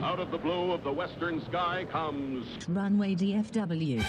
Out of the blue of the western sky comes Runway DFW.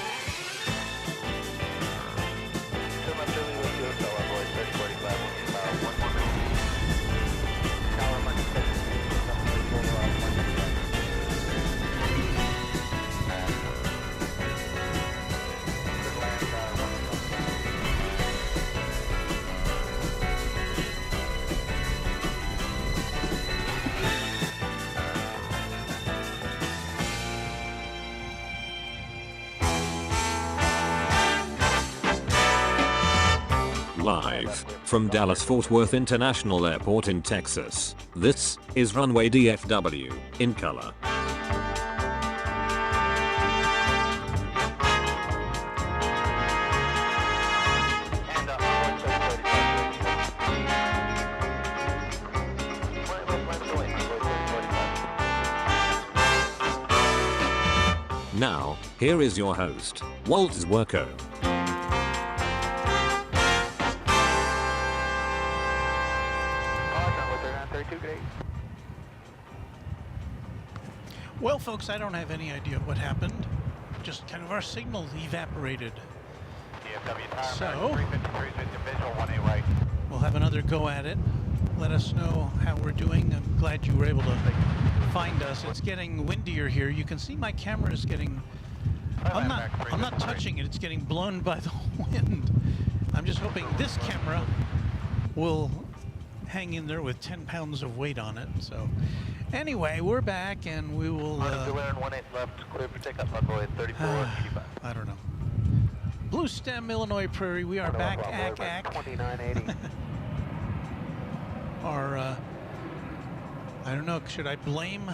Live from Dallas-Fort Worth International Airport in Texas, this is Runway DFW in color. Now, here is your host, Walt Zwerko. Well, folks, I don't have any idea what happened. Just kind of our signal evaporated. DFW So, 353 visual 1A right. We'll have another go at it. Let us know how we're doing. I'm glad you were able to find us. It's getting windier here. You can see my camera is getting... I'm not touching it. It's getting blown by the wind. I'm just hoping this camera will hang in there with 10 pounds of weight on it. So anyway, we're back and we will... left, clear for takeoff, runway 3485. I don't know. Blue Stem, Illinois Prairie, we are back, 2980. Our, I don't know, should I blame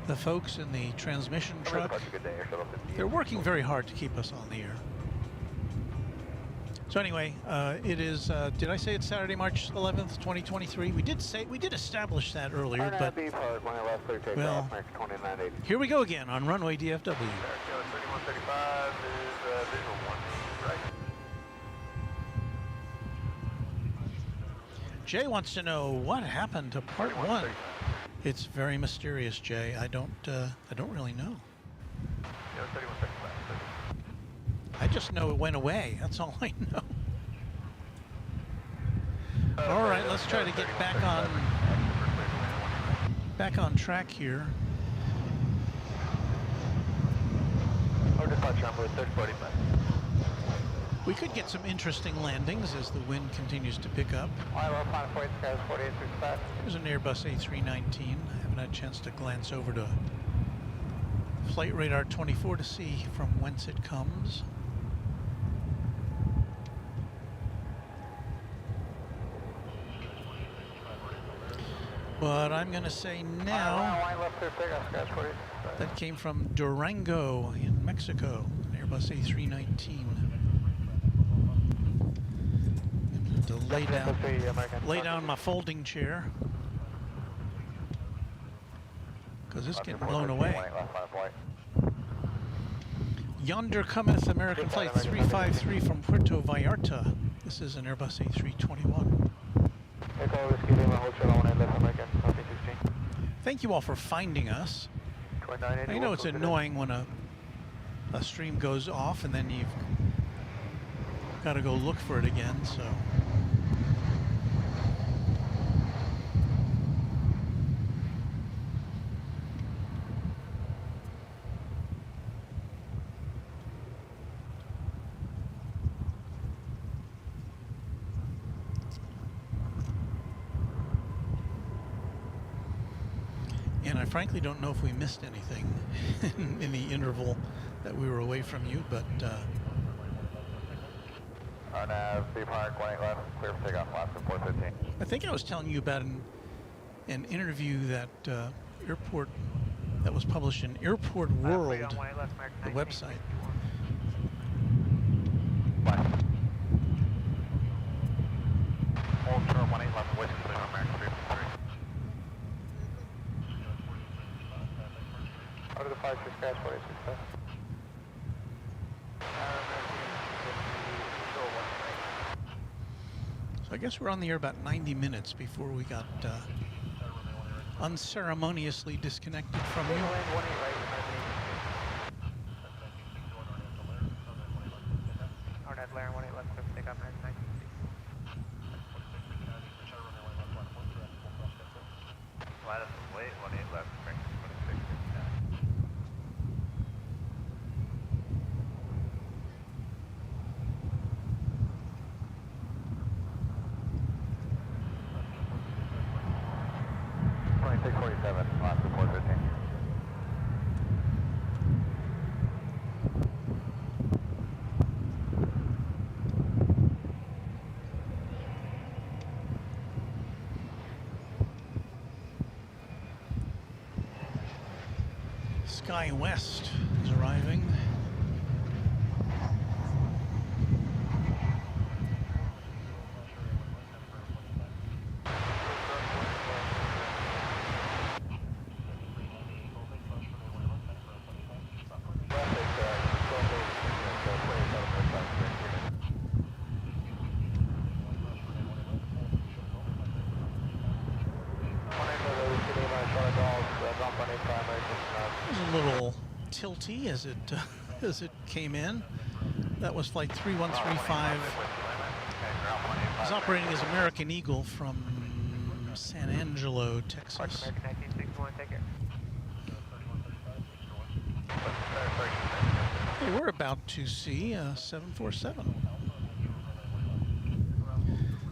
the folks in the transmission truck? They're working very hard to keep us on the air. So anyway, it is, did I say it's Saturday, March 11th, 2023? We did establish that earlier, but, well, here we go again on Runway DFW. 3135 is visual 1 right. Jay wants to know what happened to part 1. It's very mysterious, Jay. I don't really know. Yeah, 3135. I just know it went away. That's all I know. All right, let's try to get back on track here. We could get some interesting landings as the wind continues to pick up. There's an Airbus A319. I haven't had a chance to glance over to Flight Radar 24 to see from whence it comes. But I'm going to say now that came from Durango in Mexico, an Airbus A319. To lay down my folding chair because it's getting blown away. Yonder cometh American Flight 353 from Puerto Vallarta. This is an Airbus A321. Thank you all for finding us. I know it's annoying when a stream goes off and then you've got to go look for it again, so. And I frankly don't know if we missed anything in the interval that we were away from you, but On B Park 181, clear for takeoff, last 415. I think I was telling you about an interview that airport that was published in Airport World, the website. Hold turn 18 left, whiskey, clear on American 353. Out of the 56 crash, 486. So I guess we're on the air about 90 minutes before we got unceremoniously disconnected from you. Sky West is arriving. It was a little tilty as it came in. That was flight 3135. It was operating as American Eagle from San Angelo, Texas. Hey, we're about to see a 747.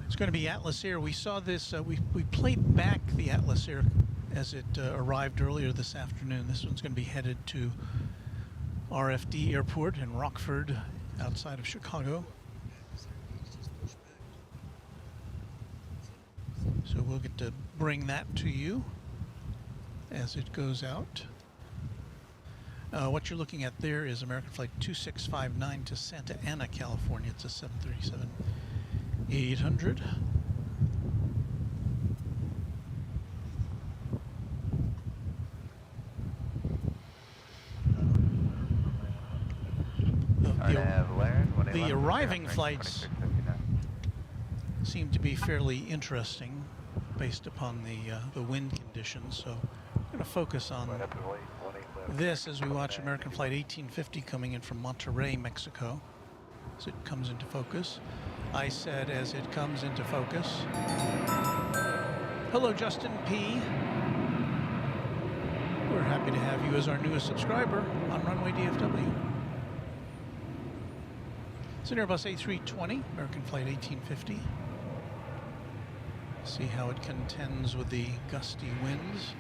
It's going to be Atlas Air. We saw this, we played back the Atlas Air as it arrived earlier this afternoon. This one's going to be headed to RFD Airport in Rockford, outside of Chicago. So we'll get to bring that to you as it goes out. What you're looking at there is American Flight 2659 to Santa Ana, California. It's a 737-800. The arriving flights seem to be fairly interesting based upon the wind conditions, so I'm going to focus on this as we watch American Flight 1850 coming in from Monterrey, Mexico, as it comes into focus. I said as it comes into focus. Hello, Justin P. We're happy to have you as our newest subscriber on Runway DFW. It's an Airbus A320, American Flight 1850. See how it contends with the gusty winds.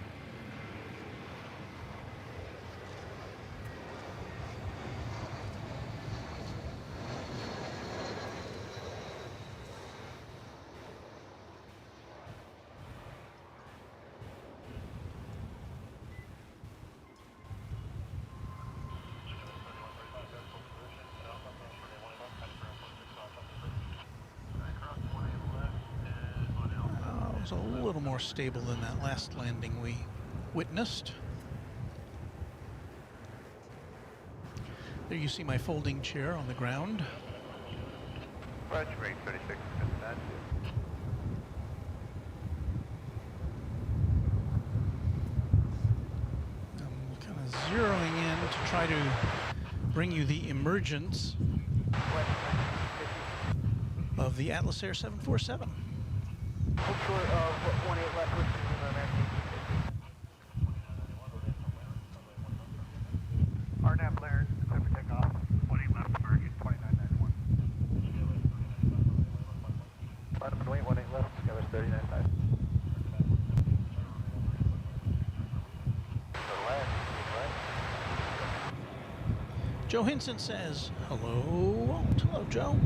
A little more stable than that last landing we witnessed. There you see my folding chair on the ground. Roger, rate 36. I'm kind of zeroing in to try to bring you the emergence of the Atlas Air 747. Hold short of 18 left, which is American 1850. RNAV Blair, clear for takeoff. 18 left, American 2991. Line up and wait, 18 left, Skywards 39.5. Joe Hinson says, hello, Walt. Hello, Joe.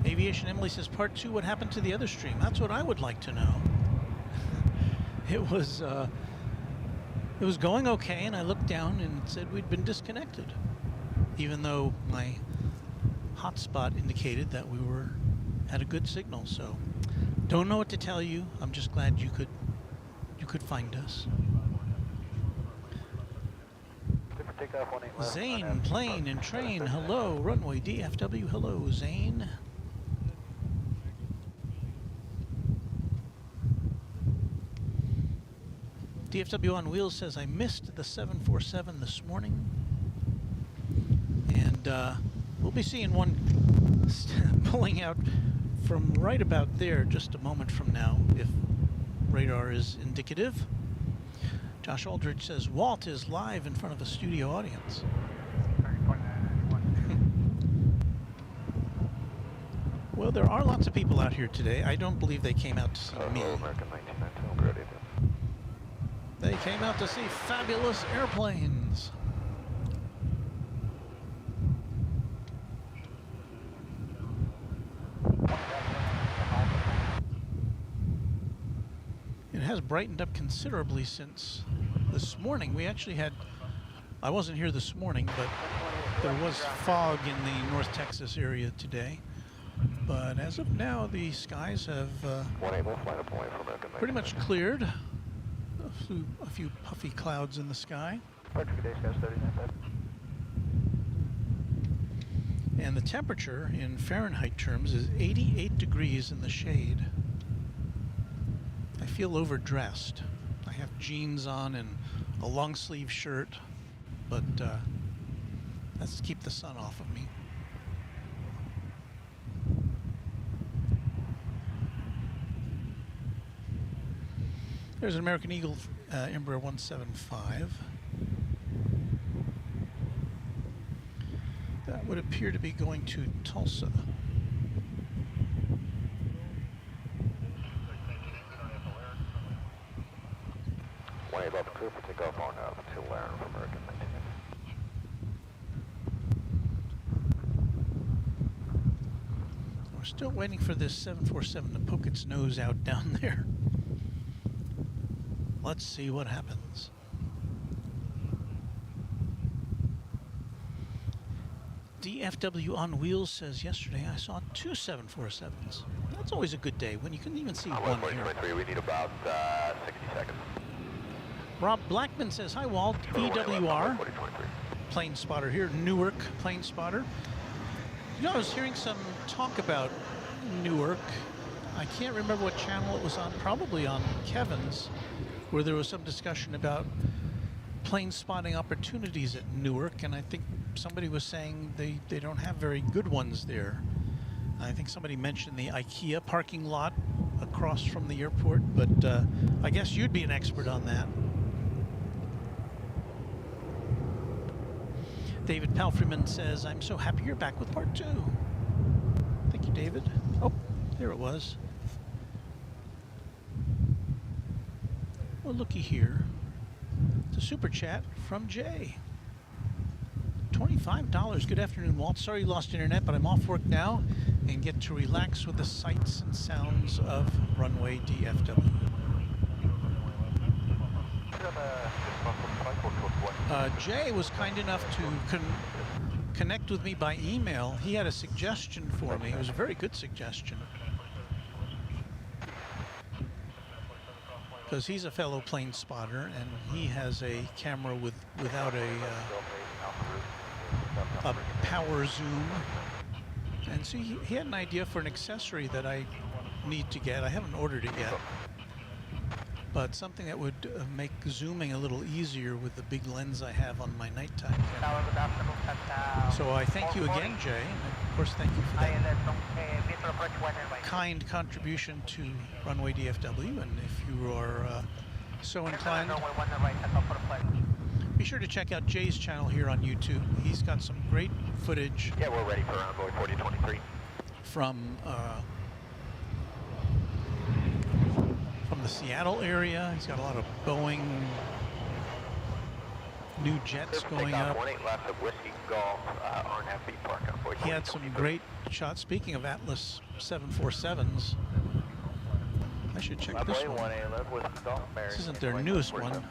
Aviation Emily says, part 2, what happened to the other stream? That's what I would like to know. It was going okay, and I looked down and it said we'd been disconnected, even though my hotspot indicated that we had a good signal. So don't know what to tell you. I'm just glad you could find us. Zane, plane and train, hello. Runway DFW, hello, Zane. DFW on Wheels says, I missed the 747 this morning. And we'll be seeing one pulling out from right about there just a moment from now, if radar is indicative. Josh Aldridge says, Walt is live in front of a studio audience. Well, there are lots of people out here today. I don't believe they came out to see me. They came out to see fabulous airplanes. It has brightened up considerably since this morning. We actually had, I wasn't here this morning, but there was fog in the North Texas area today. But as of now, the skies have pretty much cleared. A few puffy clouds in the sky. And the temperature in Fahrenheit terms is 88 degrees in the shade. I feel overdressed. I have jeans on and a long sleeve shirt, but that's to keep the sun off of me. There's an American Eagle Embraer 175. That would appear to be going to Tulsa. We're still waiting for this 747 to poke its nose out down there. Let's see what happens. DFW on Wheels says, yesterday I saw 2 747s. That's always a good day when you can even see one here. We need about 60 seconds. Rob Blackman says, hi Walt, EWR, plane spotter here, Newark plane spotter. You know, I was hearing some talk about Newark. I can't remember what channel it was on, probably on Kevin's, where there was some discussion about plane spotting opportunities at Newark, and I think somebody was saying they don't have very good ones there. I think somebody mentioned the IKEA parking lot across from the airport, but I guess you'd be an expert on that. David Palfreyman says, I'm so happy you're back with part 2. Thank you, David. Oh, there it was. Well, looky here. It's a super chat from Jay. $25. Good afternoon, Walt. Sorry you lost internet, but I'm off work now and get to relax with the sights and sounds of Runway DFW. Jay was kind enough to connect with me by email. He had a suggestion for me. It was a very good suggestion. Because he's a fellow plane spotter, and he has a camera without a power zoom. And so he had an idea for an accessory that I need to get. I haven't ordered it yet. But something that would make zooming a little easier with the big lens I have on my nighttime camera. So I thank you again, Jay. And of course, thank you for that kind contribution to Runway DFW. And if you are so inclined, be sure to check out Jay's channel here on YouTube. He's got some great footage. Yeah, we're ready for Runway 4023. From the Seattle area. He's got a lot of Boeing new jets Clear for going takeoff, up. 18 left of Whiskey Golf, R&F park on 40. He had some great shots. Speaking of Atlas 747s, I should check this Runway one. 18 left, Whiskey Golf, This isn't their newest one.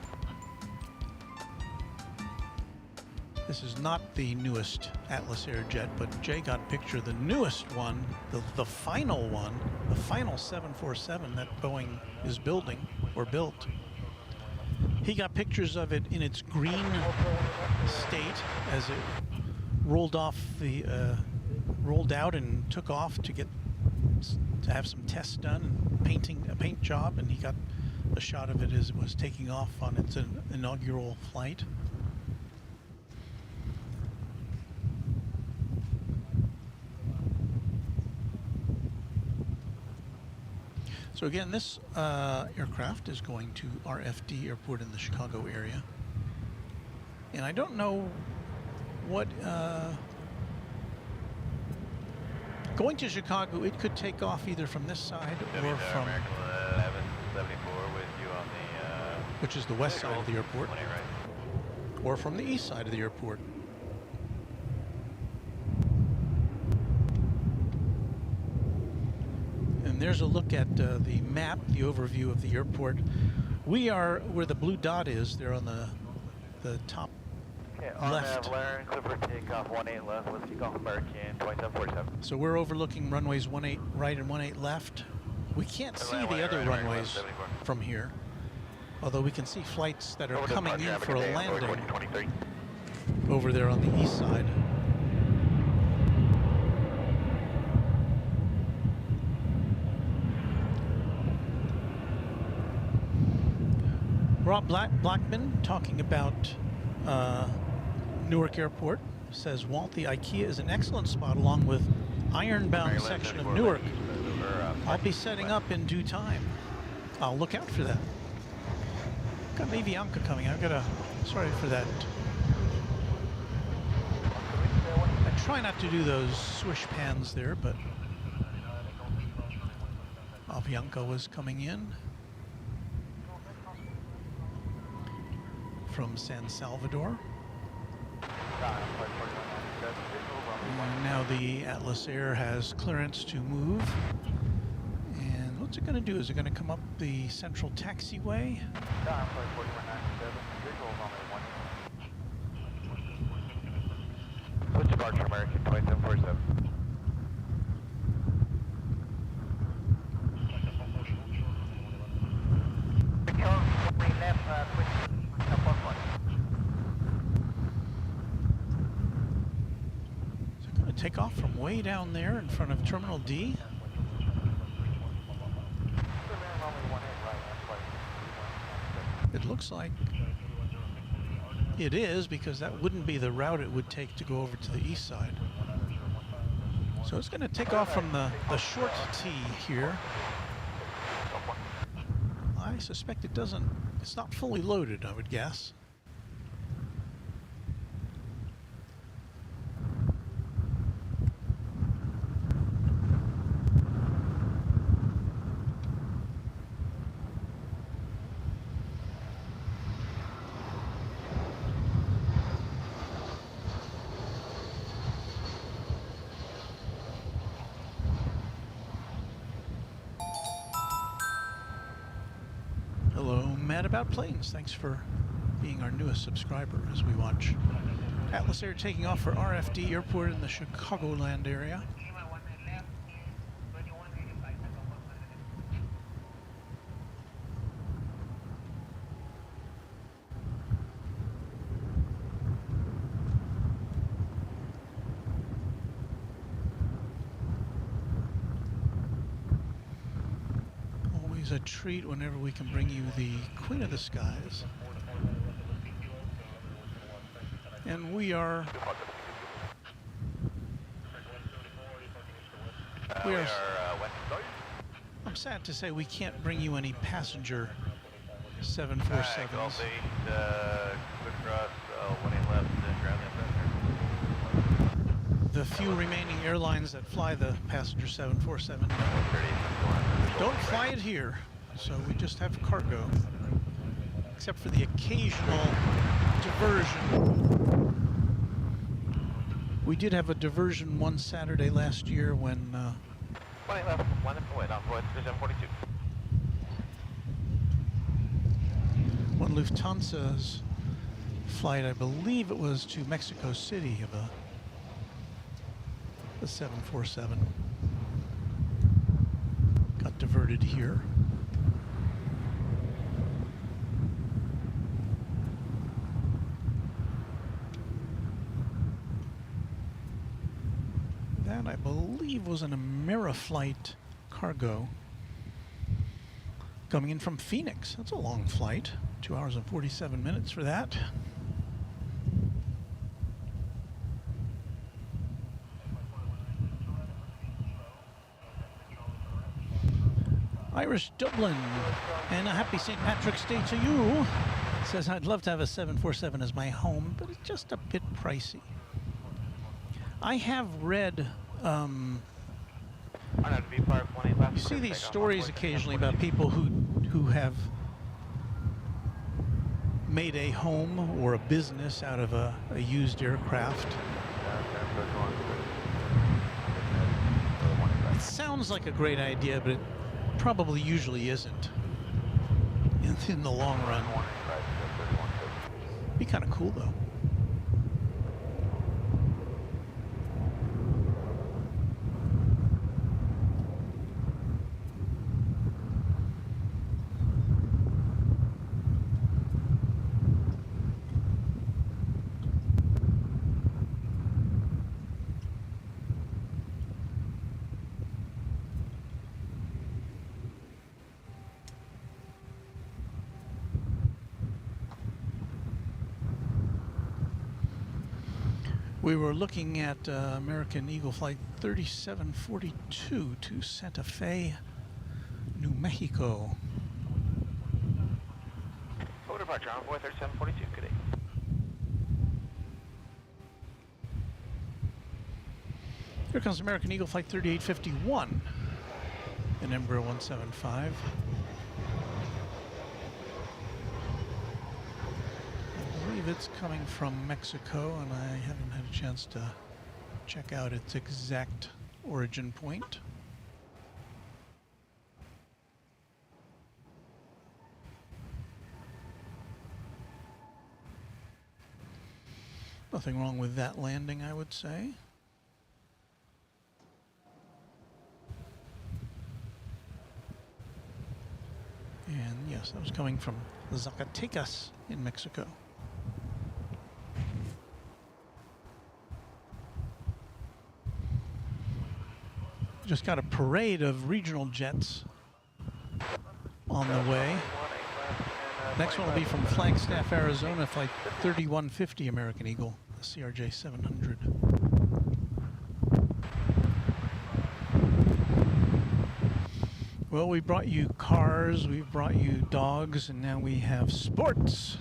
This is not the newest Atlas Airjet, but Jay got a picture of the newest one, the final one, the final 747 that Boeing is building, or built. He got pictures of it in its green state as it rolled off the, rolled out and took off to have some tests done and a paint job, and he got a shot of it as it was taking off on its inaugural flight. So again, this aircraft is going to RFD Airport in the Chicago area. And I don't know what... going to Chicago, it could take off either from this side or from... American 1174 with you on the... which is the west side of the airport. 20 right. Or from the east side of the airport. And there's a look at the map, the overview of the airport. We are where the blue dot is. They're on the top Okay, left. Learn, clear for takeoff, 18 left, Whiskey Golf, American 2747. So we're overlooking runways 18 right and 18 left. We can't see the other runways from here, although we can see flights that are coming in for a landing over there on the east side. Rob Blackman talking about Newark Airport says, Walt, the IKEA is an excellent spot along with ironbound section of Newark. I'll be setting up in due time. I'll look out for that. Got an Avianca coming. I've got a, sorry for that. I try not to do those swish pans there, but Avianca was coming in from San Salvador. And now the Atlas Air has clearance to move. And what's it going to do? Is it going to come up the central taxiway? Switch departure, American 2747. Take off from way down there in front of Terminal D. It looks like it is, because that wouldn't be the route it would take to go over to the east side. So it's going to take off from the short T here. I suspect it's not fully loaded, I would guess. About planes. Thanks for being our newest subscriber as we watch Atlas Air taking off for RFD Airport in the Chicagoland area. A treat whenever we can bring you the Queen of the Skies. And we are I'm sad to say we can't bring you any passenger 747s. The few remaining airlines that fly the passenger 747 don't fly it here, so we just have cargo. Except for the occasional diversion. We did have a diversion one Saturday last year when 20 left, 1 wait, envoy 3742. when Lufthansa's flight, I believe it was to Mexico City, of the 747, got diverted here. That, I believe, was an Ameriflight cargo coming in from Phoenix. That's a long flight. 2 hours and 47 minutes for that. Irish Dublin, and a happy St. Patrick's Day to you. Says, I'd love to have a 747 as my home, but it's just a bit pricey. I have read, you see these stories occasionally about people who have made a home or a business out of a used aircraft. It sounds like a great idea, but it probably usually isn't in the long run. Be kind of cool though. We were looking at American Eagle Flight 3742 to Santa Fe, New Mexico. Forward departure, envoy 3742, good day. Here comes American Eagle Flight 3851 in Embraer 175. I believe it's coming from Mexico, and I haven't had a chance to check out its exact origin point. Nothing wrong with that landing, I would say. And yes, that was coming from Zacatecas in Mexico. Just got a parade of regional jets on the way. Next one will be from Flagstaff, Arizona, flight 3150 American Eagle, the CRJ 700. Well, we brought you cars, we brought you dogs, and now we have sports.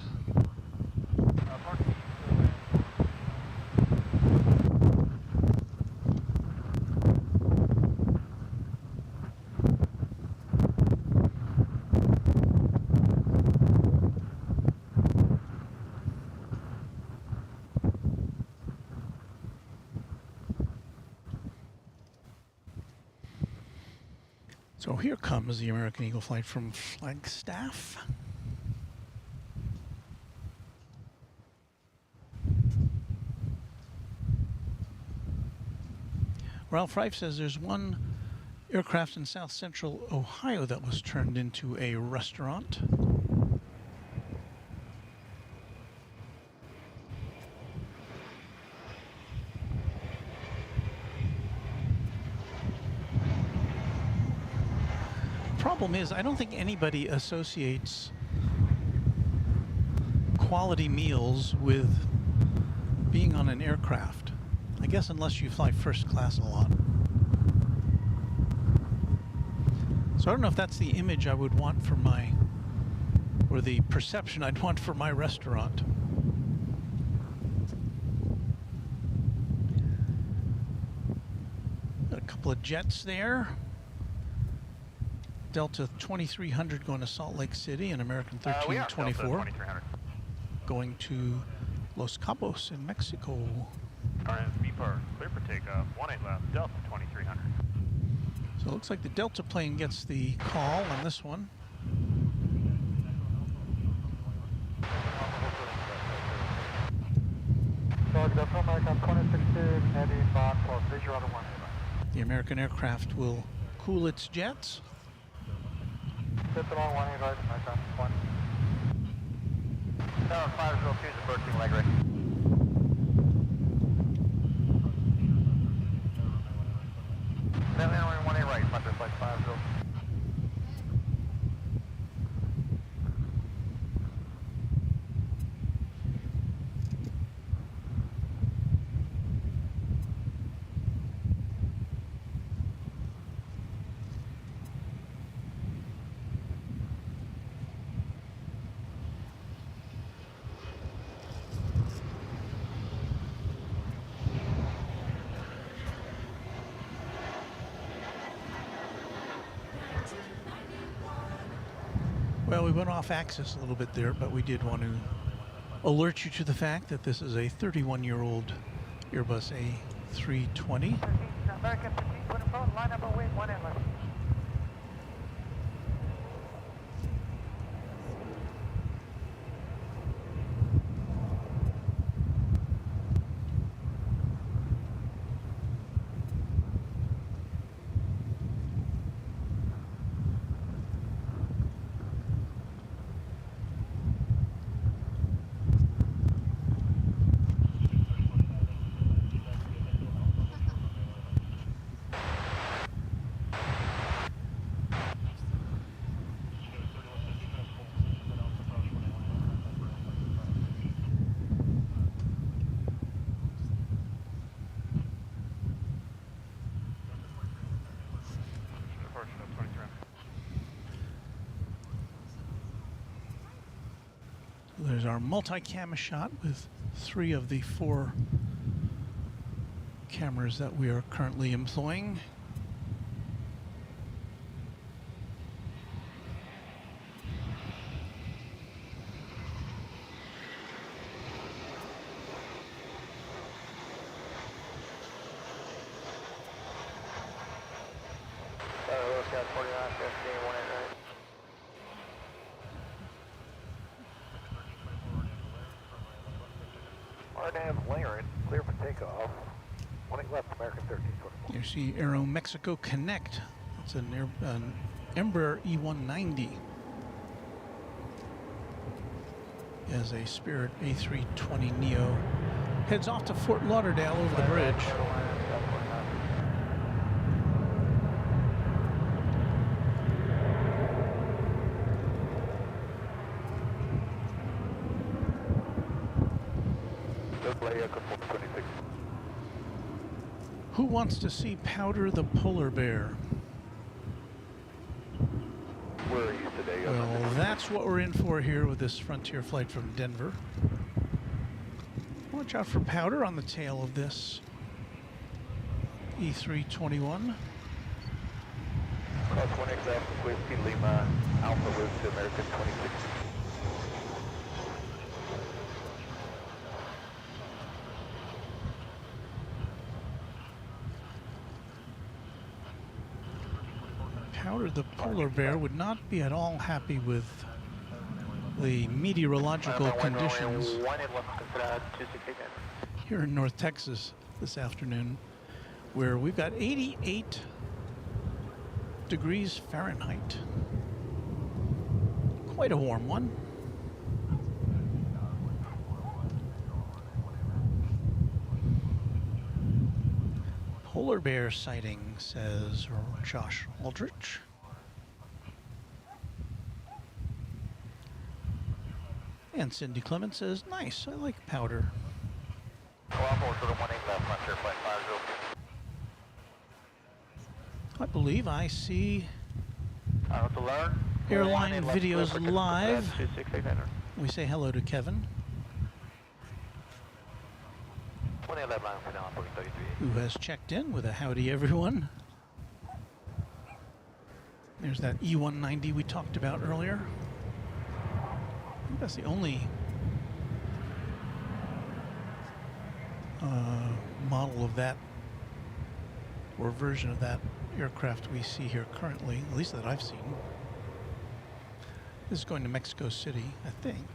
So here comes the American Eagle flight from Flagstaff. Ralph Reif says there's one aircraft in South Central Ohio that was turned into a restaurant. Problem is, I don't think anybody associates quality meals with being on an aircraft. I guess unless you fly first class a lot. So I don't know if that's the image I would want for my, or the perception I'd want for my restaurant. Got a couple of jets there. Delta 2300 going to Salt Lake City and American 1324. going to Los Cabos in Mexico. RMB par, clear for takeoff, 18 left, Delta 2300. So it looks like the Delta plane gets the call on this one. The American aircraft will cool its jets. Tower 502 is approaching leg right. Now we're 18 right, front flight 50. Well, we went off axis a little bit there, but we did want to alert you to the fact that this is a 31-year-old Airbus A320. American 1524, line up and wait, 18 left. There's our multi-cam shot with 3 of the 4 cameras that we are currently employing. Clear for takeoff. 18 left, American 1324. You see Aero Mexico Connect. It's an Embraer E190. As a Spirit A320 Neo heads off to Fort Lauderdale over the bridge. Who wants to see Powder the polar bear? Where are you today? Well, that's what we're in for here with this Frontier flight from Denver. Watch out for Powder on the tail of this E321. Cross 1 exact, Whiskey Lima, Alpha Lives to American 26. Powder the polar bear would not be at all happy with the meteorological conditions here in North Texas this afternoon, where we've got 88 degrees Fahrenheit. Quite a warm one. Polar bear sighting, says Josh Aldrich. And Cindy Clement says, nice, I like Powder. I believe I see airline videos live. We say hello to Kevin, who has checked in with a howdy everyone. There's that E190 we talked about earlier. I think that's the only model of that, or version of that aircraft we see here currently, at least that I've seen. This is going to Mexico City, I think.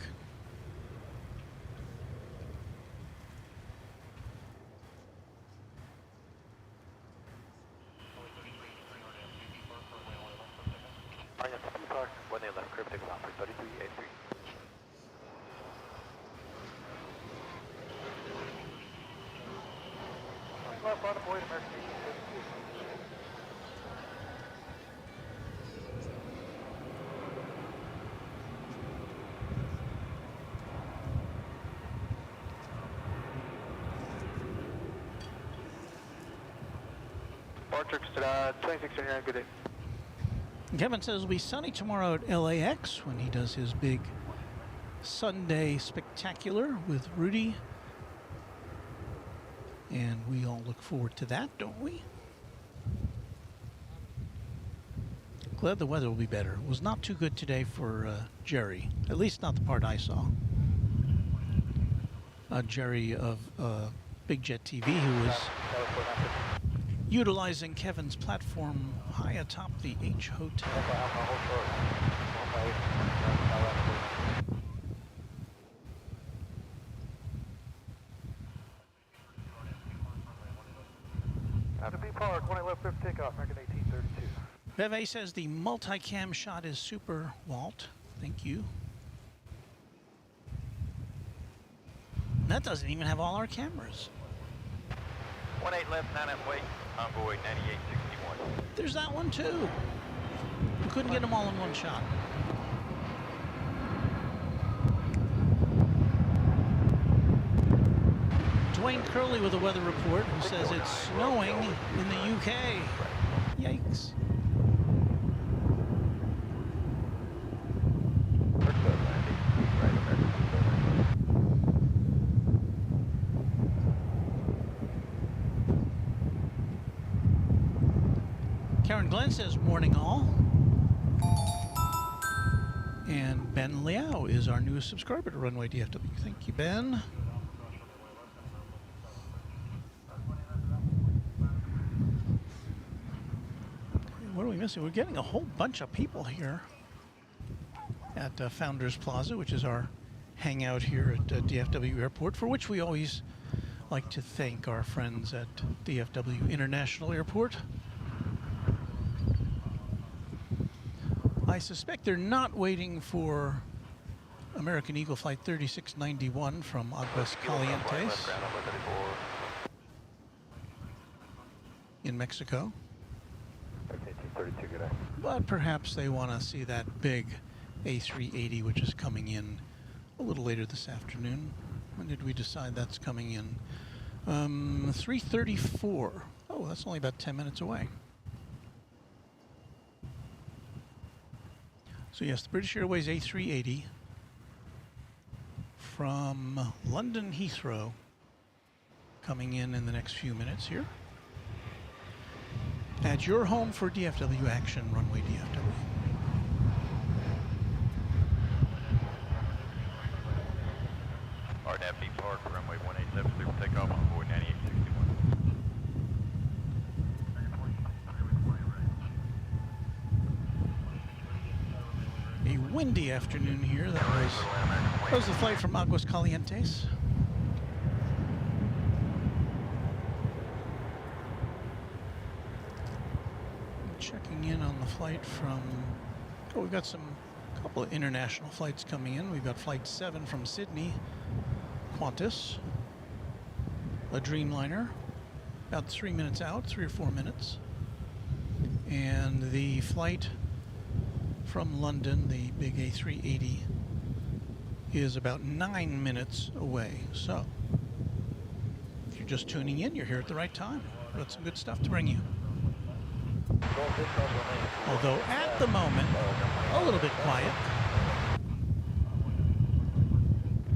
Good day. Kevin says it'll be sunny tomorrow at LAX when he does his big Sunday spectacular with Rudy. And we all look forward to that, don't we? Glad the weather will be better. It was not too good today for Jerry, at least not the part I saw. Jerry of Big Jet TV, who was utilizing Kevin's platform high atop the H Hotel. After B Park, 1 left 5 takeoff, American 1832. Beve says the multicam shot is super, Walt. Thank you. That doesn't even have all our cameras. 18 left, 9 up wait, Envoy 9861. There's that one too. We couldn't get them all in one shot. Dwayne Curley with a weather report who says it's snowing in the UK. Yikes. Karen Glenn says, morning all. And Ben Liao is our newest subscriber to Runway DFW. Thank you, Ben. What are we missing? We're getting a whole bunch of people here at Founders Plaza, which is our hangout here at DFW Airport, for which we always like to thank our friends at DFW International Airport. I suspect they're not waiting for American Eagle Flight 3691 from Aguascalientes in Mexico. But perhaps they want to see that big A380, which is coming in a little later this afternoon. When did we decide that's coming in? 3:34. Oh, that's only about 10 minutes away. So yes, the British Airways A380 from London Heathrow coming in the next few minutes here. At your home for DFW action, Runway DFW. RNAV B Park, runway 1870, takeoff on board 9861. A windy afternoon here. That was the flight from Aguascalientes. Checking in on the flight from, oh, we've got a couple of international flights coming in. We've got flight 7 from Sydney, Qantas, a Dreamliner, about 3 minutes out, 3 or 4 minutes. And the flight from London, the big A380, is about 9 minutes away. So, if you're just tuning in, you're here at the right time. We've got some good stuff to bring you. Although at the moment, a little bit quiet.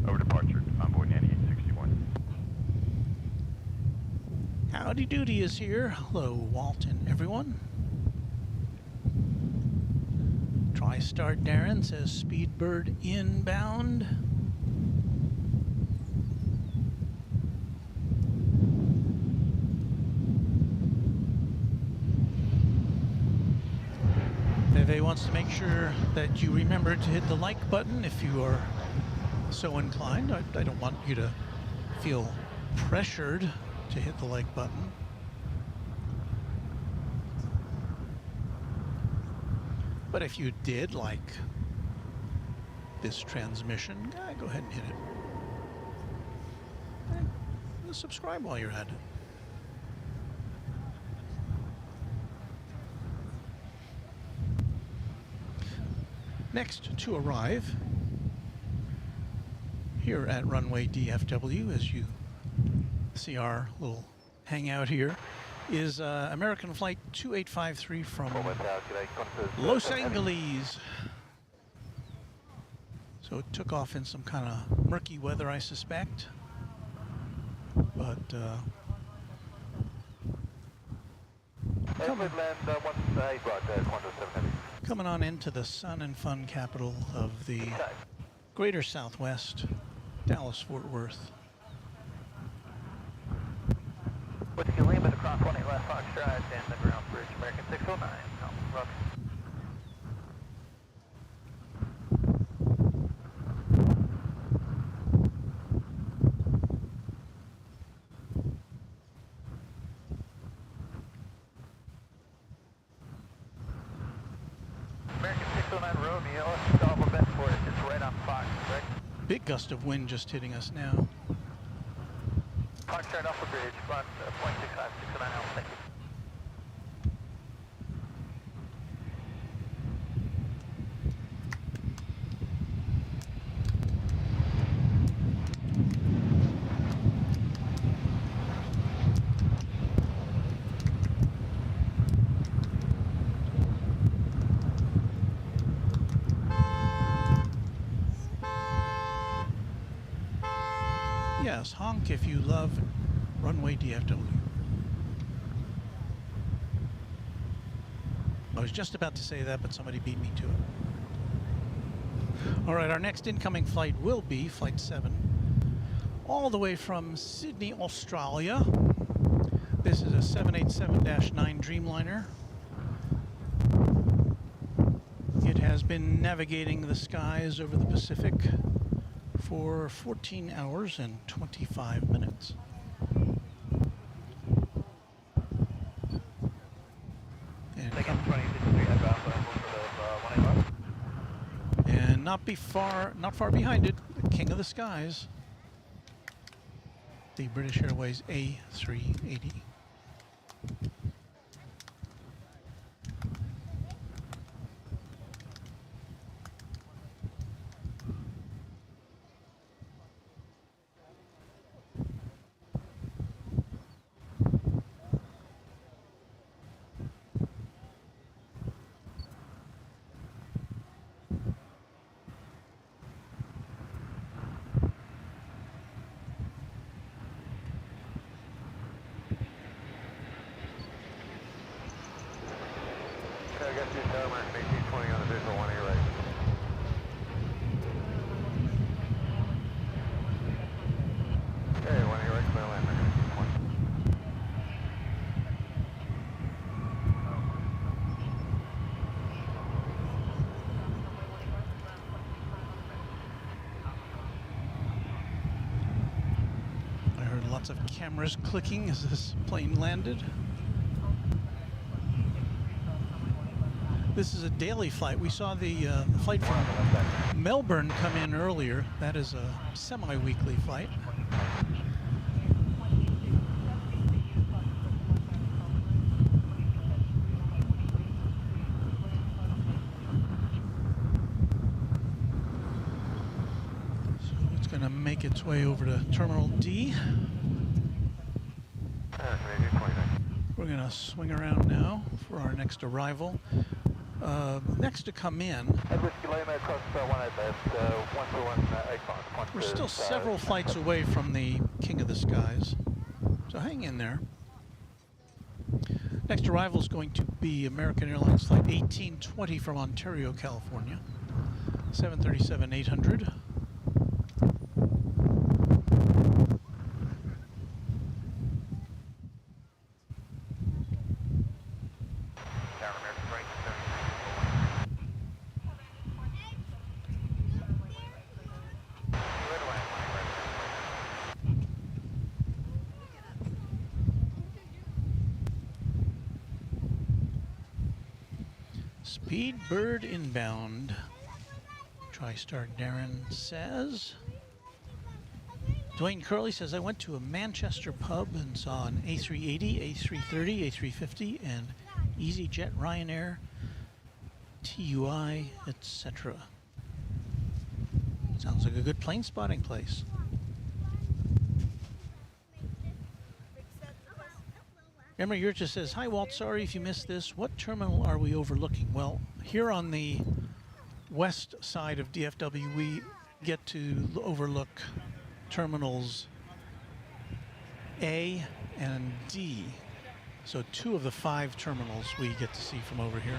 Over departure, Envoy 9861. Howdy Doody is here. Hello, Walt and everyone. TriStar Darren says Speedbird inbound. FAA wants to make sure that you remember to hit the like button if you are so inclined. I don't want you to feel pressured to hit the like button. But if you did like this transmission, go ahead and hit it. And subscribe while you're at it. Next to arrive here at Runway DFW, as you see our little hangout here, is American Flight 2853 from Los Angeles. So it took off in some kind of murky weather, I suspect. But coming on into the sun and fun capital of the greater Southwest, Dallas-Fort Worth. With you Lima across 18 left Fox Drive and the ground bridge, American 609. Roger. American 609 Romeo, Alpha Bedford, it's right on Fox, right? Big gust of wind just hitting us now. Foxtrot Alpha Bridge, front 0.65, 609 Alpha, thank you. Yes, honk if you love Runway DFW. I was just about to say that, but somebody beat me to it. All right, our next incoming flight will be Flight 7, all the way from Sydney, Australia. This is a 787-9 Dreamliner. It has been navigating the skies over the Pacific for 14 hours and 25 minutes. And not far behind it, the king of the skies, the British Airways A380. I got you timer, 1820 on the visual, one of your right. Okay, one of your right, clear land, 1820. I heard lots of cameras clicking as this plane landed. This is a daily flight. We saw the flight from Melbourne come in earlier. That is a semi-weekly flight. So it's going to make its way over to Terminal D. We're going to swing around now for our next arrival. Next to come in, we're still several flights away from the king of the skies, so hang in there. Next arrival is going to be American Airlines Flight 1820 from Ontario, California, 737-800. Speedbird inbound. TriStar Darren says. Dwayne Curley says, I went to a Manchester pub and saw an A380, A330, A350, and EasyJet, Ryanair, TUI, etc. Sounds like a good plane spotting place. Emma Yurcha says, hi Walt, sorry if you missed this. What terminal are we overlooking? Well, here on the west side of DFW, we get to overlook terminals A and D. So 2 of the 5 terminals we get to see from over here.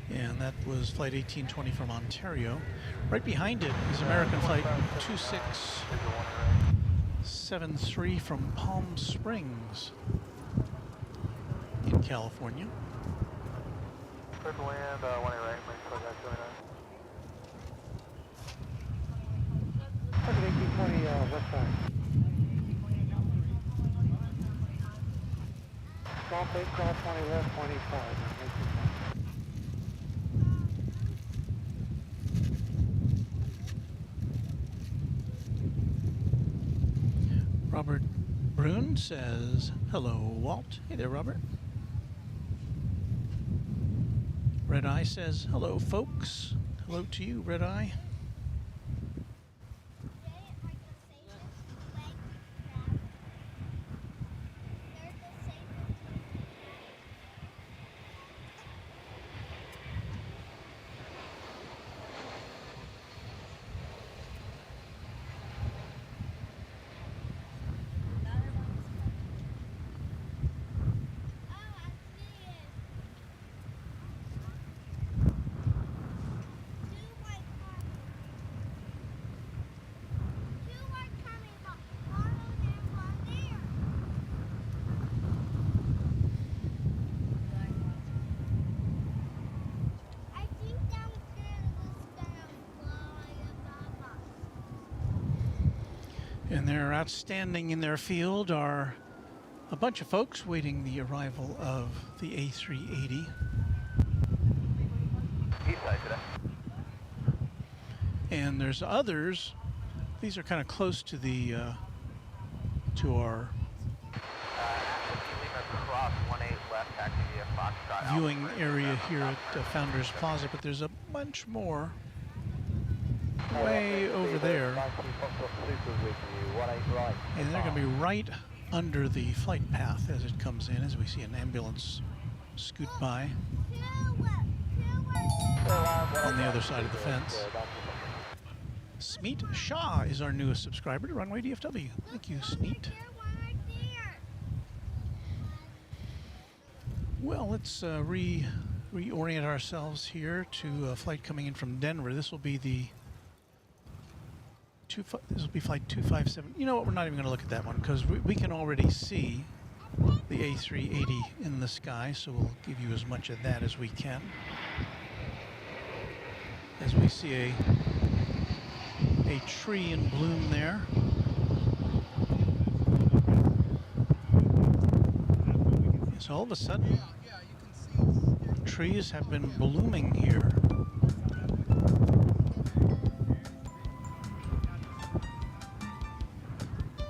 And that was Flight 1820 from Ontario. Right behind it is American Flight 2673 from Palm Springs in California. Clear to land, 1 right, make sure that's doing that. Target 1820 west side. Small plate, cross 20 left, 25. Robert Brune says, hello, Walt. Hey there, Robert. Red Eye says, hello, folks. Hello to you, Red Eye. And they're outstanding in their field are a bunch of folks waiting the arrival of the A380. East side today. And there's others. These are kind of close to the to our Cross 18 left, taxi via Foxtrot. viewing area here at Founders Plaza, but there's a bunch more way over there. And they're going to be right under the flight path as it comes in, as we see an ambulance scoot by on the other side of the fence. Smeet Shah is our newest subscriber to Runway DFW. Thank you, Smeet. Well, let's reorient ourselves here to a flight coming in from Denver. This will be the this will be flight 257. You know what? We're not even going to look at that one because we can already see the A380 in the sky, so we'll give you as much of that as we can. As we see a tree in bloom there. So all of a sudden, trees have been blooming here.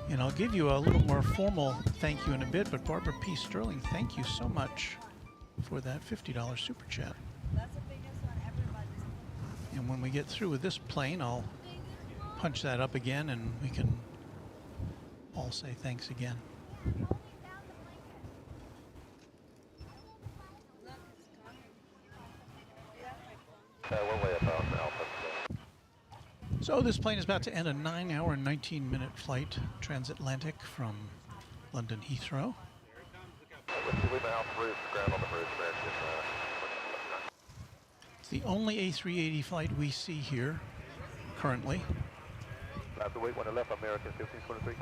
And I'll give you a little more formal thank you in a bit, but Barbara P. Sterling, thank you so much for that $50 super chat. And when we get through with this plane, I'll punch that up again and we can all say thanks again. We're way above Alpha. So this plane is about to end a 9-hour and 19-minute flight transatlantic from London Heathrow. It's the only A380 flight we see here currently. Have to wait when I left American 1523.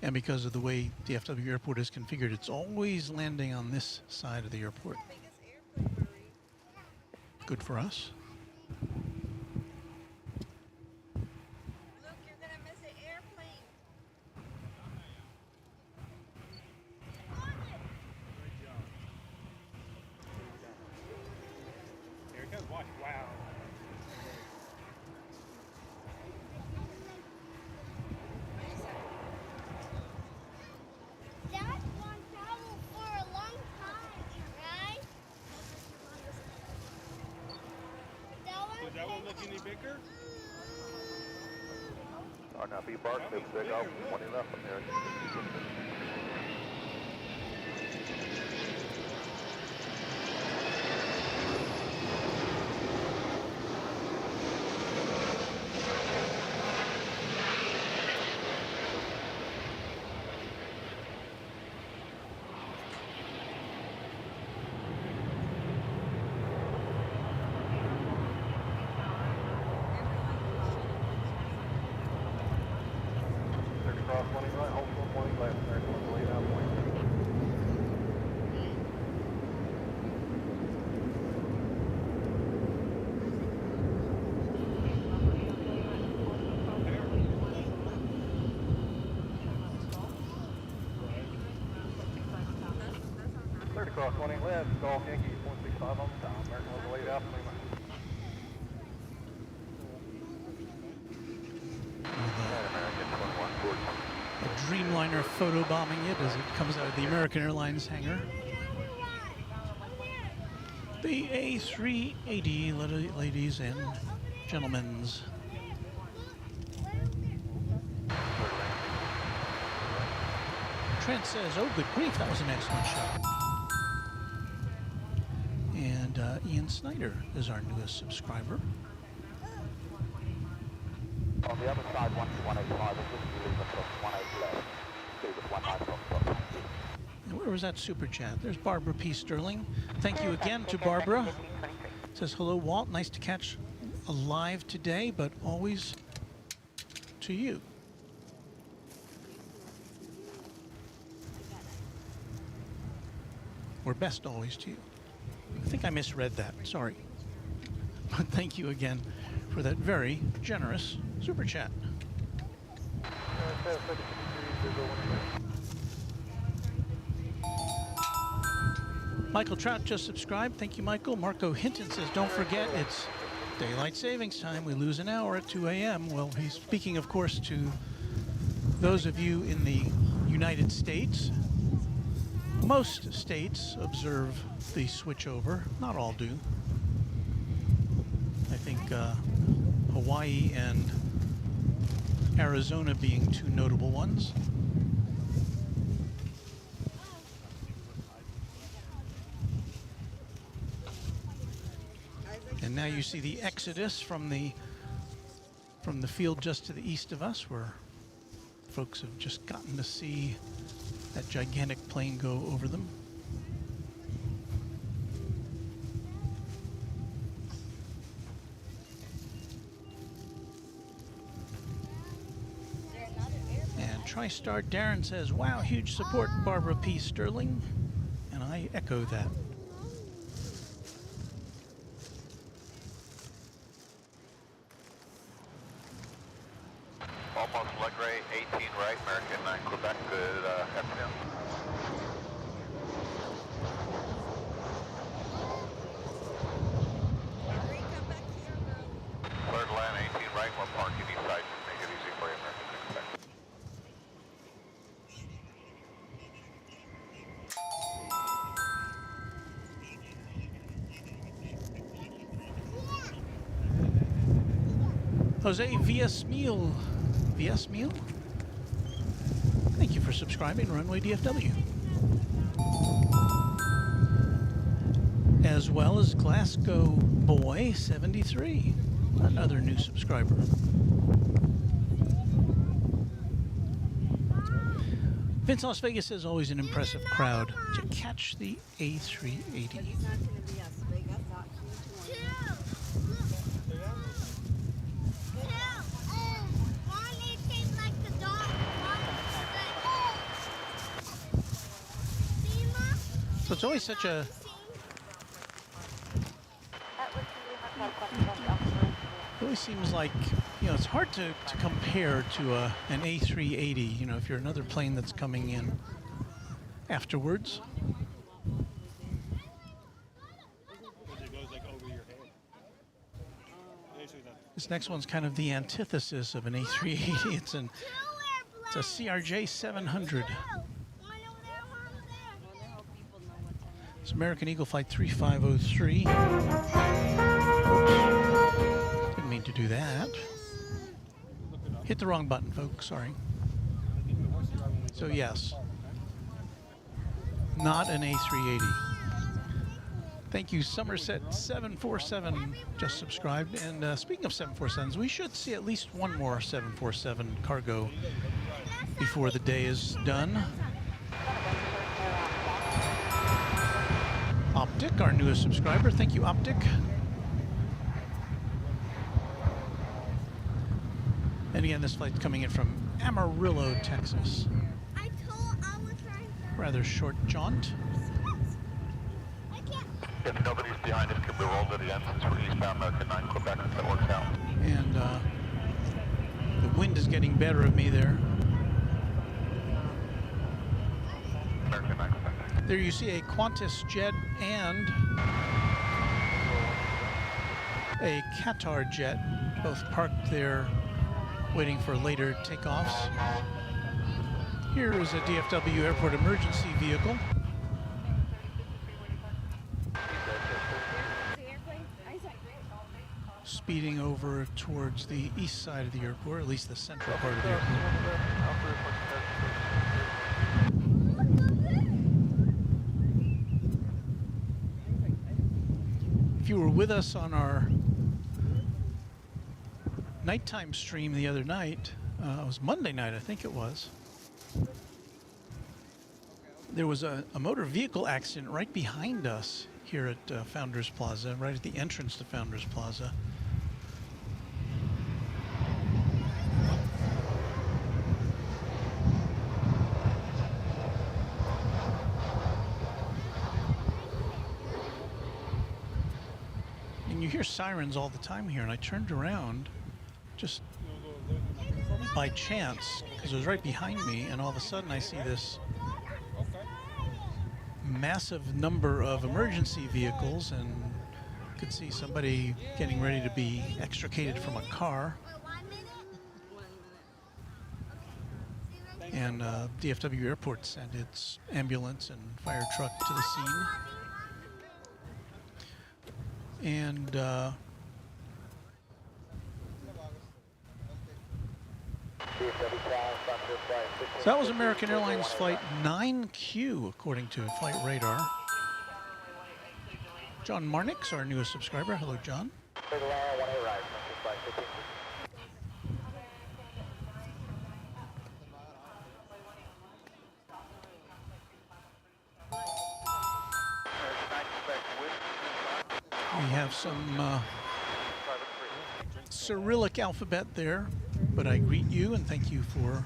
And because of the way DFW Airport is configured, it's always landing on this side of the airport. Good for us. Look, you're gonna miss an airplane. Here it comes. Watch. Wow. That one traveled for a long time, right? Does that one look any bigger? Or now be bark, they big off, 20 left from here. 20 right, hold 120 left, there, going to lead out point. Cross 20 left, Golf Yankee 165 on the time, American was laid out. A Dreamliner photobombing it as it comes out of the American Airlines hangar. The A380, ladies and gentlemen. Trent says, oh, good grief, that was an excellent shot. And Ian Snyder is our newest subscriber. On the other side, 185, just leave it from 18 left. Leave it 19 And where was that super chat? There's Barbara P. Sterling. Thank you again to Barbara. Says, hello, Walt. Nice to catch a live today, but always to you. Or best always to you. I think I misread that. Sorry. But thank you again for that very generous super chat. Michael Trout just subscribed. Thank you, Michael. Marco Hinton says, don't forget, it's daylight savings time. We lose an hour at 2 a.m. Well, he's speaking, of course, to those of you in the United States. Most states observe the switchover. Not all do. I think Hawaii and Arizona being two notable ones. And now you see the exodus from the field just to the east of us, where folks have just gotten to see that gigantic plane go over them. And TriStar Darren says, wow, huge support, Barbara P. Sterling. And I echo that. Almost Legray, 18 right, American 9 Quebec, good afternoon. Third line, 18 right, we're parking east side, make it easy for you, American 9 Quebec. Jose Villasmeal. Villasmeal? Thank you for subscribing to Runway DFW. As well as Glasgow Boy 73, another new subscriber. Vince Las Vegas says always an impressive crowd to catch the A380. So it's always such a... It always seems like, you know, it's hard to compare to an A380, you know, if you're another plane that's coming in afterwards. This next one's kind of the antithesis of an A380. It's a CRJ 700. It's American Eagle Flight 3503. Didn't mean to do that. Hit the wrong button, folks. Sorry. So yes, not an A380. Thank you, Somerset 747 just subscribed. And speaking of 747s, we should see at least one more 747 cargo before the day is done. Optic, our newest subscriber. Thank you, Optic. And again, this flight's coming in from Amarillo, Texas. Rather short jaunt. If nobody's behind us, can we roll to the entrance for eastbound American 9 Quebec if that works out? And the wind is getting better of me there. American 9 Quebec. There you see a Qantas jet and a Qatar jet, both parked there waiting for later takeoffs. Here is a DFW Airport emergency vehicle. Speeding over towards the east side of the airport, at least the central part of the airport. If you were with us on our nighttime stream the other night, it was Monday night, I think it was. There was a motor vehicle accident right behind us here at Founders Plaza, right at the entrance to Founders Plaza. And you hear sirens all the time here, and I turned around just by chance because it was right behind me, and all of a sudden I see this massive number of emergency vehicles, and could see somebody getting ready to be extricated from a car. And DFW Airport sent its ambulance and fire truck to the scene. And so that was American Airlines Flight 9Q, according to Flight Radar. John Marnix, our newest subscriber. Hello, John. We have some Cyrillic alphabet there, but I greet you and thank you for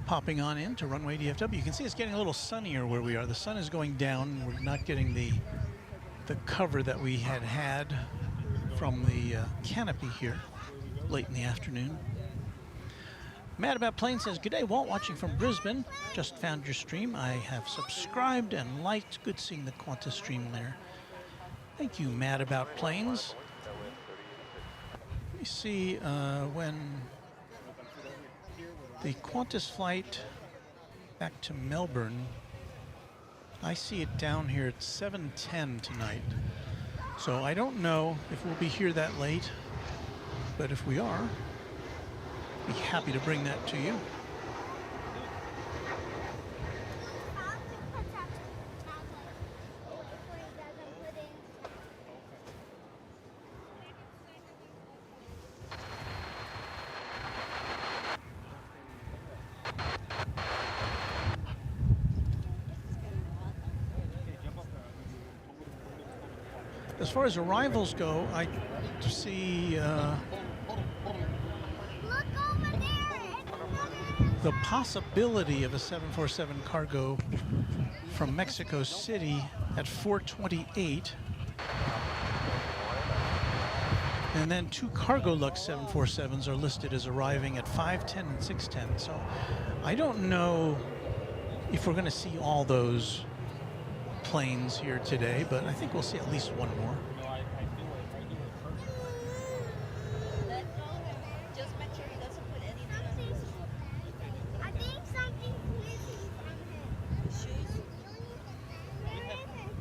popping on in to Runway DFW. You can see it's getting a little sunnier where we are. The sun is going down. We're not getting the cover that we had from the canopy here late in the afternoon. Mad About Plane says, "Good day, Walt, watching from Brisbane. Just found your stream. I have subscribed and liked. Good seeing the Qantas stream there." Thank you, Mad About Planes. You see, when the Qantas flight back to Melbourne, I see it down here at 7:10 tonight. So I don't know if we'll be here that late, but if we are, I'll be happy to bring that to you. As far as arrivals go, I see the possibility of a 747 cargo from Mexico City at 4:28. And then 2 Cargolux 747s are listed as arriving at 5:10 and 6:10. So I don't know if we're going to see all those planes here today, but I think we'll see at least one more. Just make sure he doesn't put anything on his. I think something's missing from him. Shoes?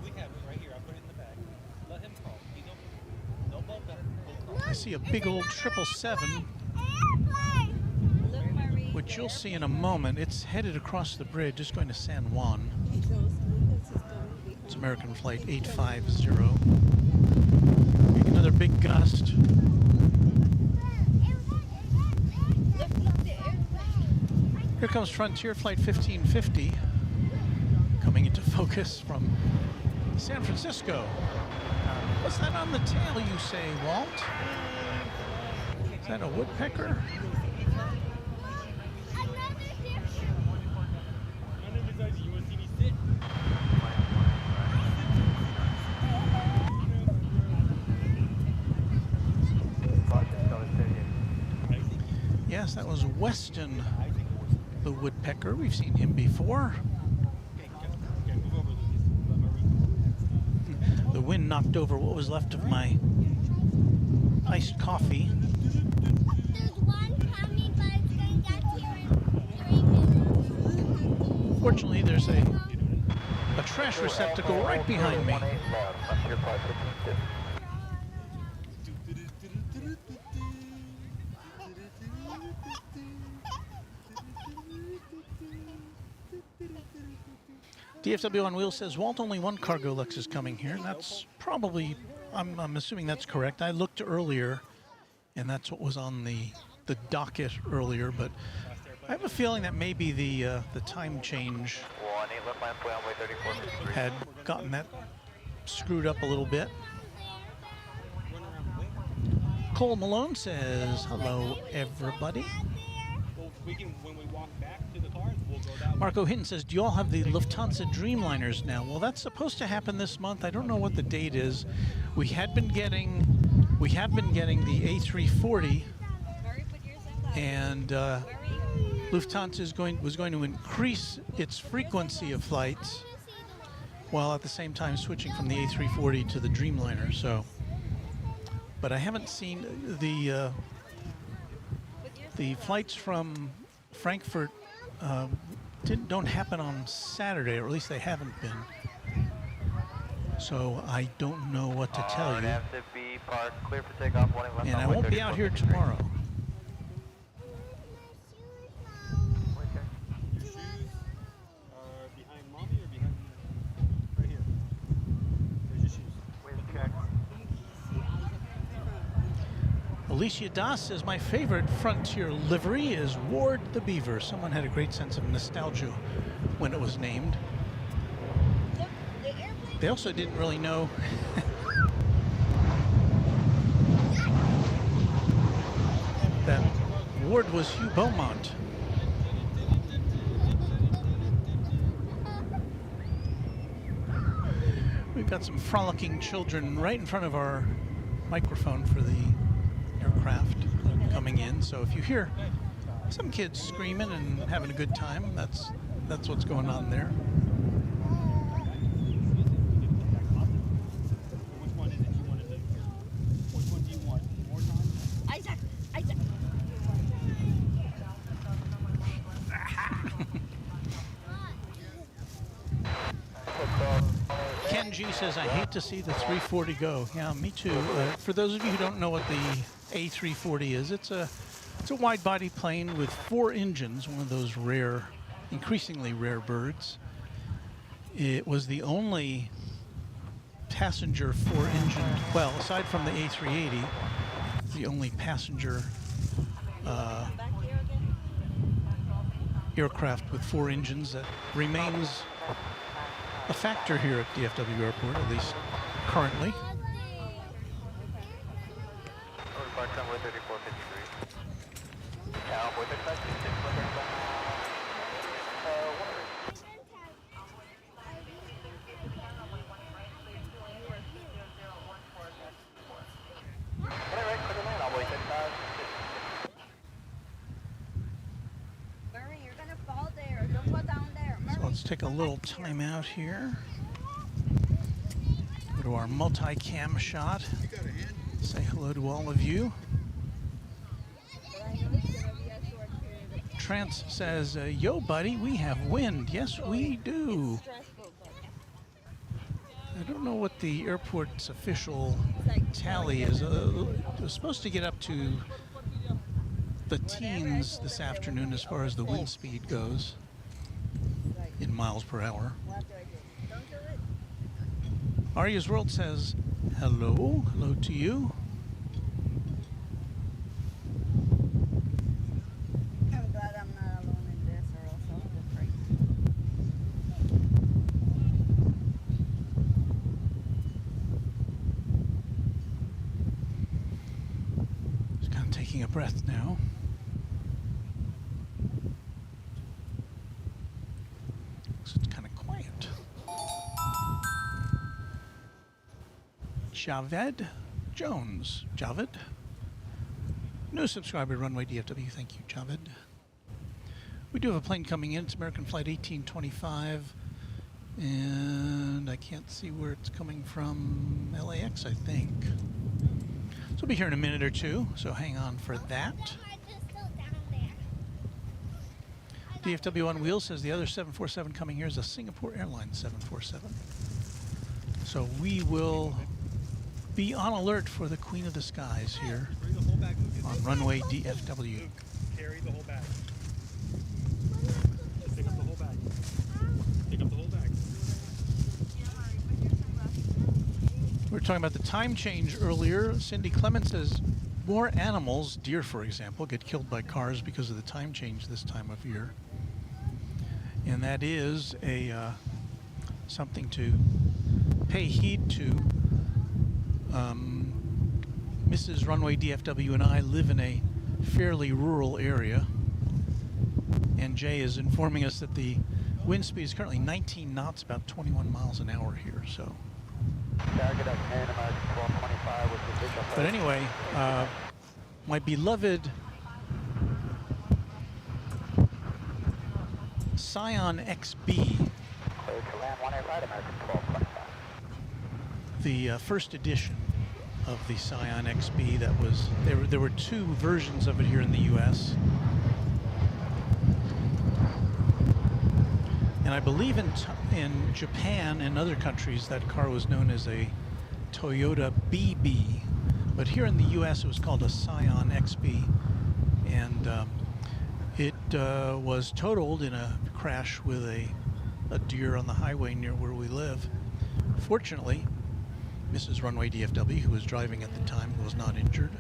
We have it right here. I'll put it in the bag. Let him call. He's open. No ball better. I see a big old 777, which you'll see in a moment. It's headed across the bridge, just going to San Juan. It's American Flight 850. Another big gust. Here comes Frontier Flight 1550, coming into focus from San Francisco. What's that on the tail, you say, Walt? Is that a woodpecker? Yes, that was Weston, the woodpecker. We've seen him before. The wind knocked over what was left of my iced coffee. There's one coming, but it's going to get here in 3 minutes. Fortunately, there's a trash receptacle right behind me. DFW on Wheels says, Walt, only 1 Cargolux is coming here. And that's probably, I'm assuming that's correct. I looked earlier, and that's what was on the docket earlier, but I have a feeling that maybe the time change had gotten that screwed up a little bit. Cole Malone says, hello, everybody. When we walk back to the cars, we'll go that way. Marco Hinton says, do you all have the Lufthansa Dreamliners now? Well, that's supposed to happen this month. I don't know what the date is. We have been getting the A340, and Lufthansa was going to increase its frequency of flights, while at the same time switching from the A340 to the Dreamliner. So, but I haven't seen the flights from Frankfurt don't happen on Saturday, or at least they haven't been. So I don't know what to tell you. And I won't be out here tomorrow. Your shoes are behind mommy or behind right here? There's your shoes. Alicia Das says, my favorite Frontier livery is Ward the Beaver. Someone had a great sense of nostalgia when it was named. They also didn't really know that Ward was Hugh Beaumont. We've got some frolicking children right in front of our microphone for the aircraft coming in. So if you hear some kids screaming and having a good time, that's what's going on there. Which one is it you want to do? Which one do you want? More time? Isaac. Ken G says, I hate to see the 340 go. Yeah, me too. For those of you who don't know what the A340 is, it's a wide-body plane with 4 engines, one of those rare, increasingly rare birds. It was the only passenger 4-engine, well, aside from the A380, the only passenger aircraft with 4 engines that remains a factor here at DFW Airport, at least currently. Take a little time out here. Go to our multi-cam shot. Say hello to all of you. Trance says, yo buddy, we have wind. Yes, we do. I don't know what the airport's official tally is. It was supposed to get up to the teens this afternoon as far as the wind speed goes in miles per hour. Arya's World says, hello. Hello to you. I'm glad I'm not alone in this, or else I'll go crazy. Just kind of taking a breath now. So it's kind of quiet. Javed Jones. Javed. New subscriber, Runway DFW. Thank you, Javed. We do have a plane coming in. It's American Flight 1825. And I can't see where it's coming from. LAX, I think. So we'll be here in a minute or two, so hang on for that. DFW on Wheels says the other 747 coming here is a Singapore Airlines 747. So we will be on alert for the Queen of the Skies here on Runway DFW. Carry the whole bag. Pick up the whole bag. Pick up the whole bag. We were talking about the time change earlier. Cindy Clements says more animals, deer for example, get killed by cars because of the time change this time of year. And that is a something to pay heed to. Mrs. Runway DFW and I live in a fairly rural area, and Jay is informing us that the wind speed is currently 19 knots, about 21 miles an hour here. So, but anyway, my beloved Scion XB, the first edition of the Scion XB, that was there were two versions of it here in the US, and I believe in Japan and other countries that car was known as a Toyota BB, but here in the US it was called a Scion XB, and it was totaled in a crash with a deer on the highway near where we live. Fortunately, Mrs. Runway DFW, who was driving at the time, was not injured.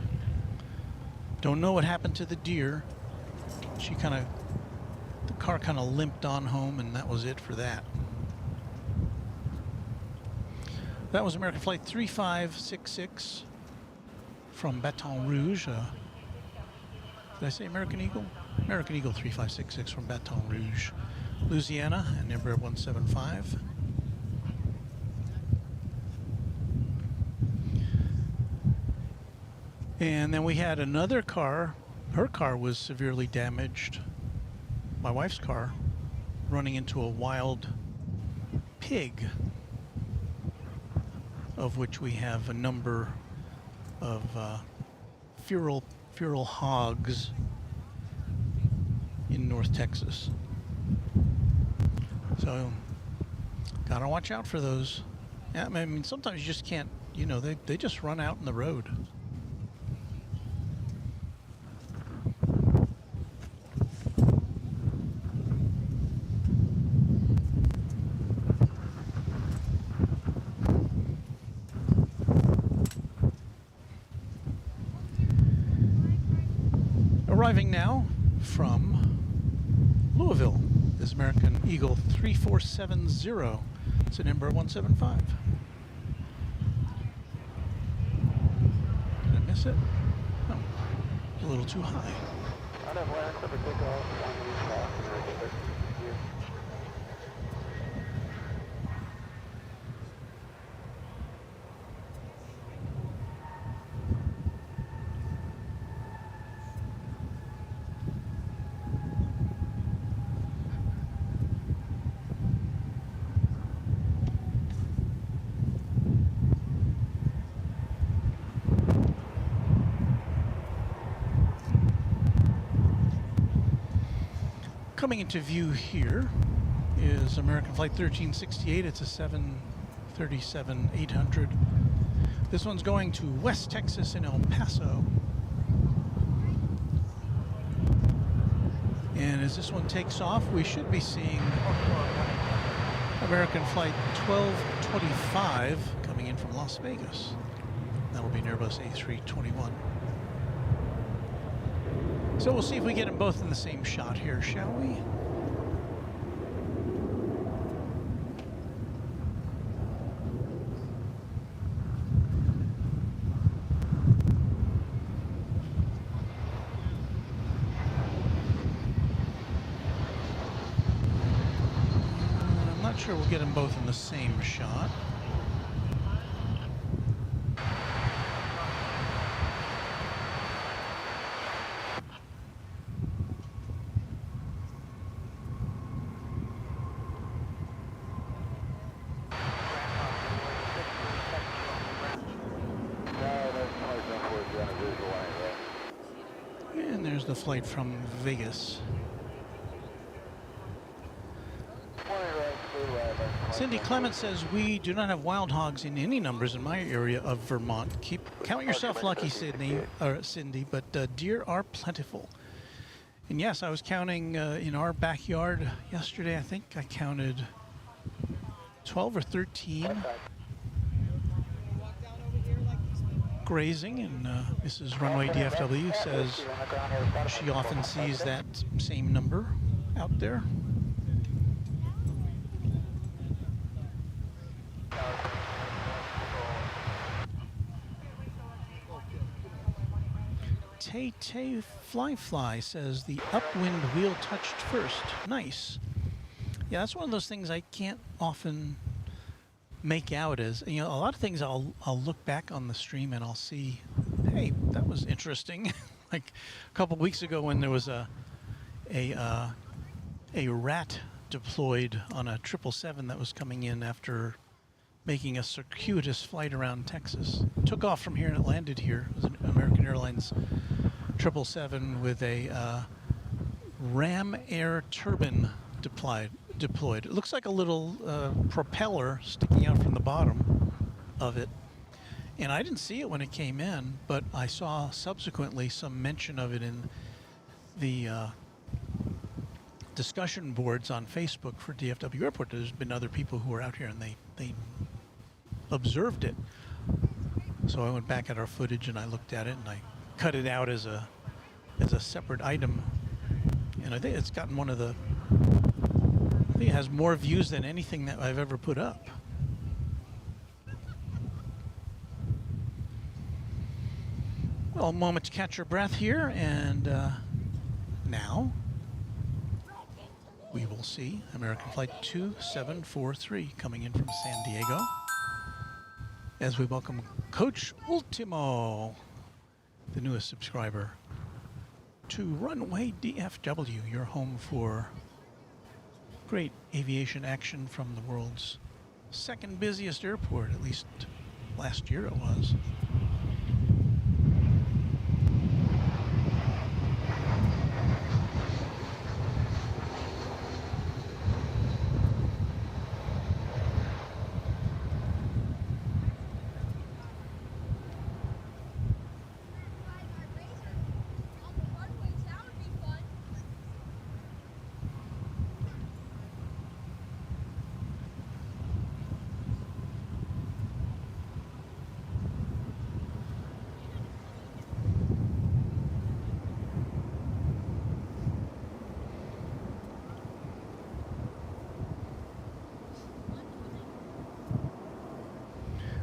Don't know what happened to the deer. The car kind of limped on home, and that was it for that. That was American Flight 3566 from Baton Rouge. Did I say American Eagle? American Eagle 3566 from Baton Rouge, Louisiana, and number 175. And then we had another car. Her car was severely damaged. My wife's car, running into a wild pig, of which we have a number of feral hogs in North Texas. So, gotta watch out for those. Yeah, I mean, sometimes you just can't, they just run out in the road. Arriving now from Louisville is American Eagle 3470. It's an Embraer 175. Did I miss it? No, it's a little too high. Coming into view here is American Flight 1368. It's a 737-800. This one's going to West Texas in El Paso. And as this one takes off, we should be seeing American Flight 1225 coming in from Las Vegas. That will be an Airbus A321. So we'll see if we get them both in the same shot here, shall we? I'm not sure we'll get them both in the same shot. And there's the flight from Vegas. Cindy Clement says, we do not have wild hogs in any numbers in my area of Vermont. Count yourself lucky, Cindy, but deer are plentiful. And yes, I was counting in our backyard yesterday. I think I counted 12 or 13 grazing, and Mrs. Runway DFW says she often sees that same number out there. Tay Fly says the upwind wheel touched first. Nice. Yeah, that's one of those things I can't often make out as, you know, a lot of things I'll look back on the stream and I'll see, hey, that was interesting. Like a couple weeks ago when there was a rat deployed on a 777 that was coming in after making a circuitous flight around Texas. Took off from here and it landed here. It was an American Airlines 777 with a ram air turbine deployed. It looks like a little propeller sticking out from the bottom of it. And I didn't see it when it came in, but I saw subsequently some mention of it in the discussion boards on Facebook for DFW Airport. There's been other people who were out here and they observed it. So I went back at our footage and I looked at it and I cut it out as a separate item. And I think it's gotten one of the, I think it has more views than anything that I've ever put up. Well, a moment to catch your breath here, and now we will see American Flight 2743 coming in from San Diego as we welcome Coach Ultimo, the newest subscriber, to Runway DFW, your home for great aviation action from the world's second busiest airport, at least last year it was.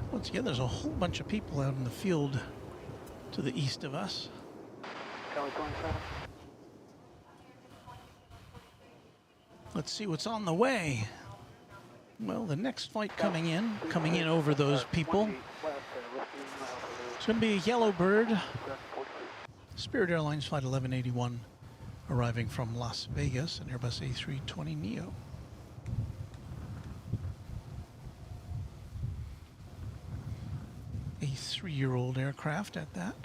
Once again, there's a whole bunch of people out in the field to the east of us. Let's see what's on the way. Well, the next flight coming in over those people. It's going to be a Yellowbird, Spirit Airlines Flight 1181, arriving from Las Vegas, an Airbus A320 Neo. A 3-year-old aircraft at that.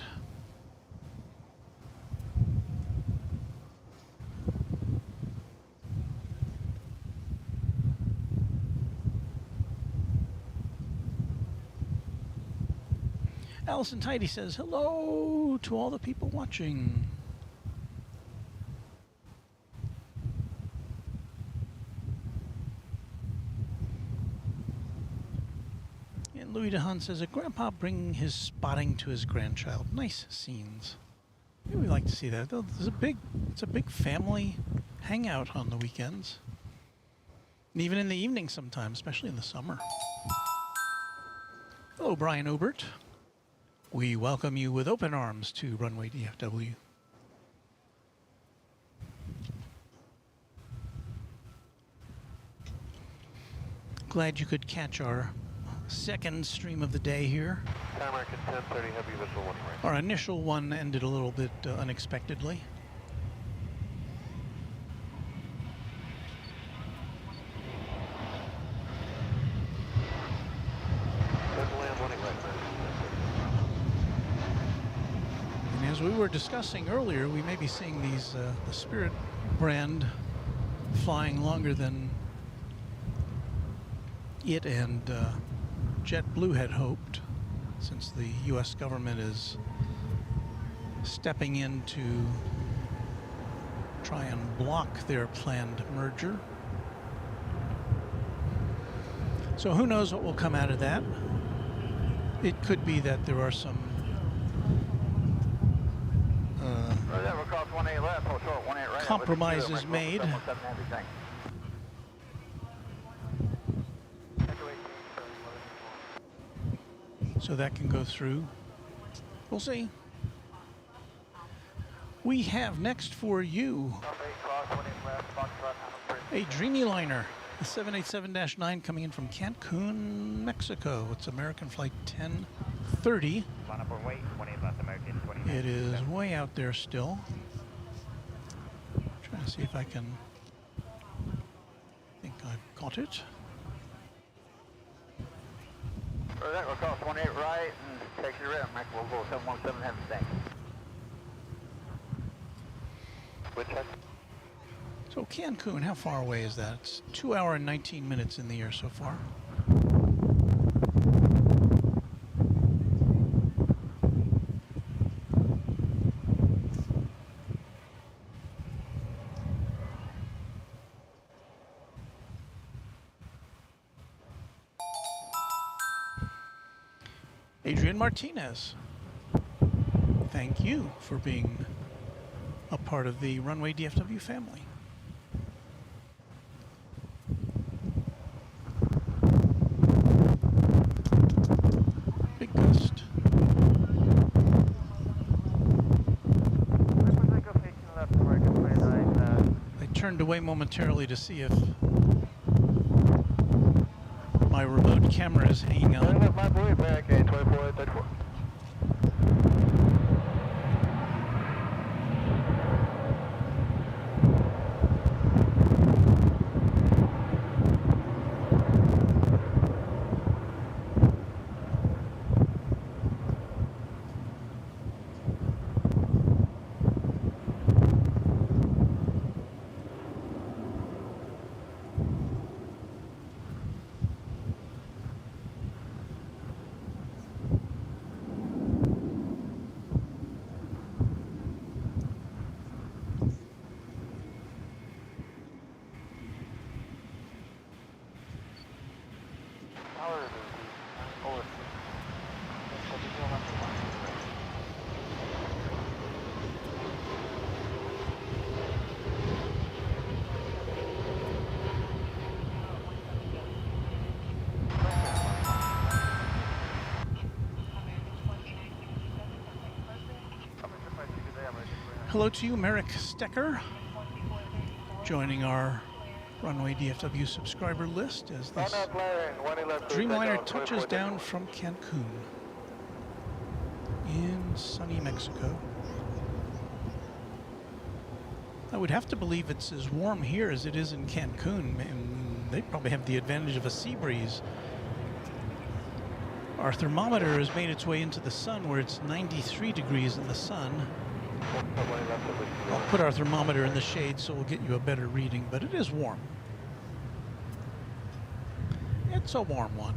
Allison Tidy says hello to all the people watching. And Louis DeHaan says, a grandpa bringing his spotting to his grandchild. Nice scenes. Yeah, we like to see that. It's a big family hangout on the weekends. And even in the evening sometimes, especially in the summer. Hello, Brian Obert. We welcome you with open arms to Runway DFW. Glad you could catch our second stream of the day here. American 1030, heavy visual 1 right. Our initial one ended a little bit unexpectedly. And as we were discussing earlier, we may be seeing these the Spirit brand flying longer than it and JetBlue had hoped, since the U.S. government is stepping in to try and block their planned merger. So who knows what will come out of that? It could be that there are some compromises made. So that can go through. We'll see. We have next for you a Dreamliner, the 787-9 coming in from Cancun, Mexico. It's American flight 1030. It is way out there still. Trying to see if I can. I think I've got it. That will cross 18 right and take your rim. We'll go 717 heavy tank. Good check. So Cancun, how far away is that? It's 2 hours and 19 minutes in the air so far. Adrian Martinez, thank you for being a part of the Runway DFW family. Big gust. I turned away momentarily to see if my remote camera is hanging on. My boy back at 2434. Hello to you, Merrick Stecker, joining our Runway DFW subscriber list as this Dreamliner touches down from Cancun in sunny Mexico. I would have to believe it's as warm here as it is in Cancun, and they probably have the advantage of a sea breeze. Our thermometer has made its way into the sun where it's 93 degrees in the sun. I'll put our thermometer in the shade so we'll get you a better reading, but it is warm. It's a warm one.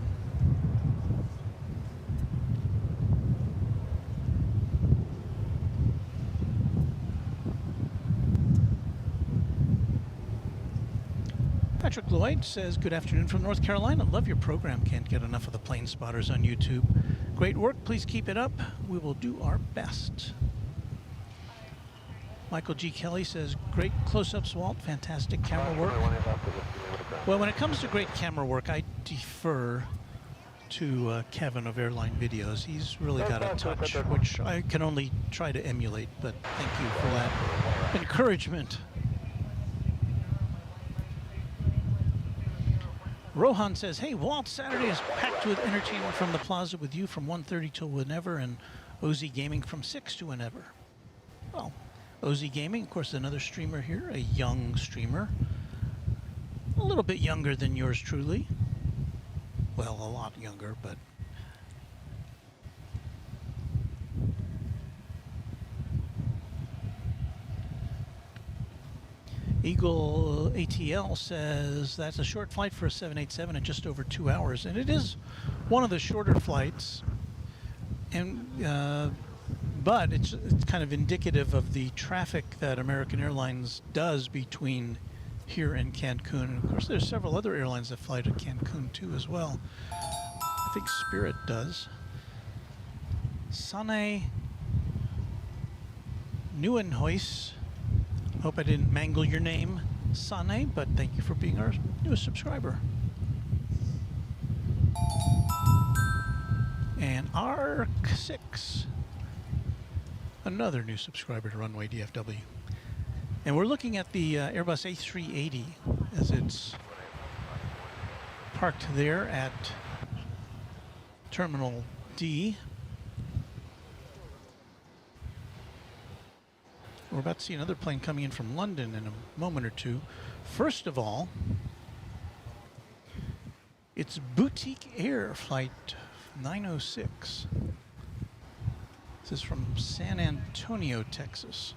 Patrick Lloyd says, good afternoon from North Carolina. Love your program. Can't get enough of the plane spotters on YouTube. Great work. Please keep it up. We will do our best. Michael G. Kelly says, great close-ups, Walt. Fantastic camera work. Well, when it comes to great camera work, I defer to Kevin of Airline Videos. He's really got a touch, which I can only try to emulate, but thank you for that encouragement. Rohan says, hey, Walt, Saturday is packed with entertainment from the plaza with you from 1:30 till whenever, and OZ Gaming from 6 to whenever. Well, OZ Gaming, of course, another streamer here, a young streamer. A little bit younger than yours truly. Well, a lot younger, but... Eagle ATL says that's a short flight for a 787 at just over 2 hours, and it is one of the shorter flights, and but it's kind of indicative of the traffic that American Airlines does between here and Cancun. And of course, there's several other airlines that fly to Cancun too as well. I think Spirit does. Sane Nieuwenhuis. Hope I didn't mangle your name, Sane, but thank you for being our newest subscriber. And Arc6, another new subscriber to Runway DFW. And we're looking at the Airbus A380 as it's parked there at Terminal D. We're about to see another plane coming in from London in a moment or two. First of all, it's Boutique Air Flight 906. This is from San Antonio, Texas.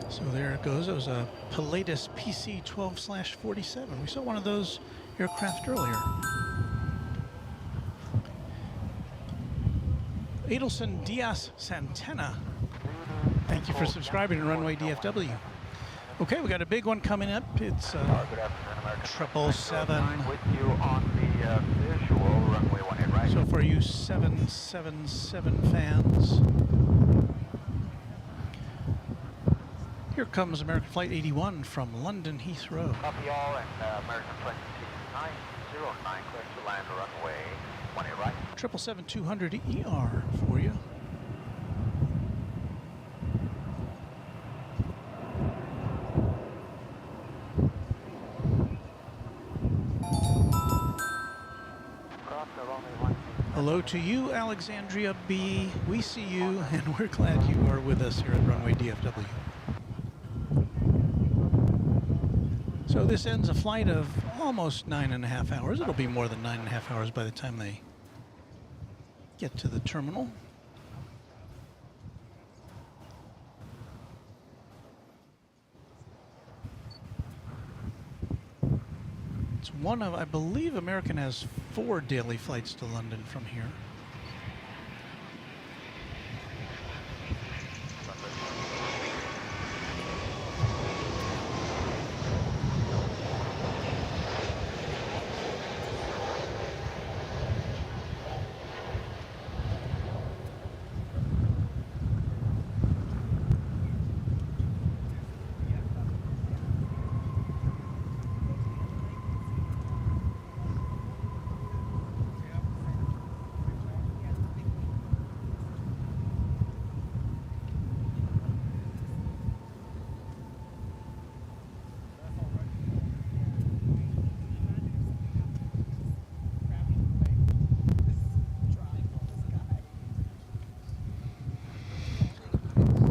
So there it goes. It was a Pilatus PC-12/47. We saw one of those aircraft earlier. Adelson Diaz Santana. Thank you for subscribing to Runway DFW. Okay, we got a big one coming up. It's 777. With you on the visual runway 18 right. So for you 777 fans, here comes American Flight 81 from London Heathrow. Copy all, and American Flight 909, clear to land runway 18 right. 777-200 ER for you. Hello to you, Alexandria B. We see you, and we're glad you are with us here at Runway DFW. So this ends a flight of almost 9.5 hours. It'll be more than 9.5 hours by the time they get to the terminal. It's one of, I believe American has 4 daily flights to London from here.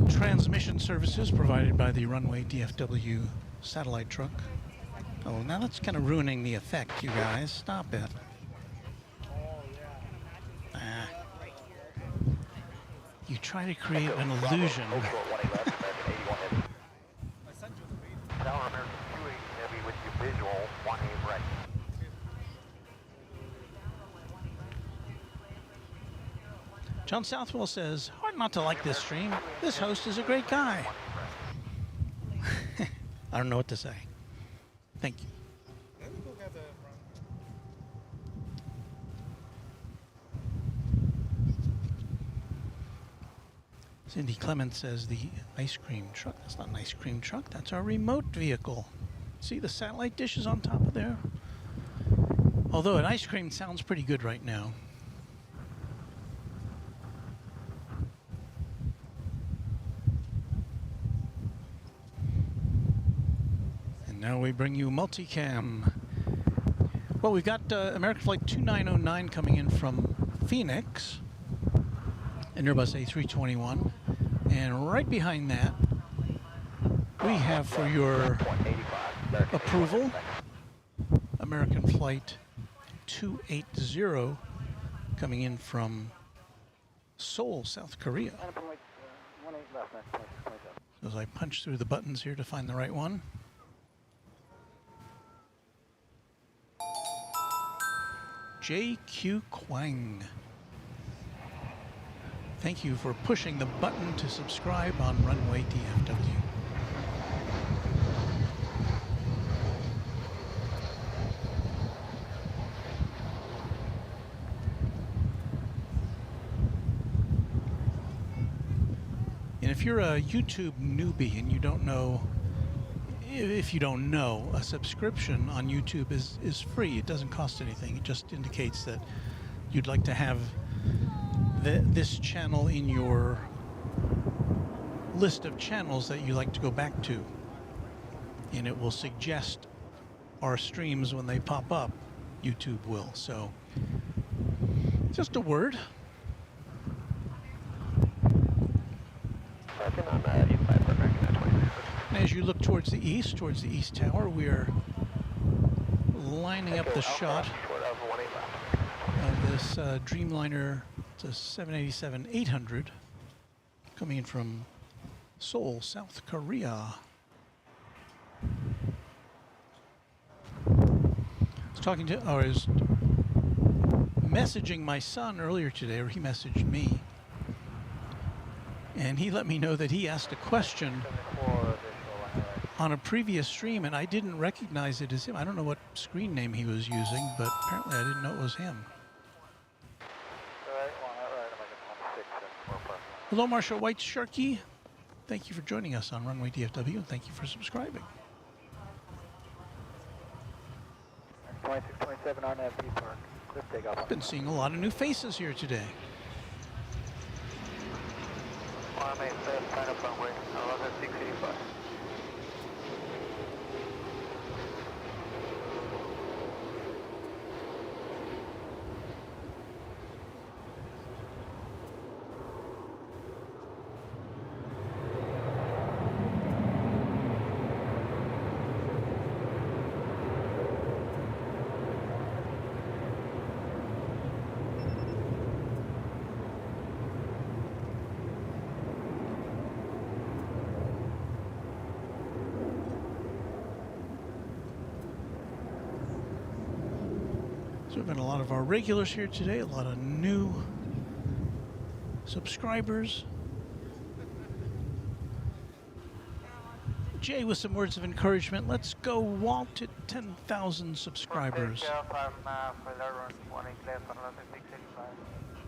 Transmission services provided by the Runway DFW satellite truck. Oh, now that's kind of ruining the effect, you guys. Stop it. Ah. You try to create an illusion. Tower American 280 Heavy with you visual, 18 right. John Southwell says, hard not to like this stream. This host is a great guy. I don't know what to say. Thank you. Cindy Clements says the ice cream truck. That's not an ice cream truck. That's our remote vehicle. See the satellite dishes on top of there? Although an ice cream sounds pretty good right now. And now we bring you multicam. Well, we've got American Flight 2909 coming in from Phoenix. An Airbus A321, and right behind that we have, for your approval, American Flight 280 coming in from Seoul, South Korea. As I punch through the buttons here to find the right one. JQ Kwang. Thank you for pushing the button to subscribe on Runway DFW. And if you're a YouTube newbie and you don't know, if you don't know, a subscription on YouTube is free. It doesn't cost anything. It just indicates that you'd like to have this channel in your list of channels that you like to go back to, and it will suggest our streams when they pop up. YouTube will. So just a word. And as you look towards the east tower, we're lining up the shot of this Dreamliner. It's a 787-800 coming in from Seoul, South Korea. I was messaging my son earlier today, or he messaged me, and he let me know that he asked a question on a previous stream, and I didn't recognize it as him. I don't know what screen name he was using, but apparently I didn't know it was him. Hello, Marshall White Sharky. Thank you for joining us on Runway DFW, and thank you for subscribing. 2627 on that B park. Cliff takeoff. I've been seeing a lot of new faces here today. RMA fast, sign up runway, 11685. So we've got a lot of our regulars here today, a lot of new subscribers. Jay with some words of encouragement. Let's go, Walt, at 10,000 subscribers.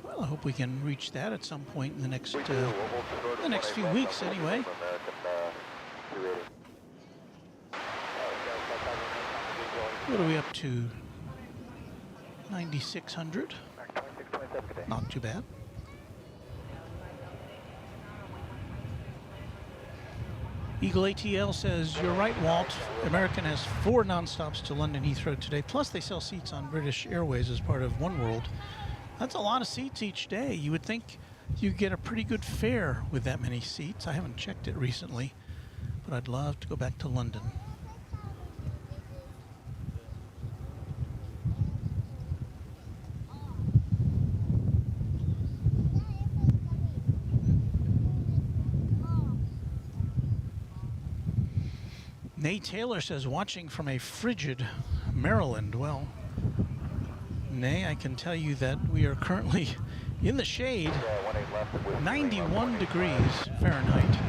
Well, I hope we can reach that at some point in the next few weeks, anyway. What are we up to? 9,600. Not too bad. Eagle ATL says, you're right, Walt. American has 4 nonstops to London Heathrow today. Plus, they sell seats on British Airways as part of One World. That's a lot of seats each day. You would think you get a pretty good fare with that many seats. I haven't checked it recently, but I'd love to go back to London. Nay Taylor says, watching from a frigid Maryland. Well, Nay, I can tell you that we are currently in the shade, 91 degrees Fahrenheit.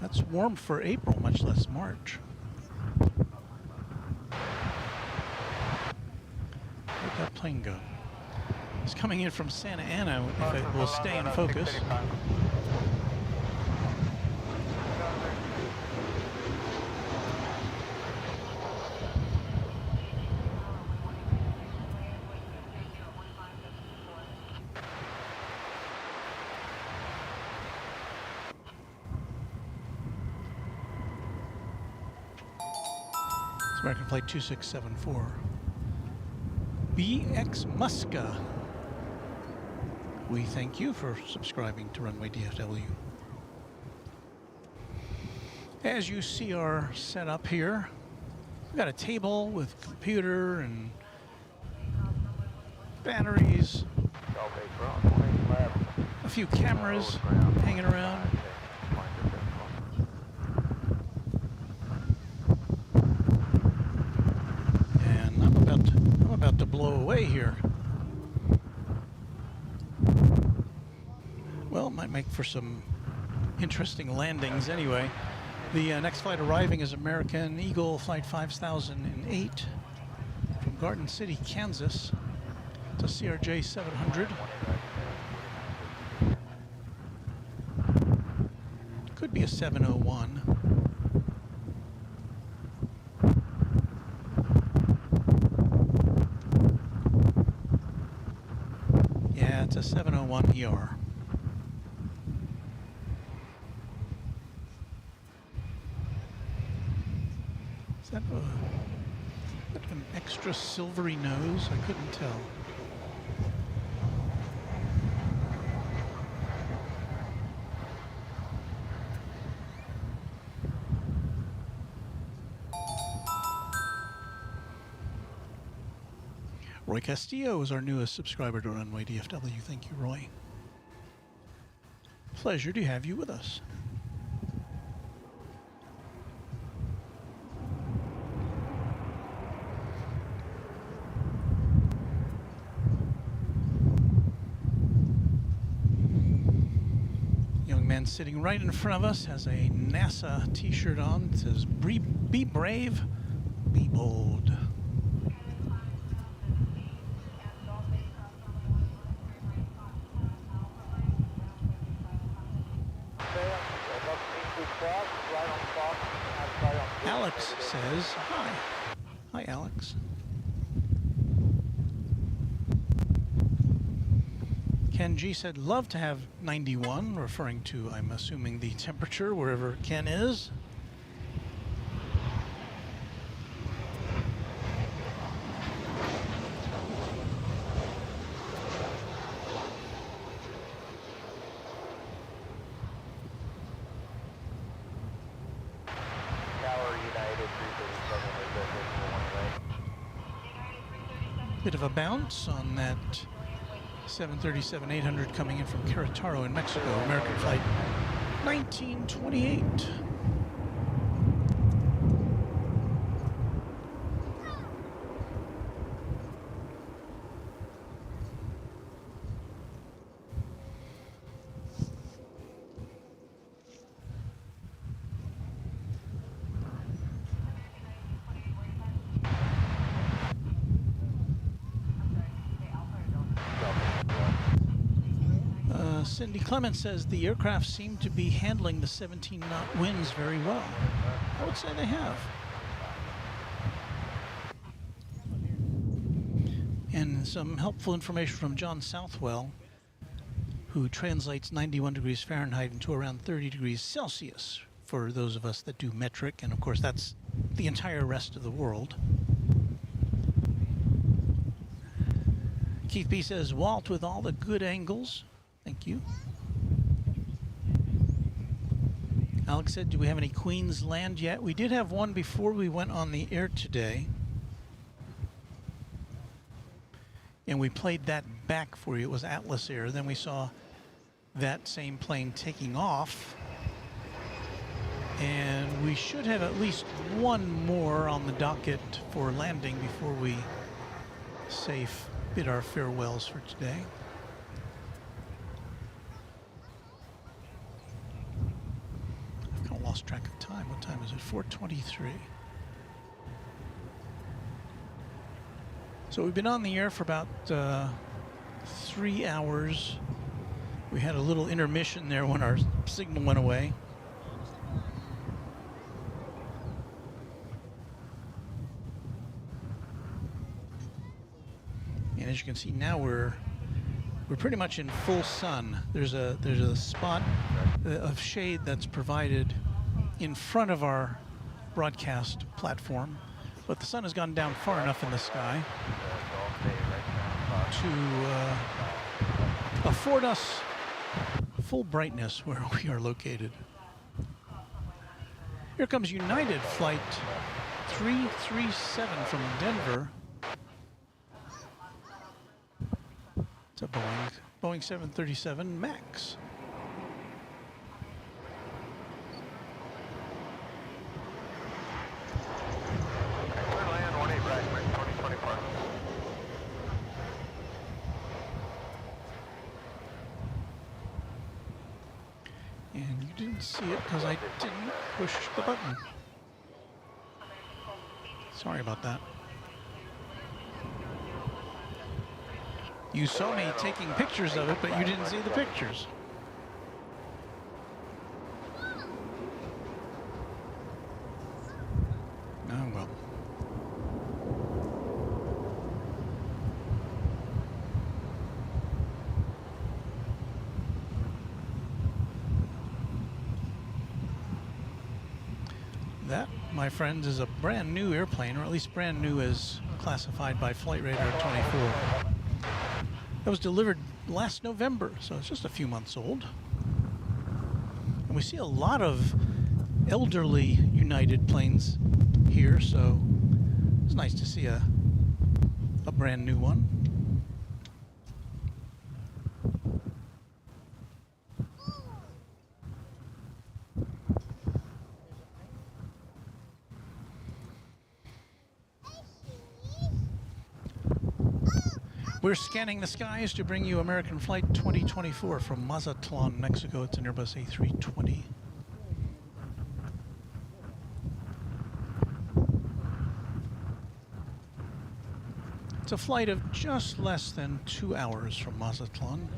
That's warm for April, much less March. Where'd that plane go? It's coming in from Santa Ana, if it will stay in focus. It's American Flight 2674. BX Muska. We thank you for subscribing to Runway DFW. As you see our setup here, we've got a table with computer and batteries, a few cameras hanging around. And I'm about to blow away here. Well, it might make for some interesting landings anyway. The next flight arriving is American Eagle Flight 5008 from Garden City, Kansas. It's a CRJ 700. Could be a 701. Yeah, it's a 701 ER. Is that an extra silvery nose? I couldn't tell. Roy Castillo is our newest subscriber to Runway DFW. Thank you, Roy. Pleasure to have you with us. Young man sitting right in front of us has a NASA t-shirt on. It says, "Be brave, be bold." Alex says hi. Hi, Alex. Ken G said, love to have 91, referring to, I'm assuming, the temperature wherever Ken is. Bit of a bounce on that 737-800 coming in from Querétaro in Mexico, American Flight 1928. Cindy Clement says the aircraft seem to be handling the 17-knot winds very well. I would say they have. And some helpful information from John Southwell, who translates 91 degrees Fahrenheit into around 30 degrees Celsius for those of us that do metric, and of course that's the entire rest of the world. Keith B says, Walt with all the good angles. Thank you. Alex said, do we have any Queensland yet? We did have one before we went on the air today. And we played that back for you. It was Atlas Air. Then we saw that same plane taking off And we should have at least one more on the docket for landing before we bid our farewells for today. I've kind of lost track of time. What time is it? 4:23. So we've been on the air for about 3 hours. We had a little intermission there when our signal went away. And as you can see now, we're pretty much in full sun. There's a spot of shade that's provided in front of our broadcast platform, but the sun has gone down far enough in the sky to afford us full brightness where we are located. Here comes United Flight 337 from Denver. It's a Boeing 737 MAX. And you didn't see it because I didn't push the button. Sorry about that. You saw me taking pictures of it, but you didn't see the pictures. Oh, well. That, my friends, is a brand new airplane, or at least brand new as classified by Flight Radar 24. That was delivered last November, so it's just a few months old. And we see a lot of elderly United planes here, so it's nice to see a brand new one. We're scanning the skies to bring you American Flight 2024 from Mazatlan, Mexico. It's an Airbus A320. It's a flight of just less than 2 hours from Mazatlan.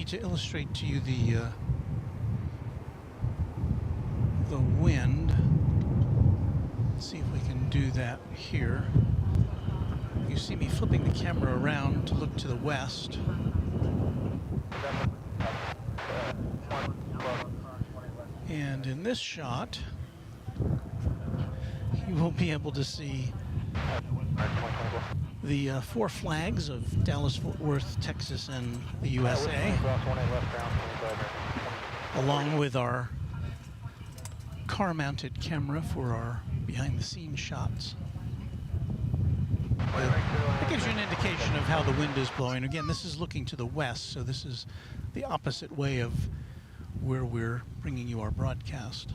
To illustrate to you the wind. Let's see if we can do that here. You see me flipping the camera around to look to the west. And in this shot, you will be able to see the 4 flags of Dallas, Fort Worth, Texas, and the USA, along with our car-mounted camera for our behind-the-scenes shots. It gives you an indication of how the wind is blowing. Again, this is looking to the west, so this is the opposite way of where we're bringing you our broadcast.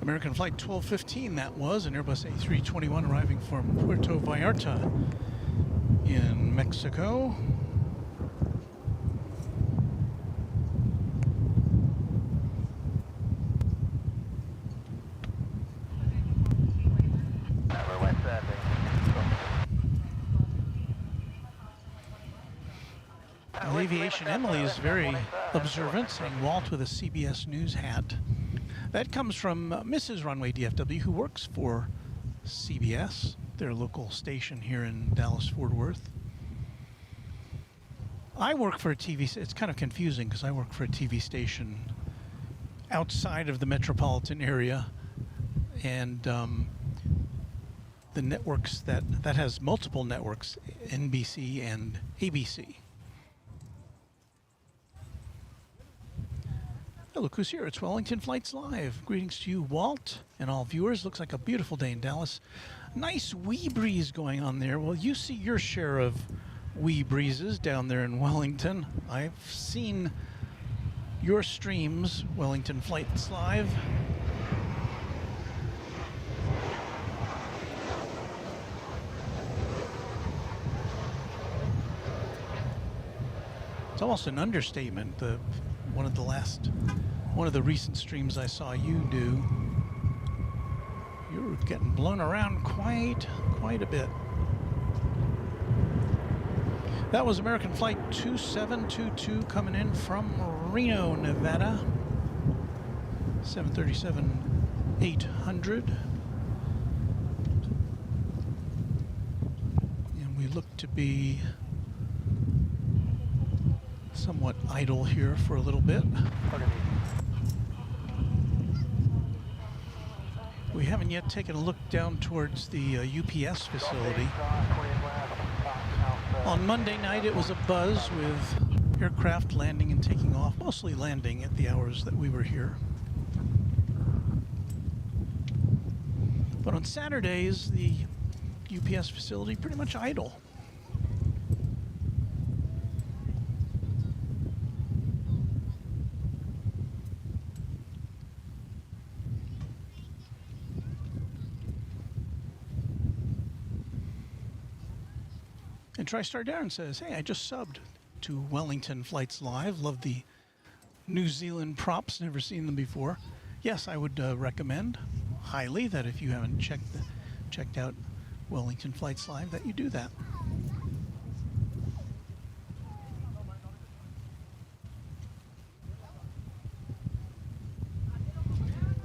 American Flight 1215, that was, an Airbus A321 arriving from Puerto Vallarta in Mexico. Well, Aviation Emily is very observant, saying Walt with a CBS News hat. That comes from Mrs. Runway DFW, who works for CBS, their local station here in Dallas-Fort Worth. I work for a TV, it's kind of confusing because I work for a TV station outside of the metropolitan area, and the networks that has multiple networks, NBC and ABC. Hey, look who's here. It's Wellington Flights Live. Greetings to you, Walt, and all viewers. Looks like a beautiful day in Dallas. Nice wee breeze going on there. Well, you see your share of wee breezes down there in Wellington. I've seen your streams, Wellington Flights Live. It's almost an understatement. One of the recent streams I saw you do, you were getting blown around quite a bit. That was American Flight 2722 coming in from Reno, Nevada. 737-800. And we look to be somewhat idle here for a little bit. We haven't yet taken a look down towards the UPS facility. On Monday night it was a buzz with aircraft landing and taking off, mostly landing at the hours that we were here. But on Saturdays the UPS facility pretty much idle. And TriStar Darren says, hey, I just subbed to Wellington Flights Live. Love the New Zealand props, never seen them before. Yes, I would recommend highly that if you haven't checked out Wellington Flights Live, that you do that.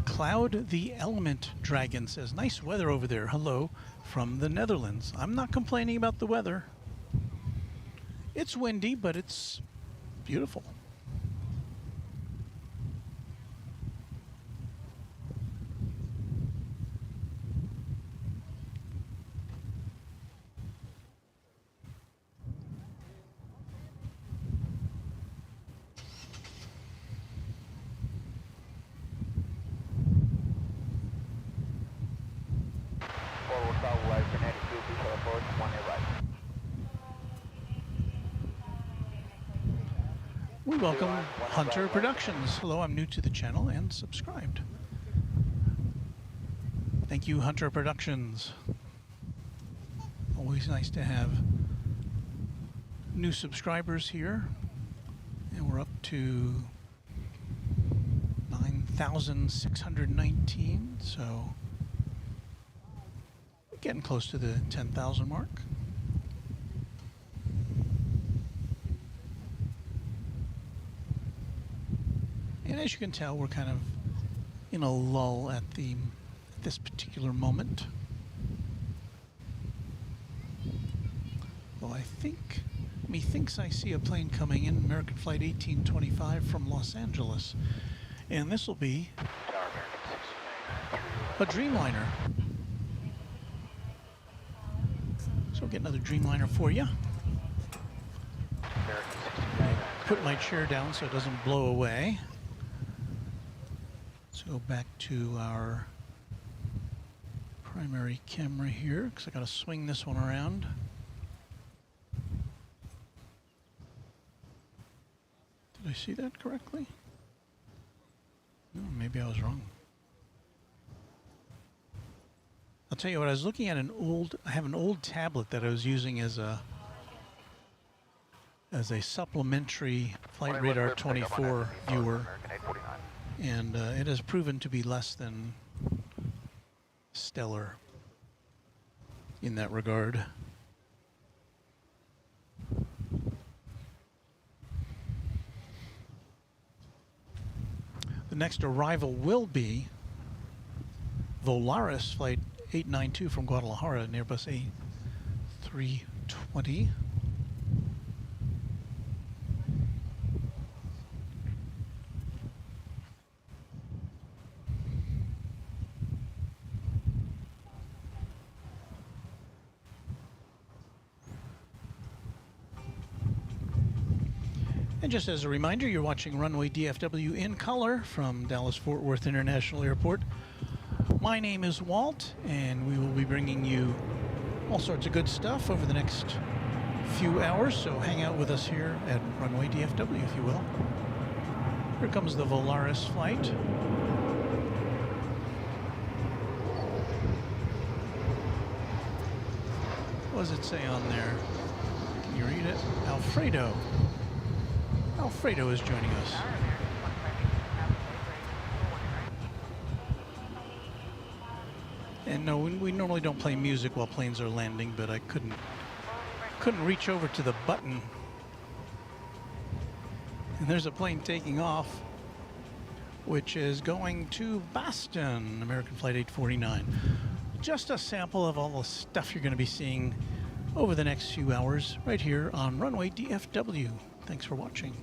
Cloud the Element Dragon says, nice weather over there. Hello from the Netherlands. I'm not complaining about the weather. It's windy, but it's beautiful. We welcome Hunter Productions. Hello, I'm new to the channel and subscribed. Thank you, Hunter Productions. Always nice to have new subscribers here. And we're up to 9,619, so we're getting close to the 10,000 mark. And as you can tell, we're kind of in a lull at this particular moment. Well, methinks I see a plane coming in, American Flight 1825 from Los Angeles. And this will be a Dreamliner. So we'll get another Dreamliner for you. Put my chair down so it doesn't blow away. Let's go back to our primary camera here, because I got to swing this one around. Did I see that correctly? No, maybe I was wrong. I'll tell you what, I was looking at I have an old tablet that I was using as a as a supplementary Flight Radar 24 viewer, and it has proven to be less than stellar in that regard. The next arrival will be Volaris Flight 892 from Guadalajara, an Airbus A320. And just as a reminder, you're watching Runway DFW in color from Dallas-Fort Worth International Airport. My name is Walt, and we will be bringing you all sorts of good stuff over the next few hours, so hang out with us here at Runway DFW, if you will. Here comes the Volaris flight. What does it say on there? Can you read it? Alfredo. Alfredo is joining us. And no, we normally don't play music while planes are landing, but I couldn't reach over to the button. And there's a plane taking off, which is going to Boston, American Flight 849. Just a sample of all the stuff you're going to be seeing over the next few hours right here on Runway DFW. Thanks for watching.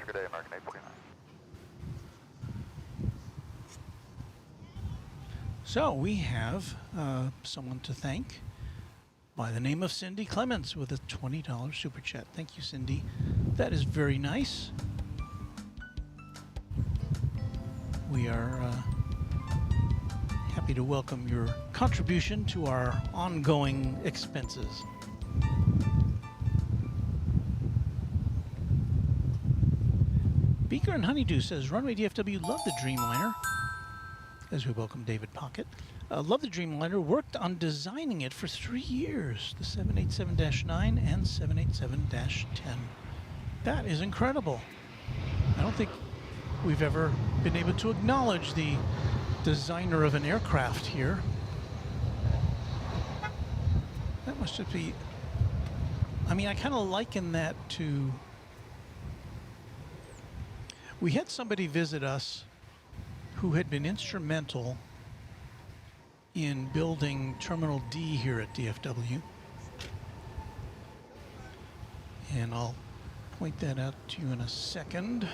Good day, American 849. So we have someone to thank by the name of Cindy Clements with a $20 super chat. Thank you, Cindy. That is very nice. We are happy to welcome your contribution to our ongoing expenses. Beaker and Honeydew says, Runway DFW, love the Dreamliner. As we welcome David Pocket. Love the Dreamliner, worked on designing it for 3 years. The 787-9 and 787-10. That is incredible. I don't think we've ever been able to acknowledge the designer of an aircraft here. That must just be, I mean, I kind of liken that to, we had somebody visit us who had been instrumental in building Terminal D here at DFW. And I'll point that out to you in a second.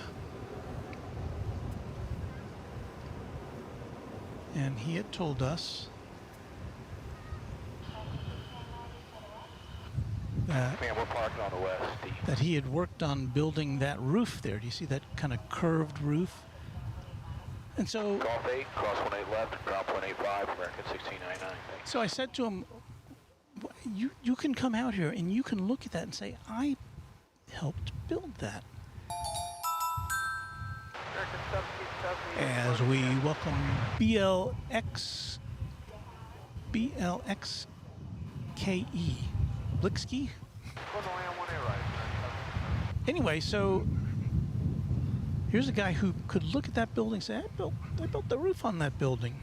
And he had told us that, Man, we're parked on the west. that he had worked on building that roof there. Do you see that kind of curved roof? And so, Golf 8, cross 18 left, ground 185, American 1699. Thanks. so I said to him, you can come out here and you can look at that and say, I helped build that. As we welcome BLXKE. Blitzky? Anyway, so here's a guy who could look at that building and say, I built the roof on that building.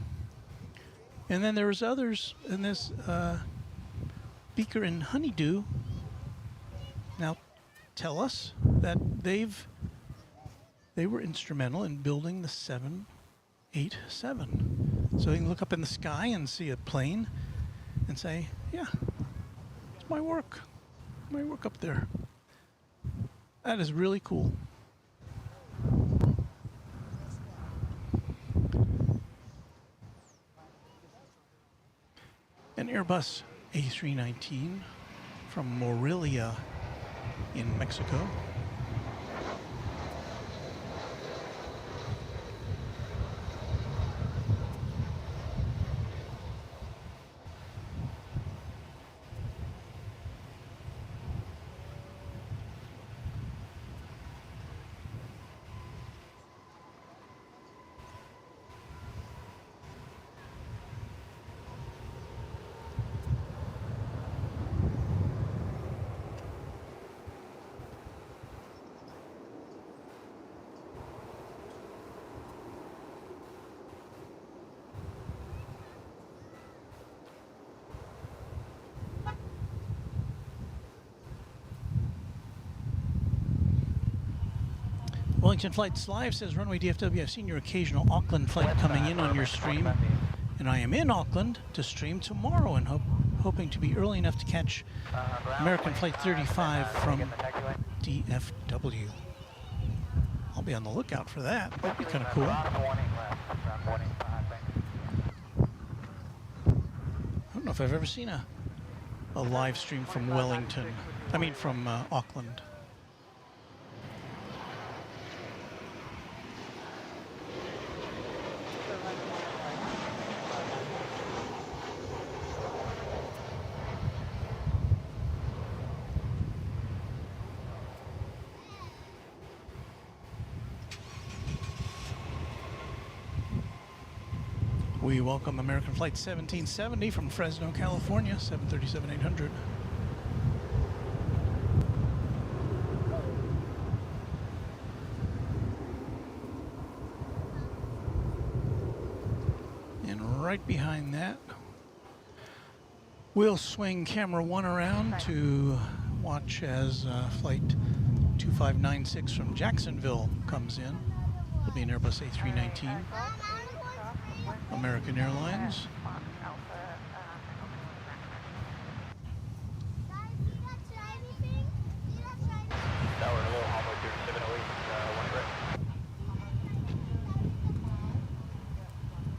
And then there was others in this Beaker and Honeydew now tell us that they were instrumental in building the 787. So you can look up in the sky and see a plane and say, yeah, it's my work up there. That is really cool. An Airbus A319 from Morelia in Mexico. Wellington Flights Live says, Runway DFW, I've seen your occasional Auckland flight coming in on your stream, and I am in Auckland to stream tomorrow and hoping to be early enough to catch American Flight 35 from DFW. I'll be on the lookout for that. That'd be kind of cool. I don't know if I've ever seen a live stream from Wellington. I mean, from Auckland. We welcome American Flight 1770 from Fresno, California, 737-800. And right behind that, we'll swing camera 1 around to watch as Flight 2596 from Jacksonville comes in. It'll be an Airbus A319. American Airlines.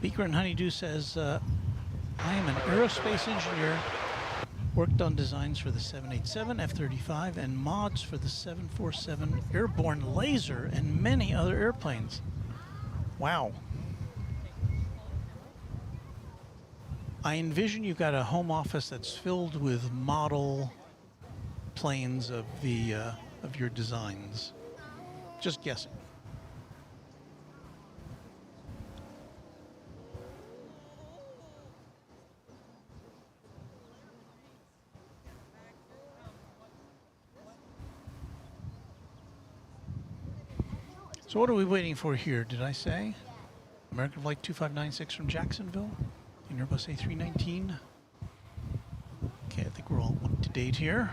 Beaker and Honeydew says, I am an aerospace engineer, worked on designs for the 787, F-35, and mods for the 747 airborne laser and many other airplanes. Wow. I envision you've got a home office that's filled with model planes of the of your designs. Just guessing. So what are we waiting for here? Did I say American Flight 2596 from Jacksonville? Airbus A319. Okay, I think we're all up to date here.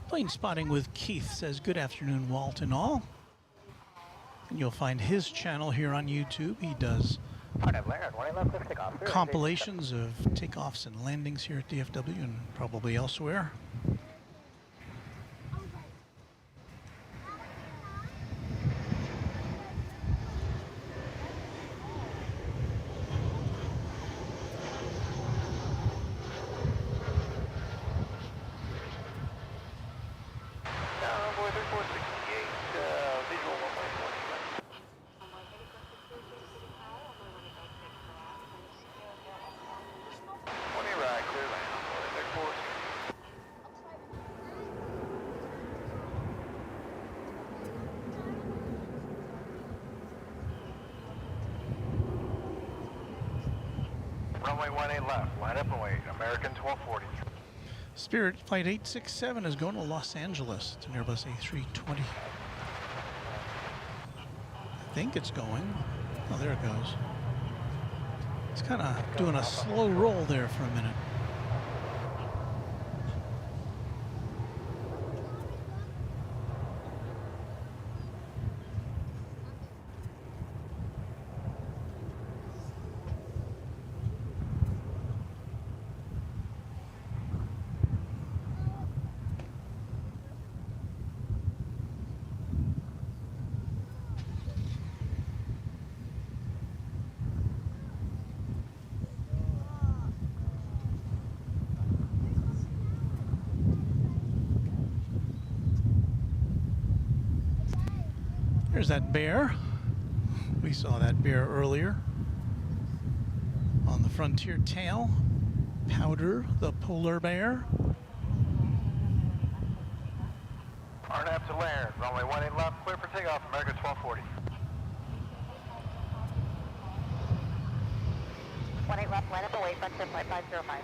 Plane Spotting with Keith says, good afternoon, Walt and all. And you'll find his channel here on YouTube. He does compilations of takeoffs and landings here at DFW and probably elsewhere. Runway 18 left, line up and wait, American 1240. Spirit Flight 867 is going to Los Angeles. It's an Airbus A320. I think it's going. Oh, there it goes. It's kind of doing a slow roll there for a minute. There's that bear. We saw that bear earlier on the Frontier tail. Powder, the polar bear. RNAV to land, runway 18 left, clear for takeoff, American 1240. 18 left, line up away, Frontier Flight 505.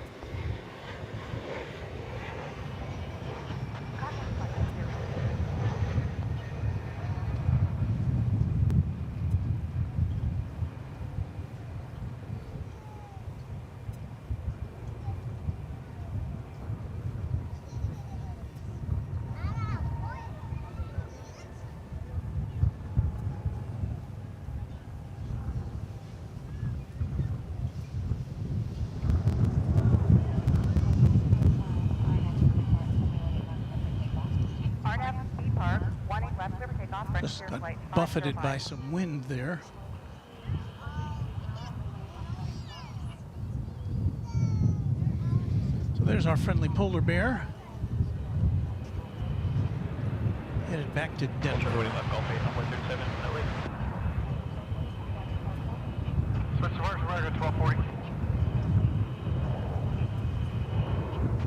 Got buffeted by some wind there. So there's our friendly polar bear. Headed back to Denver. Switch to Mars, America 1240.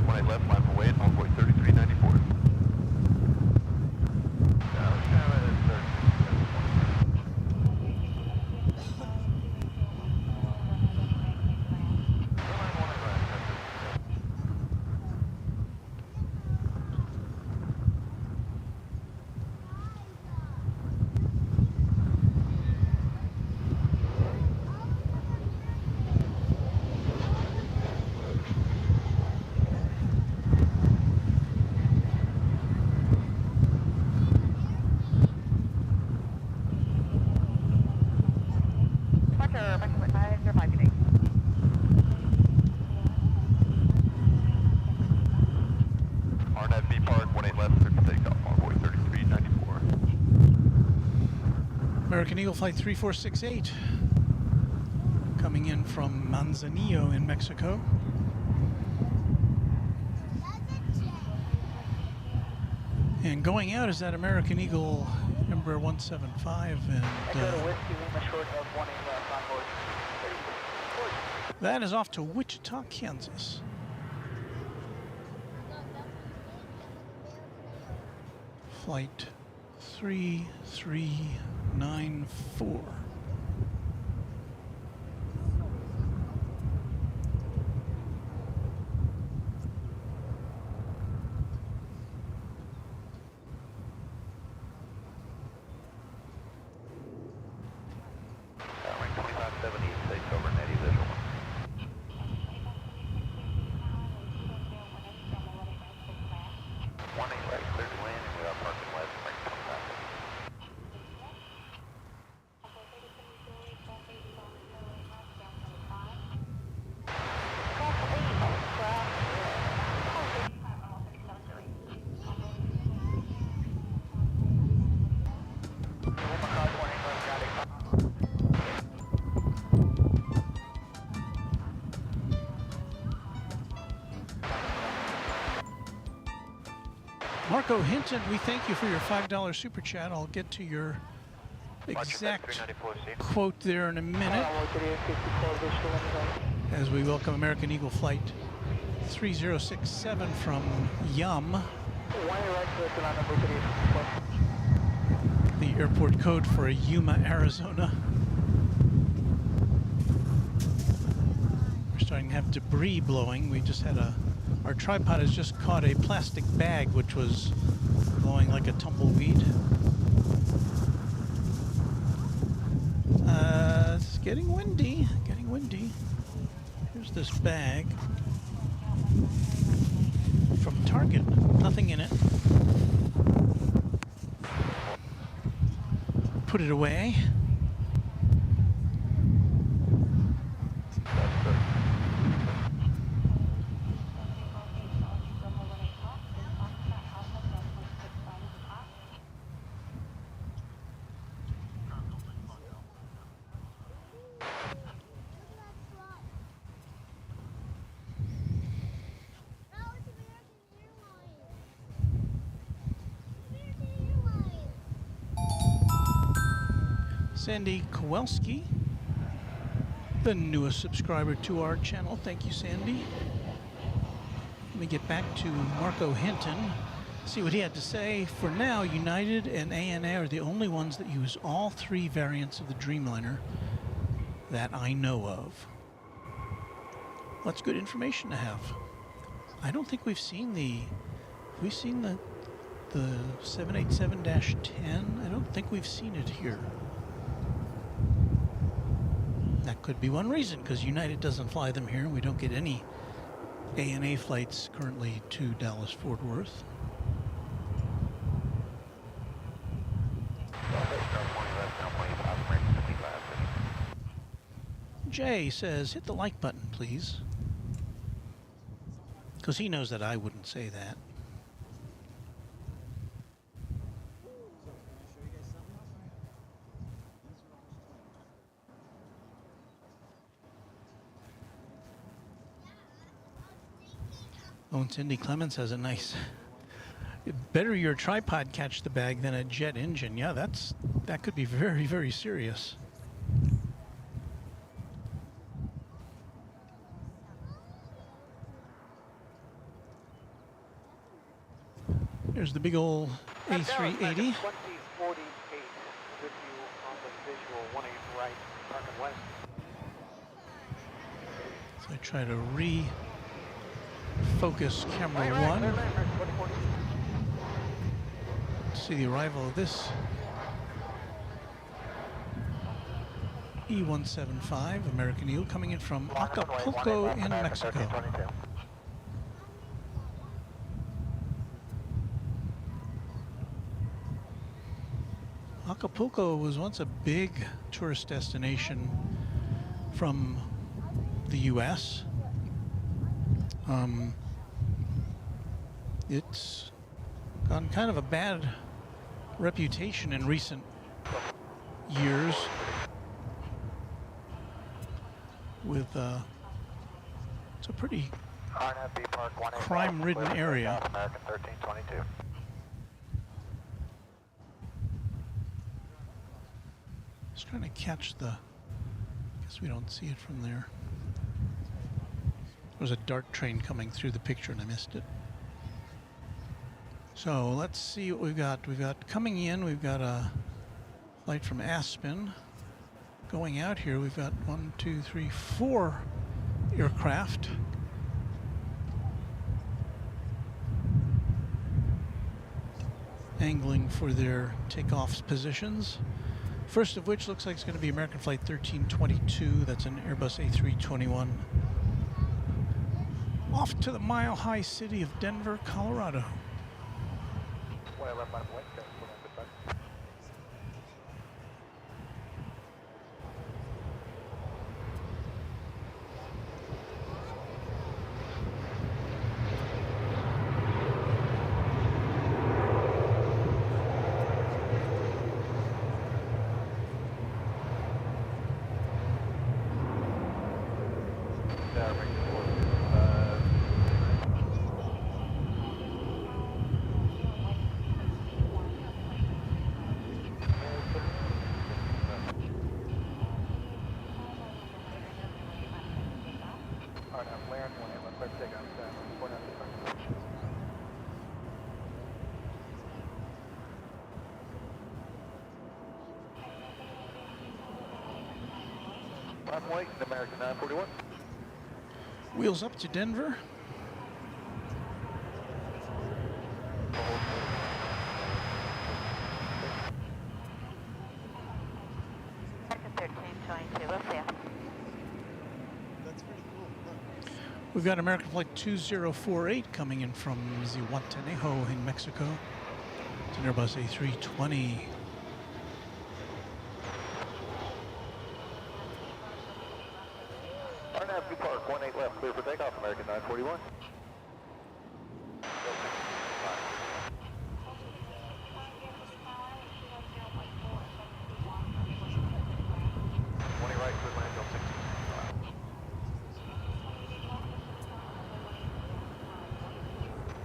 18 left, line for weight, envoy 3394. American Eagle Flight 3468 coming in from Manzanillo in Mexico. And going out is that American Eagle number 175 and that is off to Wichita, Kansas. Flight 3394. Ring 2570, stays over, Natty visual. Right, clear to land, and we are parking west, ring 25. Marco Hinton, we thank you for your $5 super chat. I'll get to your exact quote there in a minute as we welcome American Eagle Flight 3067 from Yum, the airport code for Yuma, Arizona. We're starting to have debris blowing. We just had our tripod has just caught a plastic bag which was blowing like a tumbleweed. It's getting windy, Here's this bag from Target, nothing in it. Put it away. Sandy Kowalski, the newest subscriber to our channel. Thank you, Sandy. Let me get back to Marco Hinton, see what he had to say. For now, United and ANA are the only ones that use all three variants of the Dreamliner that I know of. That's good information to have. I don't think we've seen the 787-10. I don't think we've seen it here. That could be one reason, because United doesn't fly them here, and we don't get any ANA flights currently to Dallas-Fort Worth. Jay says, hit the like button, please. Because he knows that I wouldn't say that. Oh, and Cindy Clemens has a nice. Better your tripod catch the bag than a jet engine. Yeah, that could be very, very serious. There's the big old A380. 2048 with you on the visual 18 right, parking west. So I try to refocus camera one. See the arrival of this E175 American Eagle coming in from Acapulco in Mexico. Acapulco was once a big tourist destination from the U.S. It's gotten kind of a bad reputation in recent years with it's a pretty crime-ridden area. American 1322. Just trying to catch the, guess we don't see it from there. There was a dart train coming through the picture and I missed it. So let's see what we've got. We've got coming in, we've got a flight from Aspen. Going out here, we've got 1, 2, 3, 4 aircraft. Angling for their takeoff positions. First of which looks like it's going to be American Flight 1322. That's an Airbus A321. Off to the mile-high city of Denver, Colorado. American 941. Wheels up to Denver. American 1322, we'll see ya. That's pretty cool. Look. We've got American Flight 2048 coming in from Zihuatanejo in Mexico. It's an Airbus A320. Park 18 left, clear for takeoff, American 941. Right, clear land on 16.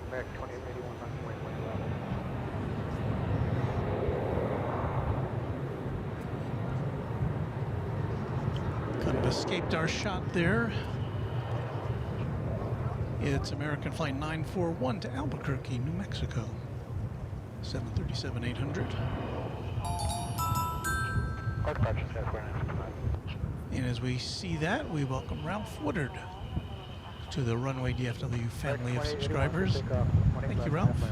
American 2881, 120 left. Kind of escaped our shot there. It's American Flight 941 to Albuquerque, New Mexico. 737-800. And as we see that, we welcome Ralph Woodard to the Runway DFW family of subscribers. Thank you, Ralph.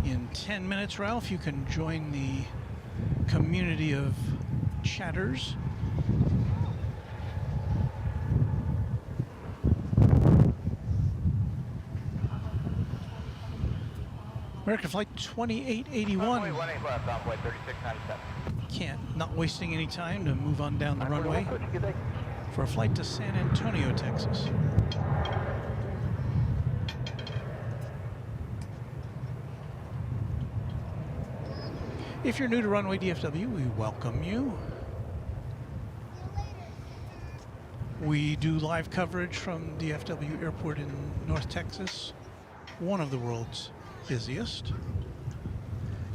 In 10 minutes, Ralph, you can join the community of chatters. American Flight 2881. Not wasting any time to move on down the runway for a flight to San Antonio, Texas. If you're new to Runway DFW, we welcome you. We do live coverage from DFW Airport in North Texas, one of the world's busiest.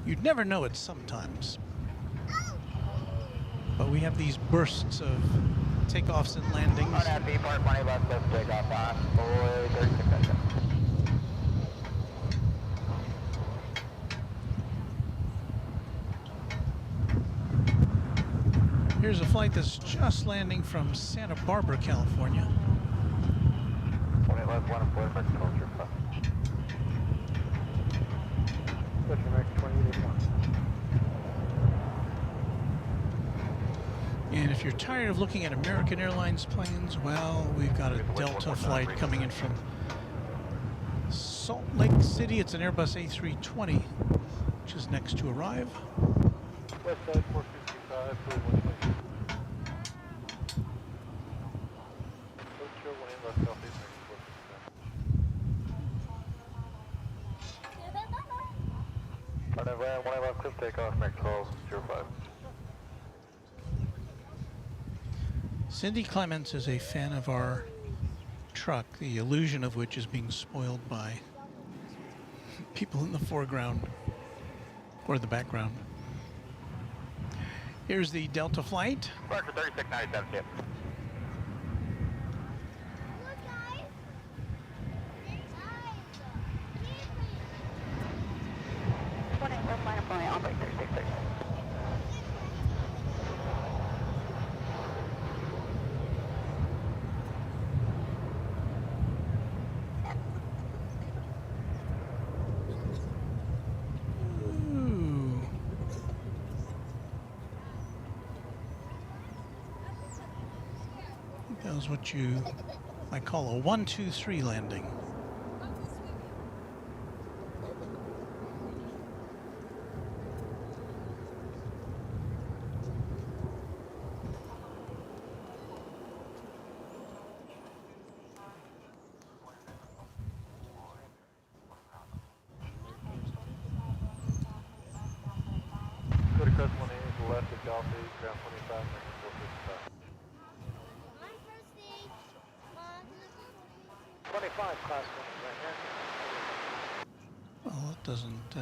You'd never know it sometimes. But we have these bursts of takeoffs and landings. On that B part, 20 left, let's take off on 36 seconds. Here's a flight that's just landing from Santa Barbara, California. 20 left, 1 and 4, American 12, 05. Switch American 2881. And if you're tired of looking at American Airlines planes, well, we've got a Delta flight coming in from Salt Lake City. It's an Airbus A320, which is next to arrive. West side 455, 41. One left, clip takeoff, Mac 12, 05. Cindy Clements is a fan of our truck, the illusion of which is being spoiled by people in the foreground or the background. Here's the Delta flight. Parker 3697, yep. Look, guys. I'll break 3630. Ooh. That was what you might call a 1-2-3 landing. Go to crest 1A, left of Golf 8, ground 25, American 455. On first stage. 25, class 1, right here. Well, it doesn't.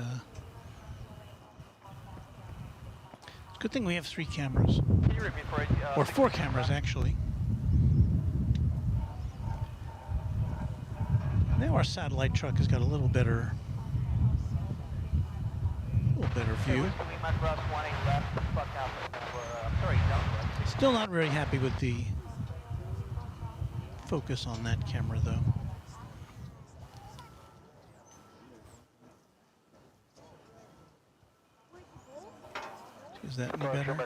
Good thing we have 3 cameras, Can you repeat for it? or 4 cameras actually. Now our satellite truck has got a little better view. We must cross 1A left, the fuck out. I'm sorry, don't. Still not very happy with the focus on that camera though. Is that any better?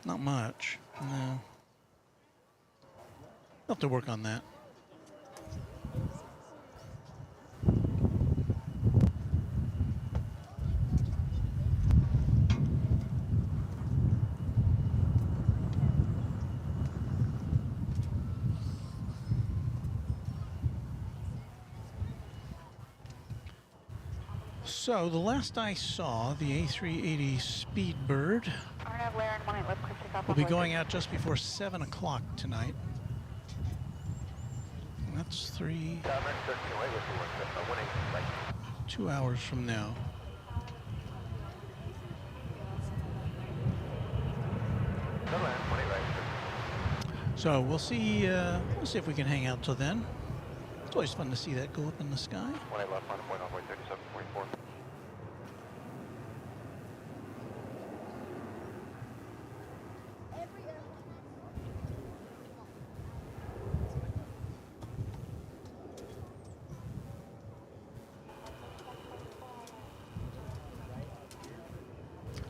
Not much. No. I'll have to work on that. So the last I saw, the A380 Speedbird Arnav Laren, 1 left, clip takeoff. will be going out just before 7 o'clock tonight. And that's 2 hours from now. So we'll see if we can hang out till then. It's always fun to see that go up in the sky. 1A left, line of point, runway 37.4.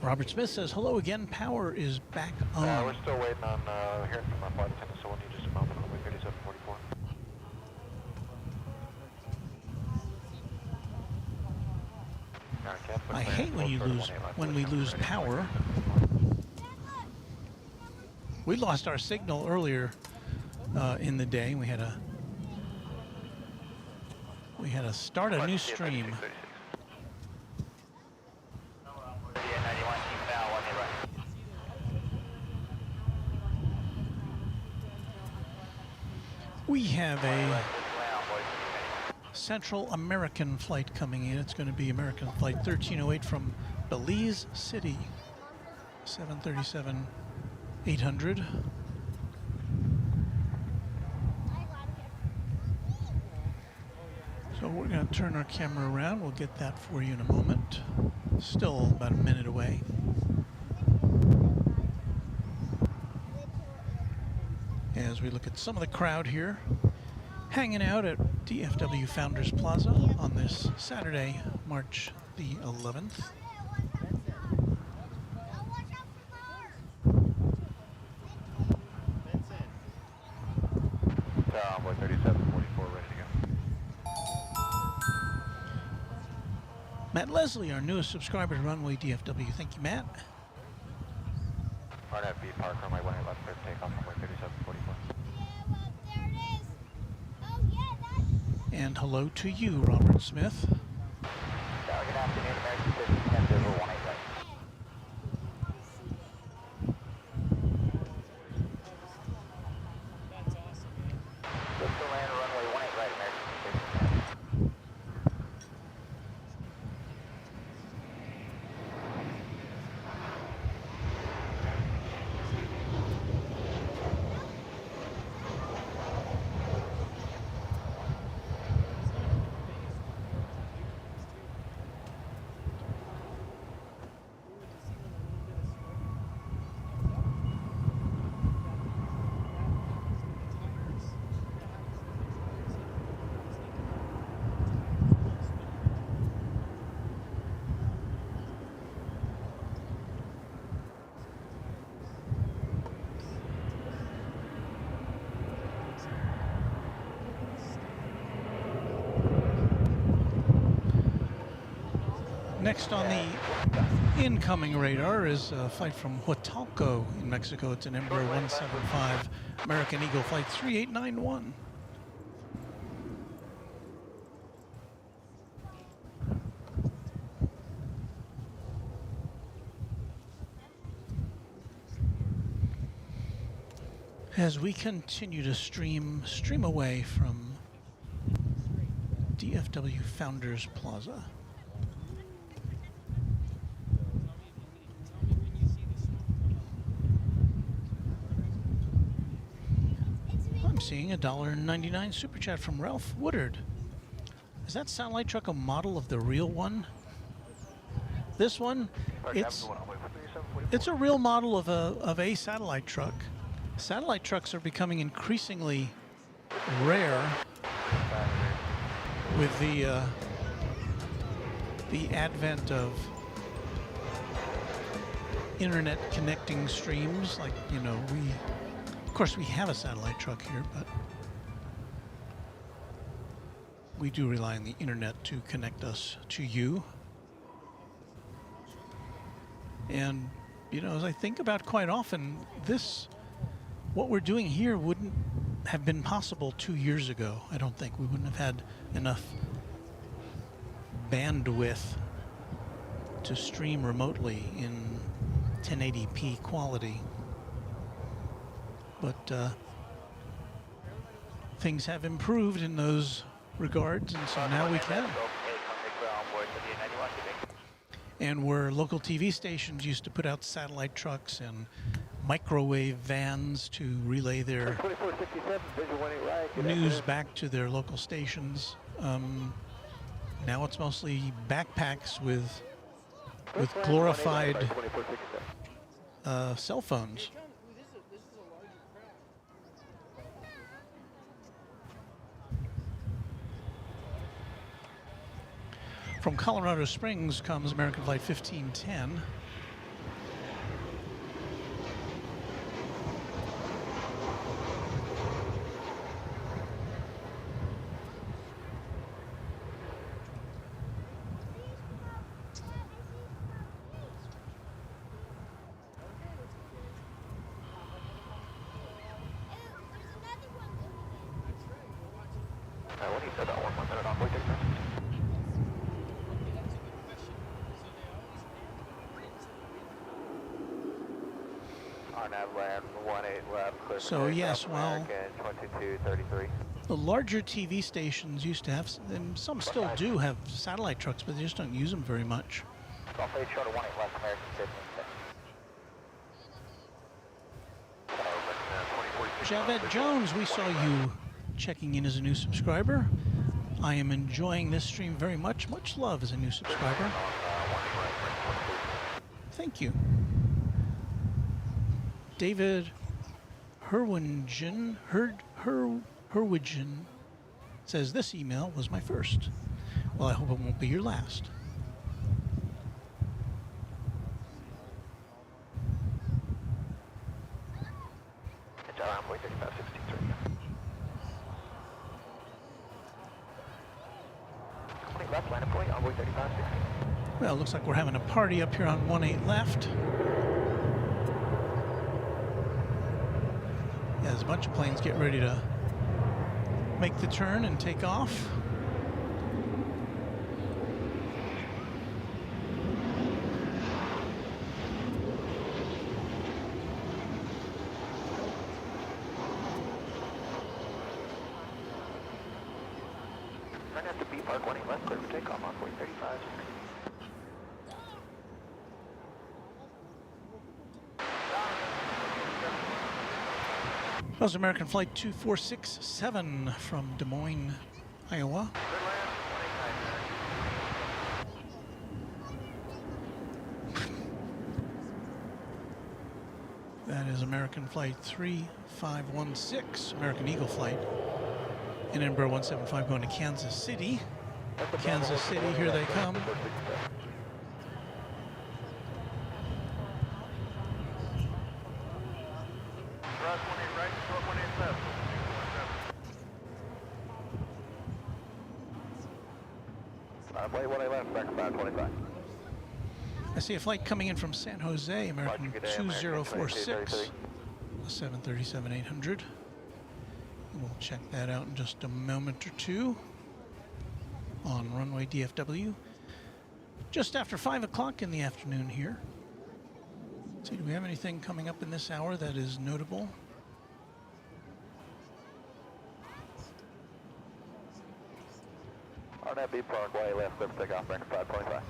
Robert Smith says, hello again, power is back on. We're still waiting on hearing from our flight attendant, so we'll need just a moment, runway 3744. I hate when we lose power. We lost our signal earlier in the day. We had to start a new stream. We have a Central American flight coming in. It's going to be American Flight 1308 from Belize City. 737-800. So we're going to turn our camera around. We'll get that for you in a moment. Still about a minute away. As we look at some of the crowd here hanging out at DFW Founders Plaza on this Saturday, March the 11th. Envoy 3744 ready to go. Matt Leslie, our newest subscriber to Runway DFW. Thank you, Matt. Hard FB Park, runway 18 left, clear for takeoff, runway 3744. And hello to you, Robert Smith. Good afternoon, American 10-018 right. That's awesome, man. Bristol land runway 18 right, American 10. Next on the incoming radar is a flight from Huatulco in Mexico. It's an Embraer 175 American Eagle Flight 3891. As we continue to stream away from DFW Founders Plaza. I'm seeing a $1.99 super chat from Ralph Woodard. Is that satellite truck a model of the real one? This one, it's a real model of a satellite truck. Satellite trucks are becoming increasingly rare with the advent of internet connecting streams. Like, you know, of course we have a satellite truck here, but we do rely on the internet to connect us to you. And, you know, as I think about quite often, what we're doing here wouldn't have been possible 2 years ago. I don't think we wouldn't have had enough bandwidth to stream remotely in 1080p quality. But things have improved in those regards, and so now we can. And where local TV stations used to put out satellite trucks and microwave vans to relay their news back to their local stations, now it's mostly backpacks with glorified cell phones. From Colorado Springs comes American Flight 1510. What do you said that 1 minute envoy takeoff? RNAV land 18 left. Clear for So yes, South well, American 2233. the larger TV stations used to have, and some still do have satellite trucks, but they just don't use them very much. Golf 8 short of 18 left American 15. Javed Jones, we saw you checking in as a new subscriber. I am enjoying this stream very much. Much love as a new subscriber. Thank you. David Herwingen says this email was my first. Well, I hope it won't be your last. Envoy 3563. Complete left line employee, Envoy 3563. Well, looks like we're having a party up here on 18 left. Yeah, there's a bunch of planes getting ready to make the turn and take off. Run after B Park 18 left, clear for takeoff, Envoy 35. That was American Flight 2467 from Des Moines, Iowa. That is American Flight 3516, American Eagle Flight. In Edinburgh 175 going to Kansas City. Kansas City, here they come. Play 18 left, back 525. I see a flight coming in from San Jose, American 2046, a 737-800. We'll check that out in just a moment or two on Runway DFW. Just after 5 o'clock in the afternoon here. Let's see, do we have anything coming up in this hour that is notable? RNAV B Park, way left, clear for takeoff, American 525.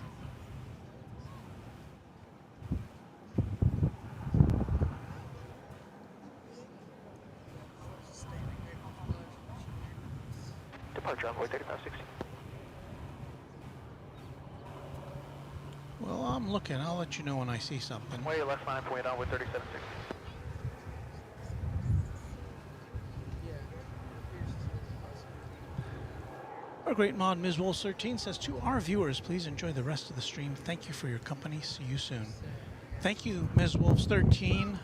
Departure Envoy 3560. Well, I'm looking. I'll let you know when I see something. Way left line, point Envoy 3760. Our great mod, Ms. Wolves 13, says to our viewers, please enjoy the rest of the stream. Thank you for your company. See you soon. Thank you, Ms. Wolves 13.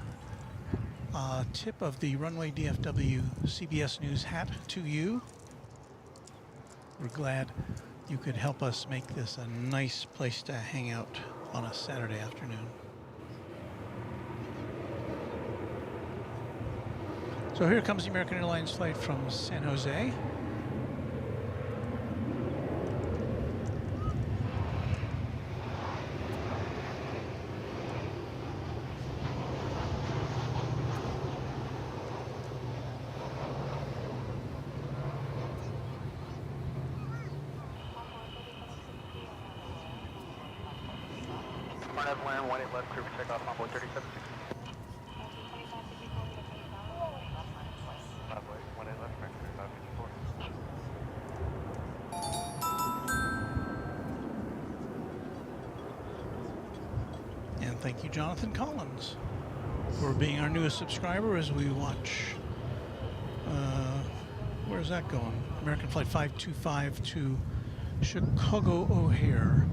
Tip of the Runway DFW CBS News hat to you. We're glad you could help us make this a nice place to hang out on a Saturday afternoon. So here comes the American Airlines flight from San Jose. RNAV land 18 left, clear for takeoff, Envoy 3760. Envoy 18 left, American 3554. And thank you, Jonathan Collins, for being our newest subscriber as we watch, where's that going? American Flight 525 to Chicago O'Hare.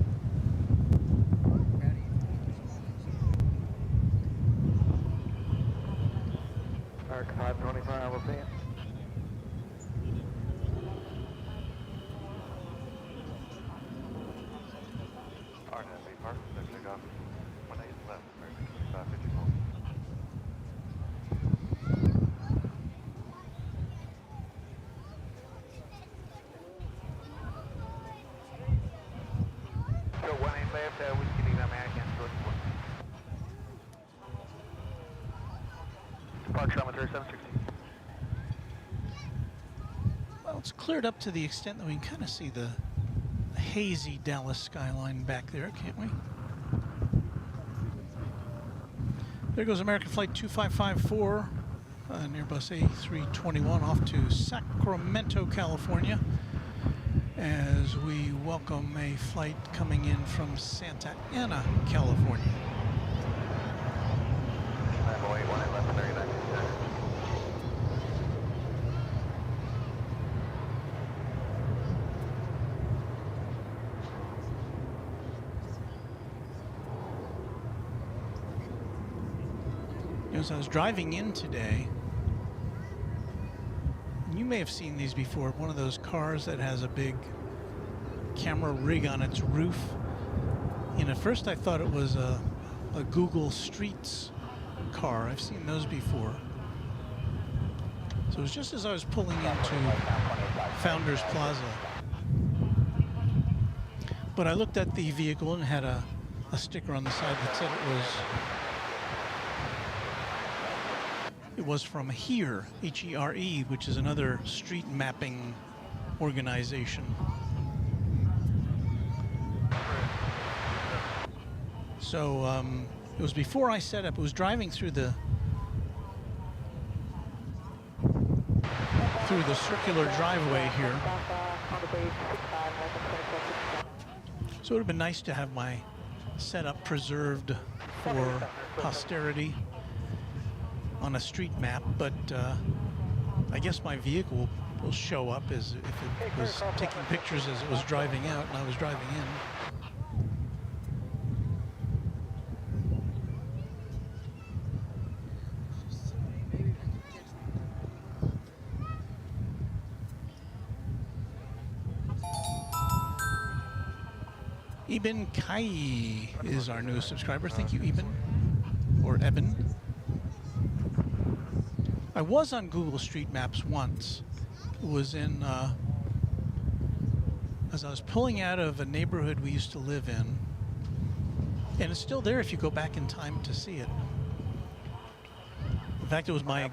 American 525, we'll see you. RNAV B Park, clear for takeoff, 18 left, American 3554. So 18 left, Whiskey Lead American, 44. departure on 3760. Well, it's cleared up to the extent that we can kind of see the hazy Dallas skyline back there, can't we? There goes American Flight 2554, an Airbus A321 off to Sacramento, California, as we welcome a flight coming in from Santa Ana, California. 908, 18 left, 39. As I was driving in today, and you may have seen these before, one of those cars that has a big camera rig on its roof. And at first I thought it was a Google Streets car. I've seen those before. So it was just as I was pulling into Founders Plaza. But I looked at the vehicle and it had a sticker on the side that said it was from HERE, H-E-R-E, which is another street mapping organization. So it was before I set up. It was driving through the circular driveway here. So it would have been nice to have my setup preserved for posterity on a street map, but I guess my vehicle will show up as if it was taking pictures as it was driving out and I was driving in. Eben Kai is our newest subscriber. Thank you, Eben, or Eben. I was on Google Street Maps once. It was in, as I was pulling out of a neighborhood we used to live in. And it's still there if you go back in time to see it. In fact, it was my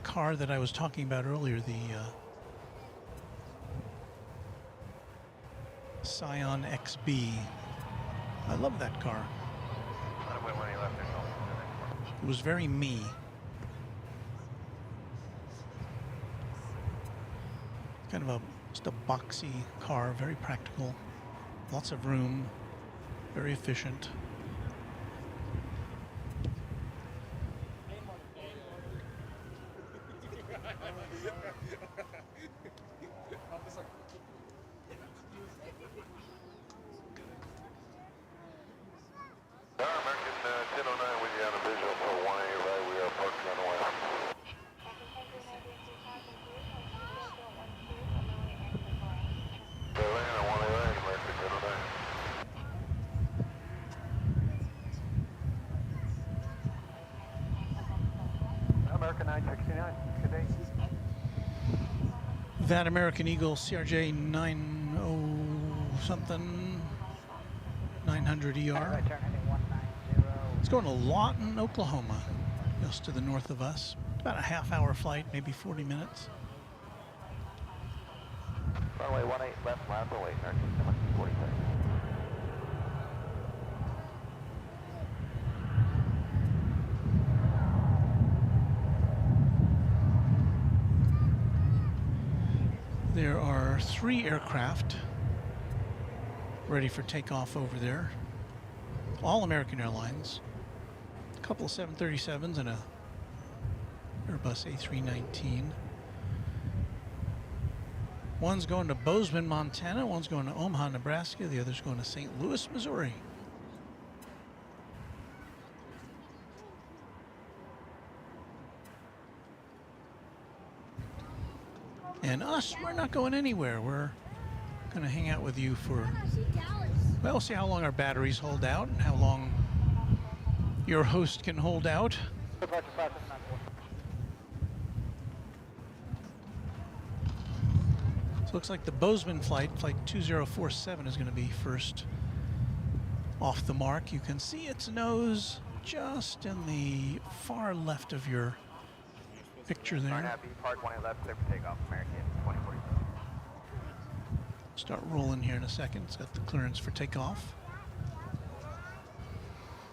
car that I was talking about earlier, the Scion XB. I love that car. It was very me. Kind of just a boxy car, very practical, lots of room, very efficient. That American Eagle CRJ 90 something 900 ER. It's going to Lawton, Oklahoma, just to the north of us. About a half-hour flight, maybe 40 minutes. Runway 18 left, lap 08, 46. There are 3 aircraft ready for takeoff over there. All American Airlines. A couple of 737s and a Airbus A319. One's going to Bozeman, Montana. One's going to Omaha, Nebraska. The other's going to St. Louis, Missouri. And us, we're not going anywhere. We're going to hang out with you for, well, we'll see how long our batteries hold out and how long your host can hold out. So it looks like the Bozeman flight 2047, is going to be first off the mark. You can see its nose just in the far left of your picture there. Park 20 left, clear for takeoff, American 2040. Start rolling here in a second. It's got the clearance for takeoff.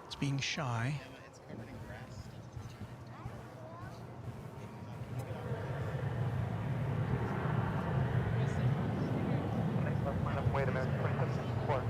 It's being shy. Wait a minute, 2764.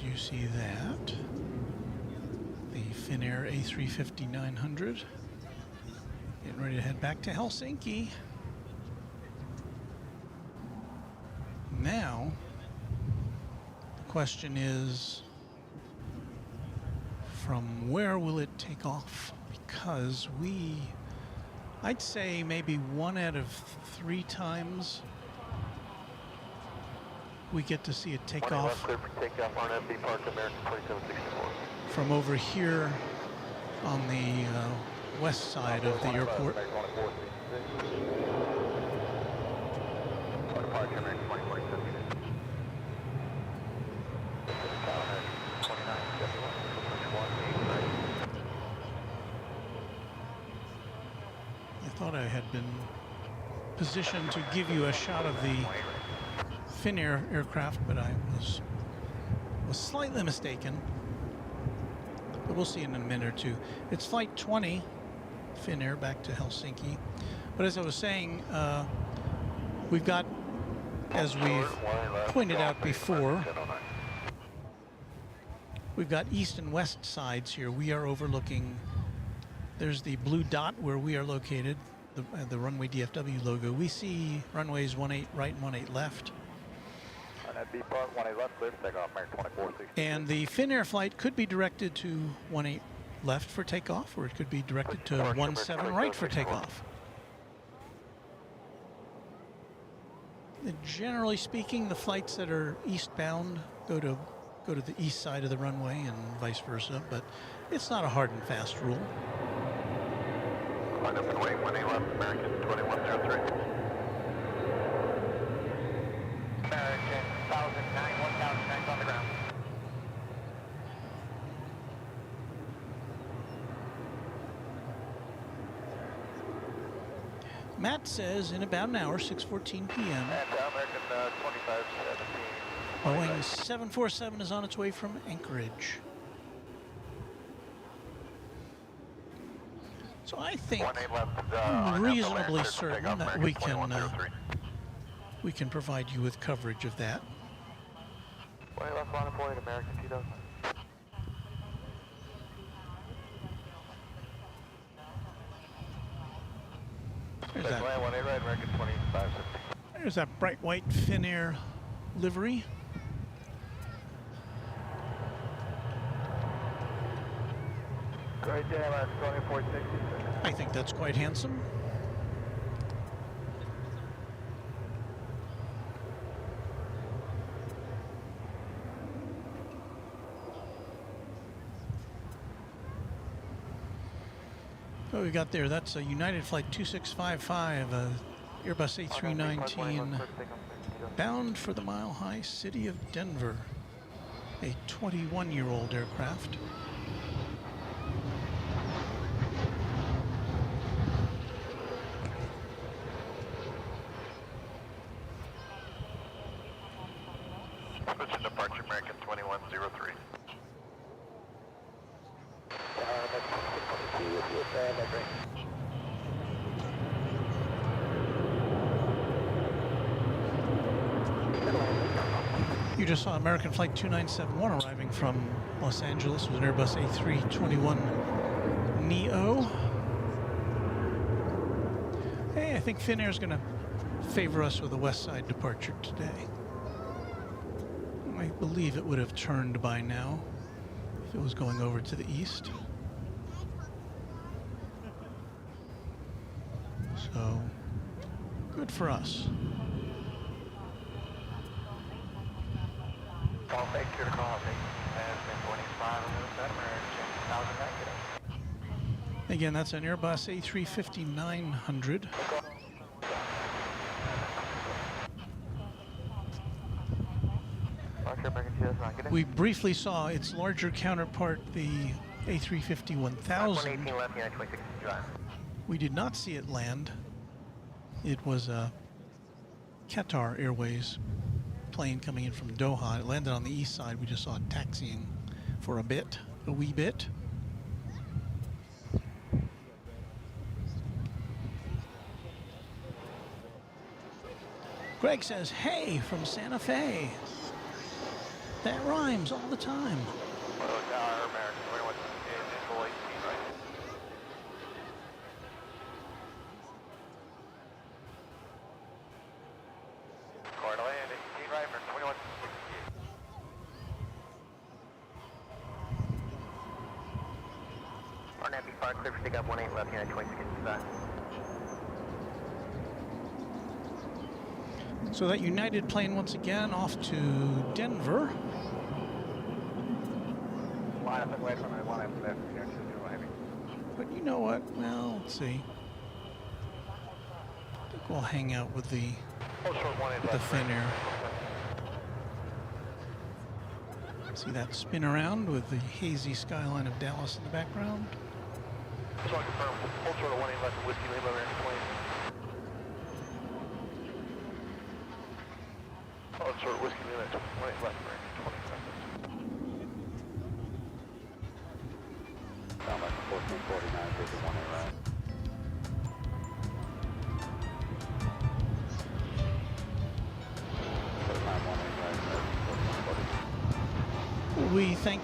You see that? The Finnair A350 900. Getting ready to head back to Helsinki. Now, the question is, from where will it take off? Because I'd say maybe 1 out of 3 times we get to see it take off from over here on the west side of the airport. I thought I had been positioned to give you a shot of the Finnair aircraft, but I was slightly mistaken. But we'll see in a minute or two. It's flight 20, Finnair, back to Helsinki. But as I was saying, we've got, as we've pointed out before, we've got east and west sides here. We are overlooking, there's the blue dot where we are located, the Runway DFW logo. We see runways 18 right and 18 left. And the Finnair flight could be directed to 18 left for takeoff, or it could be directed to 17 right for takeoff. Generally speaking, the flights that are eastbound go to the east side of the runway and vice versa, but it's not a hard and fast rule. Line up and wait, 18 left, American 2103. American 1009 on the ground. Matt says in about an hour, 6:14 p.m. American 2517. Boeing 747 is on its way from Anchorage. So I think I'm reasonably certain that we can provide you with coverage of that. 20 left, line up, American 2000. There's that bright white Finnair livery. Right there, last 2460. I think that's quite handsome. What we got there, that's a United Flight 2655, Airbus A319, bound for the Mile High City of Denver, a 21-year-old aircraft. Switching departure, American 2103. You just saw American Flight 2971 arriving from Los Angeles with an Airbus A321 Neo. Hey, I think Finnair's going to favor us with a west side departure today. I believe it would have turned by now if it was going over to the east. So, good for us. All fake, clear to call, has been 25 on the other side, American 1000 negative. Again, that's an Airbus A350-900. We briefly saw its larger counterpart, the A350-1000. We did not see it land. It was a Qatar Airways plane coming in from Doha. It landed on the east side. We just saw it taxiing for a wee bit. Greg says, hey, from Santa Fe. That rhymes all the time. Clear for takeoff 18 left here at 26 inside. So that United plane once again off to Denver. Line up and wait for my 1 left here, 20 heavy. But you know what? Well, let's see. I think we'll hang out with the Finnair. See that spin around with the hazy skyline of Dallas in the background? So I confirm, hold short of 18 left of Whiskey Lima over here, 20. Hold short of Whiskey Lima, 18 left, 20 seconds. Sound like 1449, take the 18 right. We thank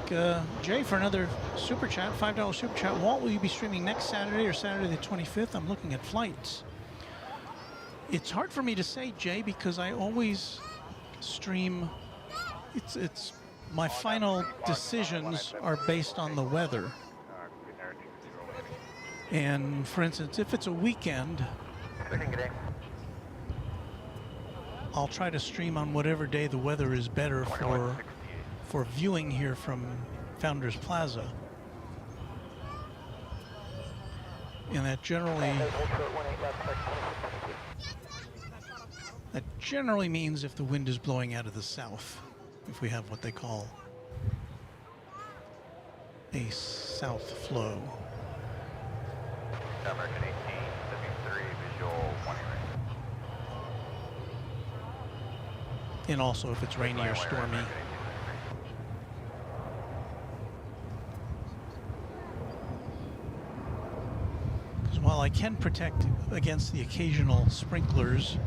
Jay for another super chat, $5 super chat. Walt, will you be streaming next Saturday or Saturday the 25th? I'm looking at flights. It's hard for me to say, Jay, because I always stream. It's my final decisions are based on the weather. And for instance, if it's a weekend, I'll try to stream on whatever day the weather is better for viewing here from Founders Plaza. And that generally means if the wind is blowing out of the south, if we have what they call a south flow. American 18, 73, visual 1 right. And also if it's rainy or stormy. While I can protect against the occasional sprinklers,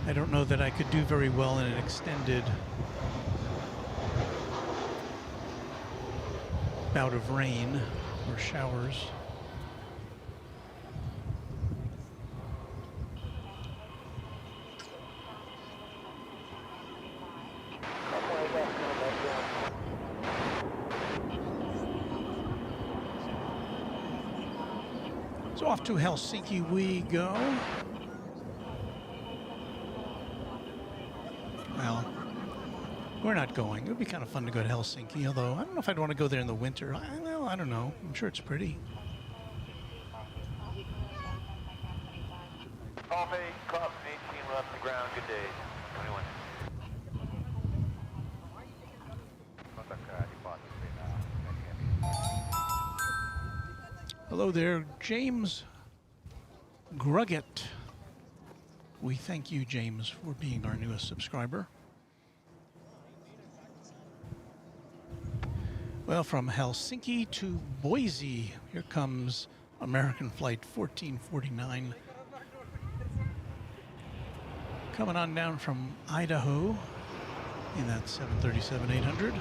I don't know that I could do very well in an extended bout of rain or showers. So off to Helsinki we go. Well, we're not going. It would be kind of fun to go to Helsinki, although I don't know if I'd want to go there in the winter. Well, I don't know. I'm sure it's pretty. Coffee, Club 18 left the ground, good day, 21. Hello there, James Grugget. We thank you, James, for being our newest subscriber. Well, from Helsinki to Boise, here comes American Flight 1449. Coming on down from Idaho in that 737-800.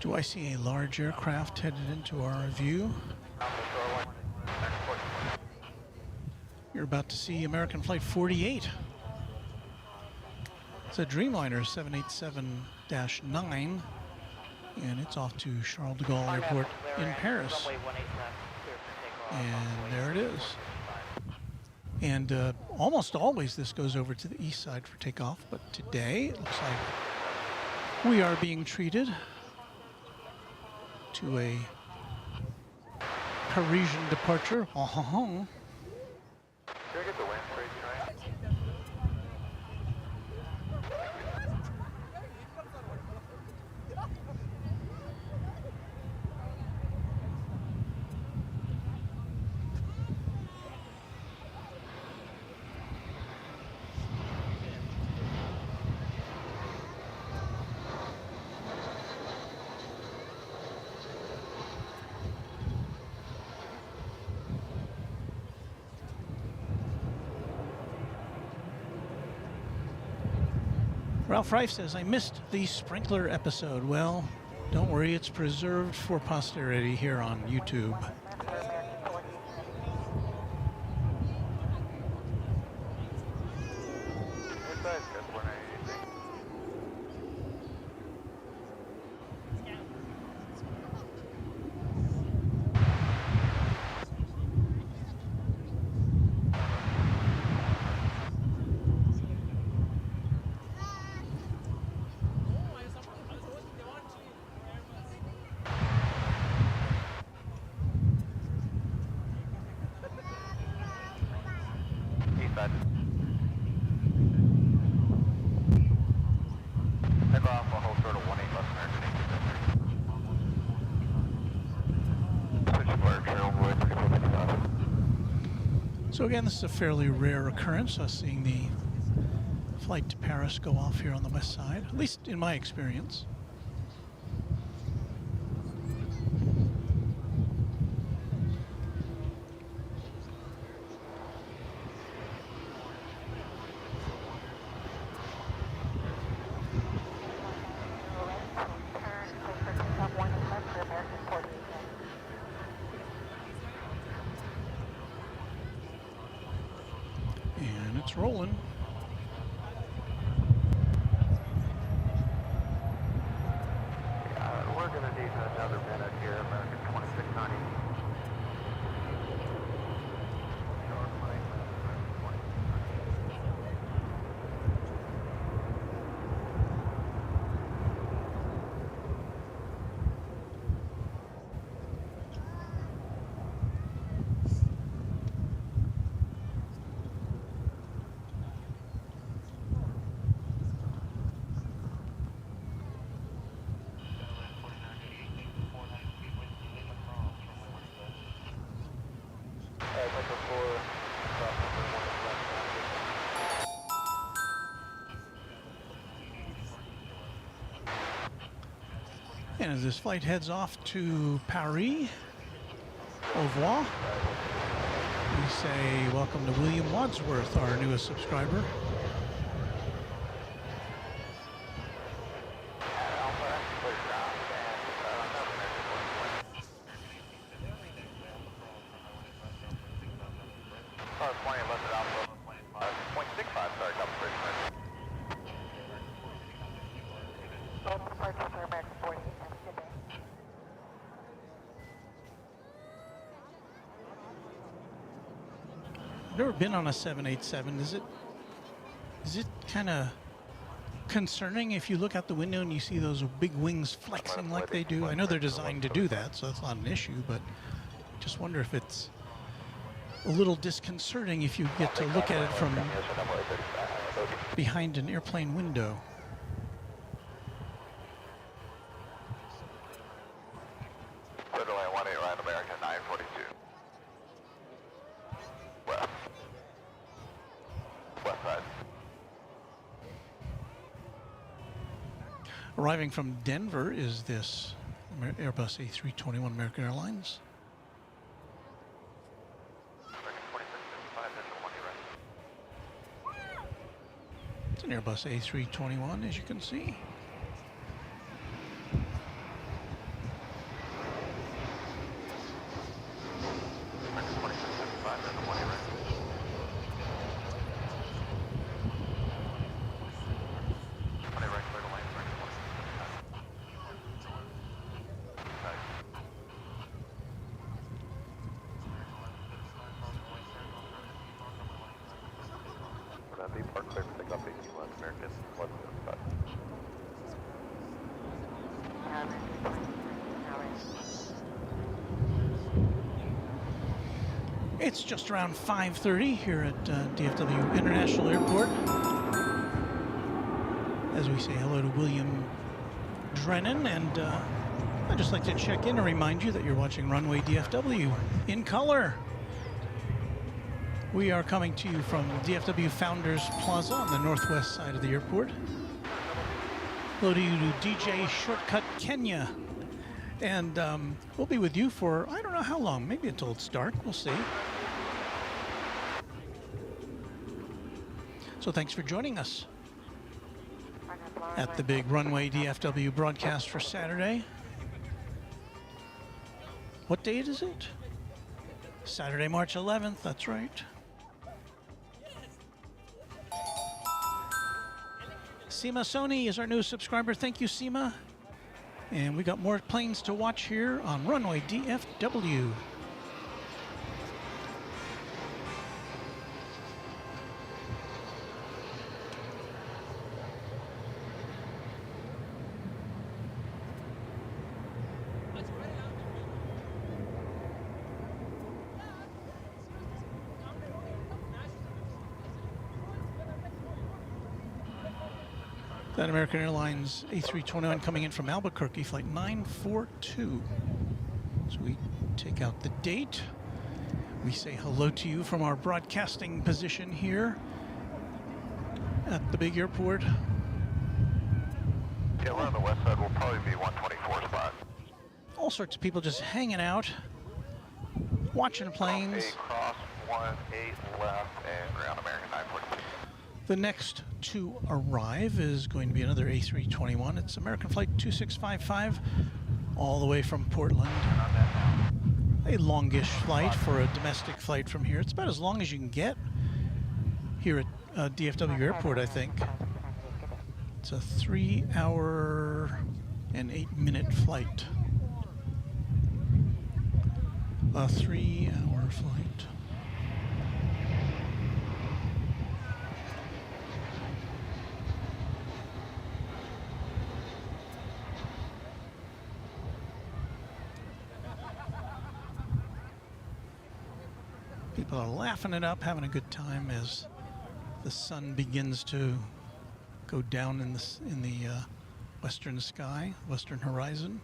Do I see a large aircraft headed into our view? You're about to see American Flight 48. It's a Dreamliner 787-9, and it's off to Charles de Gaulle Airport in Paris. And there it is. And almost always this goes over to the east side for takeoff, but today it looks like we are being treated to a Parisian departure. Can I get the wind crazy, right? Ralph Reif says, I missed the sprinkler episode. Well, don't worry, it's preserved for posterity here on YouTube. So again, this is a fairly rare occurrence, us seeing the flight to Paris go off here on the west side, at least in my experience. And it's rolling. We're going to need another minute here, American 2690. And as this flight heads off to Paris, au revoir, we say welcome to William Wadsworth, our newest subscriber. I've never been on a 787. Is it kind of concerning if you look out the window and you see those big wings flexing like they do? I know they're designed to do that, so that's not an issue, but just wonder if it's a little disconcerting if you get to look at it from behind an airplane window. Literally 18 right, American 942. West side. Arriving from Denver is this Airbus A321 American Airlines. It's an Airbus A321, as you can see. are clear for takeoff 18 left American, 175. It's just around 5:30 here at DFW International Airport as we say hello to William Drennan, and I'd just like to check in and remind you that you're watching Runway DFW in color. We are coming to you from DFW Founders Plaza on the northwest side of the airport. Hello to you to DJ Shortcut Kenya. And we'll be with you for, I don't know how long, maybe until it's dark, we'll see. So thanks for joining us at the big Runway DFW broadcast for Saturday. What date is it? Saturday, March 11th, that's right. Seema Soni is our new subscriber. Thank you, Seema. And we got more planes to watch here on Runway DFW. That American Airlines A321 coming in from Albuquerque, flight 942. So we take out the date. We say hello to you from our broadcasting position here at the big airport. Yeah, we're on the west side. We'll probably be 124 spot. All sorts of people just hanging out, watching planes. Cross 18 left and ground American 942. The next to arrive is going to be another A321. It's American Flight 2655, all the way from Portland. A longish flight for a domestic flight from here. It's about as long as you can get here at DFW Airport, I think. It's a 3-hour and 8-minute flight. A 3-hour flight. People are laughing it up, having a good time as the sun begins to go down in the western sky, western horizon.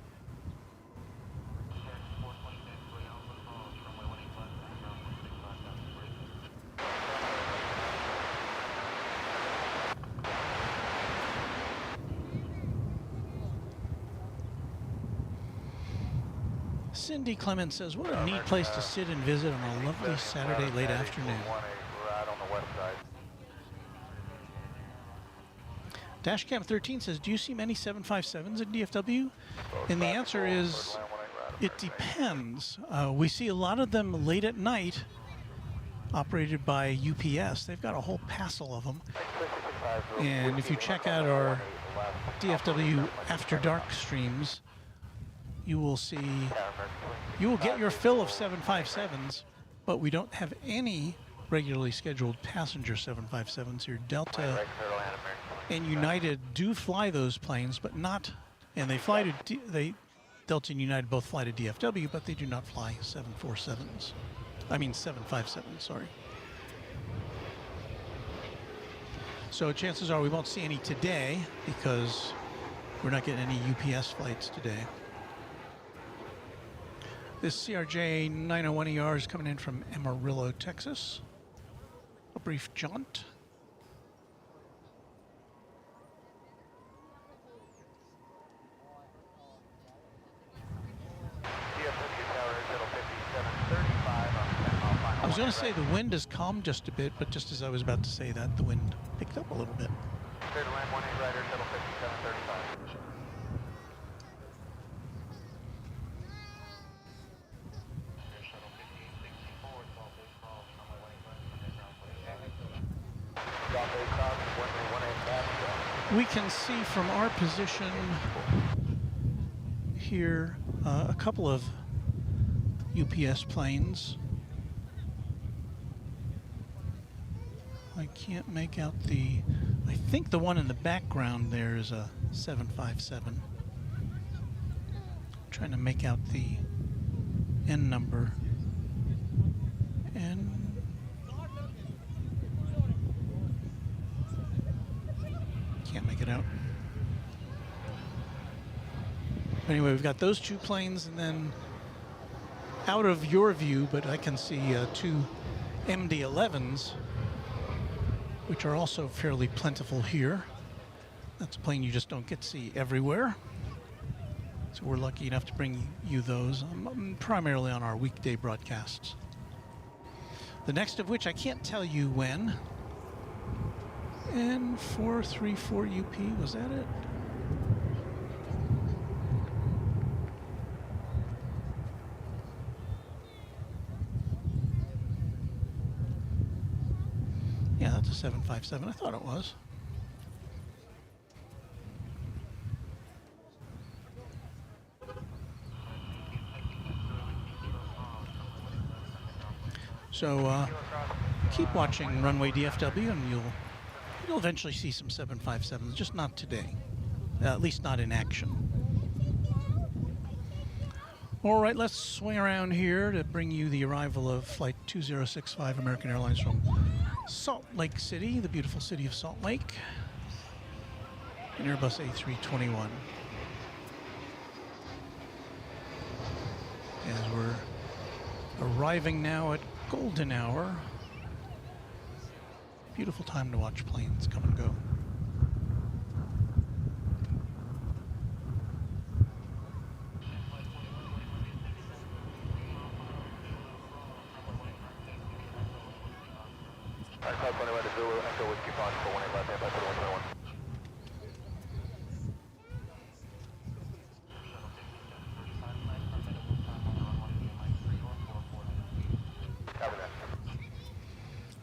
Cindy Clemens says, what a neat place to sit and visit on a lovely Saturday late afternoon. Dashcam 13 says, do you see many 757s in DFW? And the answer is, it depends. We see a lot of them late at night, operated by UPS. They've got a whole passel of them. And if you check out our DFW After Dark streams, you will see, you will get your fill of 757s, but we don't have any regularly scheduled passenger 757s here. Delta and United do fly those planes, but not, and they fly to, Delta and United both fly to DFW, but they do not fly 747s. I mean 757s, sorry. So chances are we won't see any today because we're not getting any UPS flights today. This CRJ 901ER is coming in from Amarillo, Texas. A brief jaunt. I was going to say the wind has calmed just a bit, but just as I was about to say that, the wind picked up a little bit. Clear to land 18 rider, shuttle 5735. We can see from our position here a couple of UPS planes. I can't make out the... I think the one in the background there is a 757. Trying to make out the N number. And can't make it out. Anyway, we've got those two planes, and then out of your view, but I can see two MD-11s, which are also fairly plentiful here. That's a plane you just don't get to see everywhere. So we're lucky enough to bring you those, primarily on our weekday broadcasts. The next of which I can't tell you when. And 434 UP, was that it? Yeah, that's a 757. I thought it was. So keep watching Runway DFW, and you'll eventually see some 757s, just not today, at least not in action. All right, let's swing around here to bring you the arrival of Flight 2065 American Airlines from Salt Lake City, the beautiful city of Salt Lake, an Airbus A321. As we're arriving now at golden hour. Beautiful time to watch planes come and go.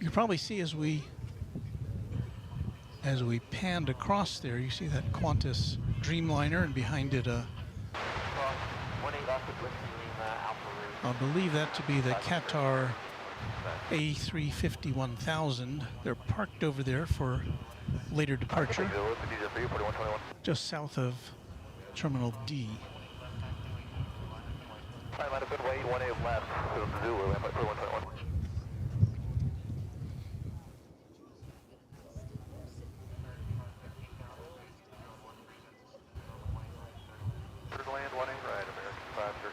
You probably see as we panned across there, you see that Qantas Dreamliner, and behind it I believe that to be the Qatar A350 1000. They're parked over there for later departure, just south of Terminal D.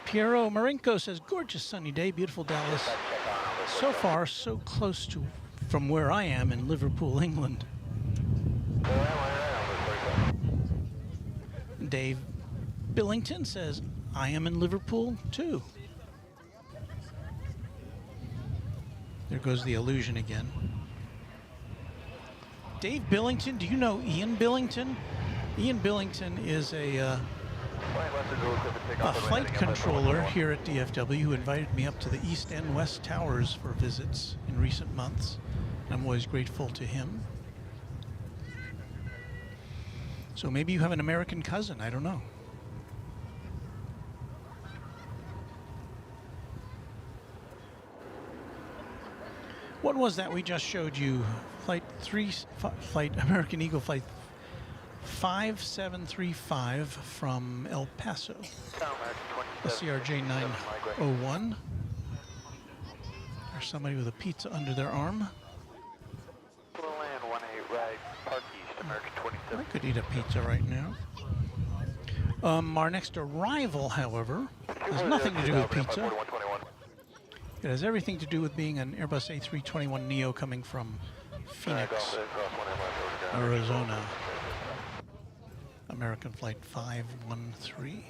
Piero Marinko says, gorgeous sunny day, beautiful Dallas. So far, so close to from where I am in Liverpool, England. Dave Billington says, I am in Liverpool too. There goes the illusion again. Dave Billington, do you know Ian Billington? Ian Billington is a flight controller here at DFW who invited me up to the East and West Towers for visits in recent months. I'm always grateful to him. So maybe you have an American cousin, I don't know. What was that we just showed you? Flight American Eagle Flight 5735 from El Paso, the CRJ 901. There's somebody with a pizza under their arm. I could eat a pizza right now. Our next arrival, however, has nothing to do with pizza. It has everything to do with being an Airbus A321 Neo coming from Phoenix, Arizona. American Flight 513.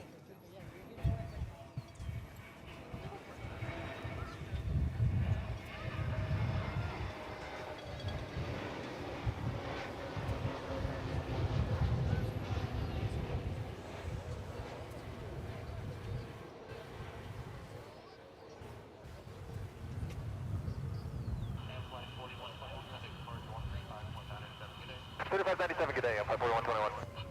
Good day, I'm 54121.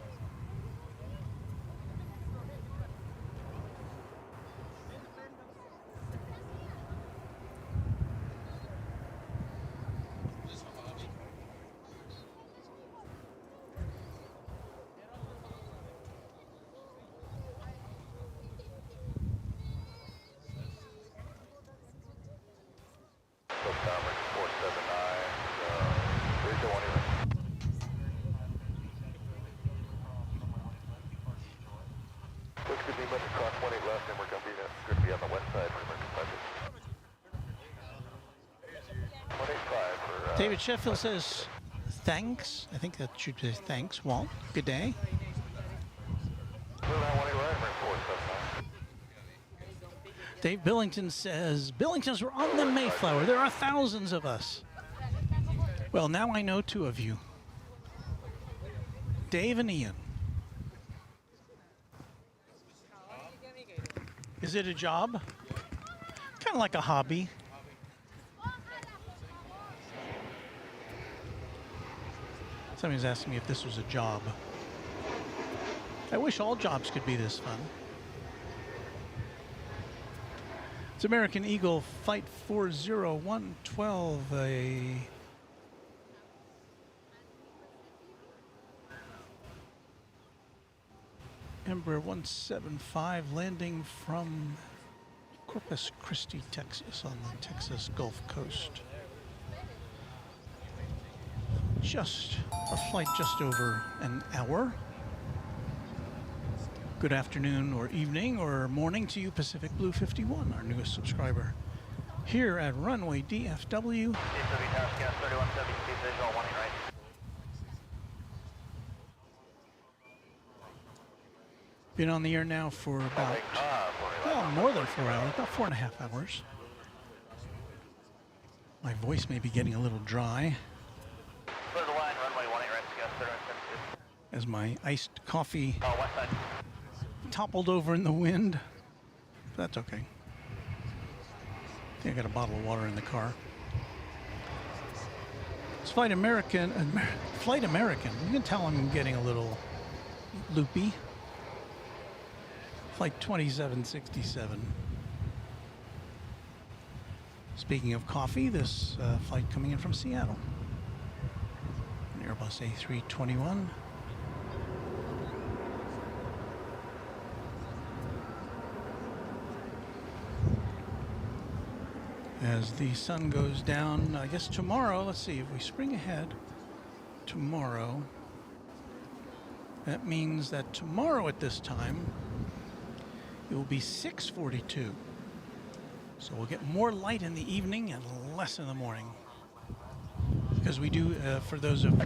David Sheffield says, thanks. I think that should say thanks, Walt. Good day. Dave Billington says, Billingtons were on the Mayflower. There are thousands of us. Well, now I know two of you. Dave and Ian. Is it a job? Kind of like a hobby. Somebody's asking me if this was a job. I wish all jobs could be this fun. It's American Eagle Flight 40112, a Embraer 175 landing from Corpus Christi, Texas, on the Texas Gulf Coast. Just a flight just over an hour. Good afternoon or evening or morning to you, Pacific Blue 51, our newest subscriber. Here at Runway DFW. Been on the air now for about, well, more than 4 hours, about 4.5 hours. My voice may be getting a little dry as my iced coffee toppled over in the wind. That's okay. I think I got a bottle of water in the car. It's Flight American. You can tell I'm getting a little loopy. Flight 2767. Speaking of coffee, this flight coming in from Seattle. An Airbus A321. As the sun goes down, I guess tomorrow, let's see, if we spring ahead, tomorrow, that means that tomorrow at this time, it will be 6:42. So we'll get more light in the evening and less in the morning. Because we do, for those of...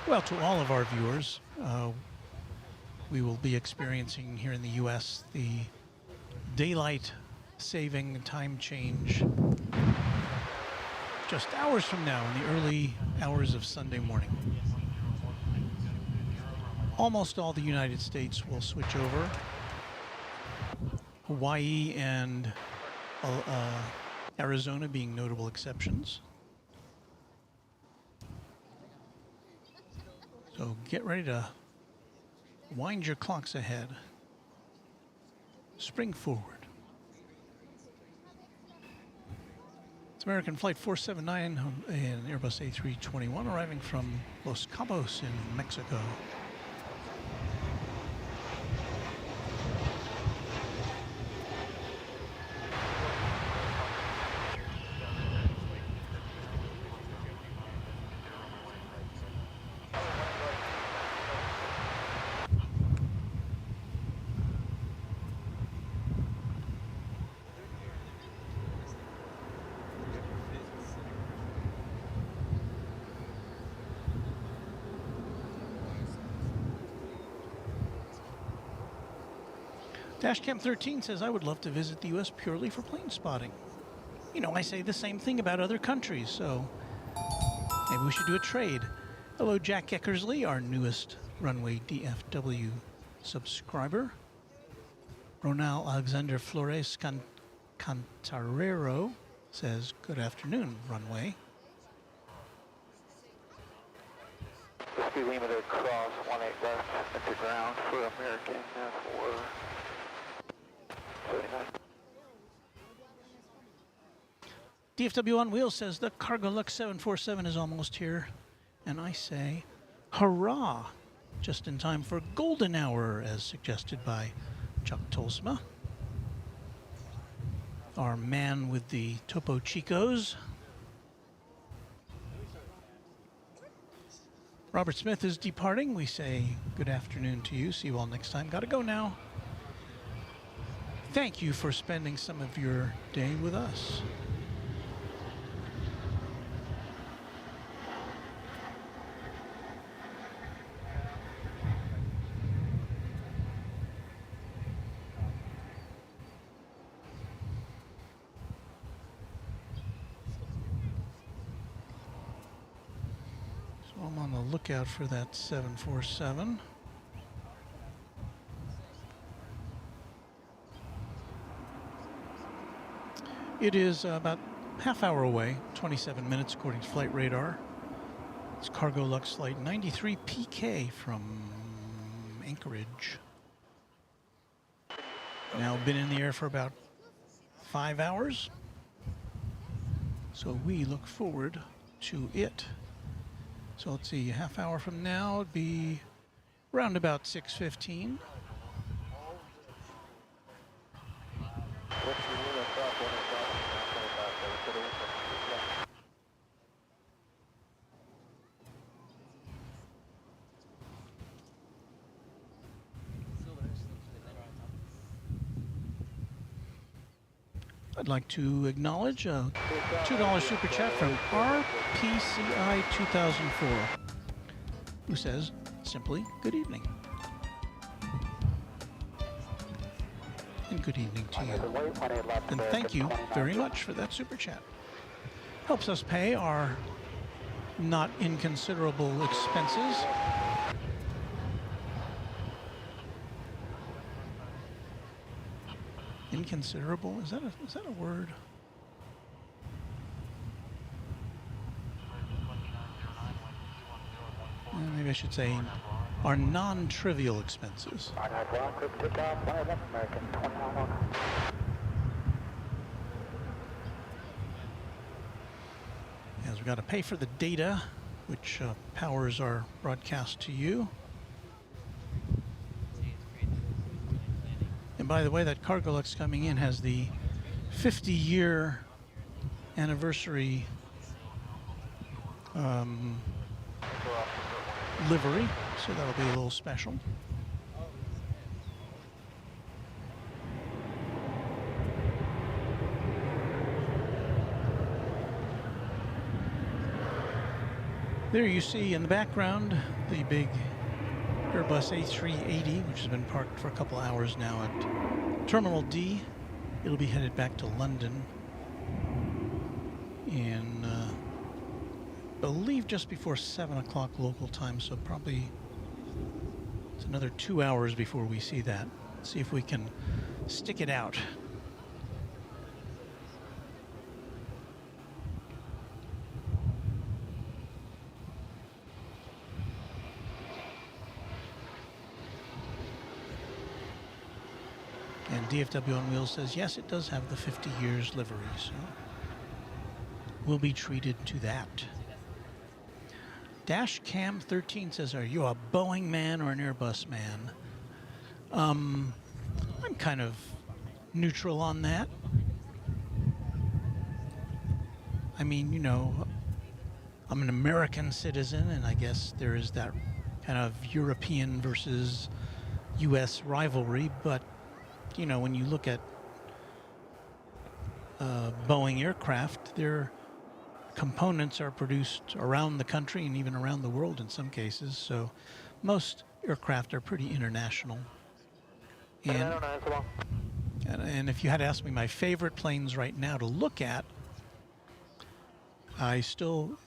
Well, to all of our viewers, we will be experiencing here in the U.S. the daylight saving time change just hours from now in the early hours of Sunday morning. Almost all the United States will switch over. Hawaii and Arizona being notable exceptions. So get ready to wind your clocks ahead. Spring forward. It's American Flight 479, an Airbus A321 arriving from Los Cabos in Mexico. Dashcam 13 says, I would love to visit the U.S. purely for plane spotting. You know, I say the same thing about other countries, so maybe we should do a trade. Hello, Jack Eckersley, our newest Runway DFW subscriber. Ronald Alexander Flores Cantarero says, good afternoon, Runway. Whiskey Lima to cross 18 left into ground for American 479. DFW on Wheels says the Cargo Lux 747 is almost here. And I say, hurrah! Just in time for golden hour, as suggested by Chuck Tolsma. Our man with the Topo Chicos. Robert Smith is departing. We say good afternoon to you. See you all next time. Gotta go now. Thank you for spending some of your day with us. I'm on the lookout for that 747. It is about half hour away, 27 minutes according to flight radar. It's Cargo Lux flight 93 PK from Anchorage. Now been in the air for about 5 hours. So we look forward to it. So let's see, a half hour from now it'd be around about 6:15. I'd like to acknowledge a $2 super chat from RPCI 2004, who says simply, good evening. And good evening to you. And thank you very much for that super chat. Helps us pay our not inconsiderable expenses. Inconsiderable? Is that a word? Maybe I should say our non-trivial expenses. As we've got to pay for the data, which powers our broadcast to you. And by the way, that Cargo Lux coming in has the 50-year anniversary livery, so that'll be a little special. There you see in the background the big Airbus A380, which has been parked for a couple hours now at Terminal D. It'll be headed back to London in, I believe, just before 7 o'clock local time, so probably it's another 2 hours before we see that. See if we can stick it out. And DFW on Wheels says, yes, it does have the 50 years livery, so we'll be treated to that. Dash Cam 13 says, are you a Boeing man or an Airbus man? I'm kind of neutral on that. I mean, you know, I'm an American citizen, and I guess there is that kind of European versus U.S. rivalry, but you know, when you look at Boeing aircraft, their components are produced around the country and even around the world in some cases. So most aircraft are pretty international. And if you had asked me my favorite planes right now to look at, they still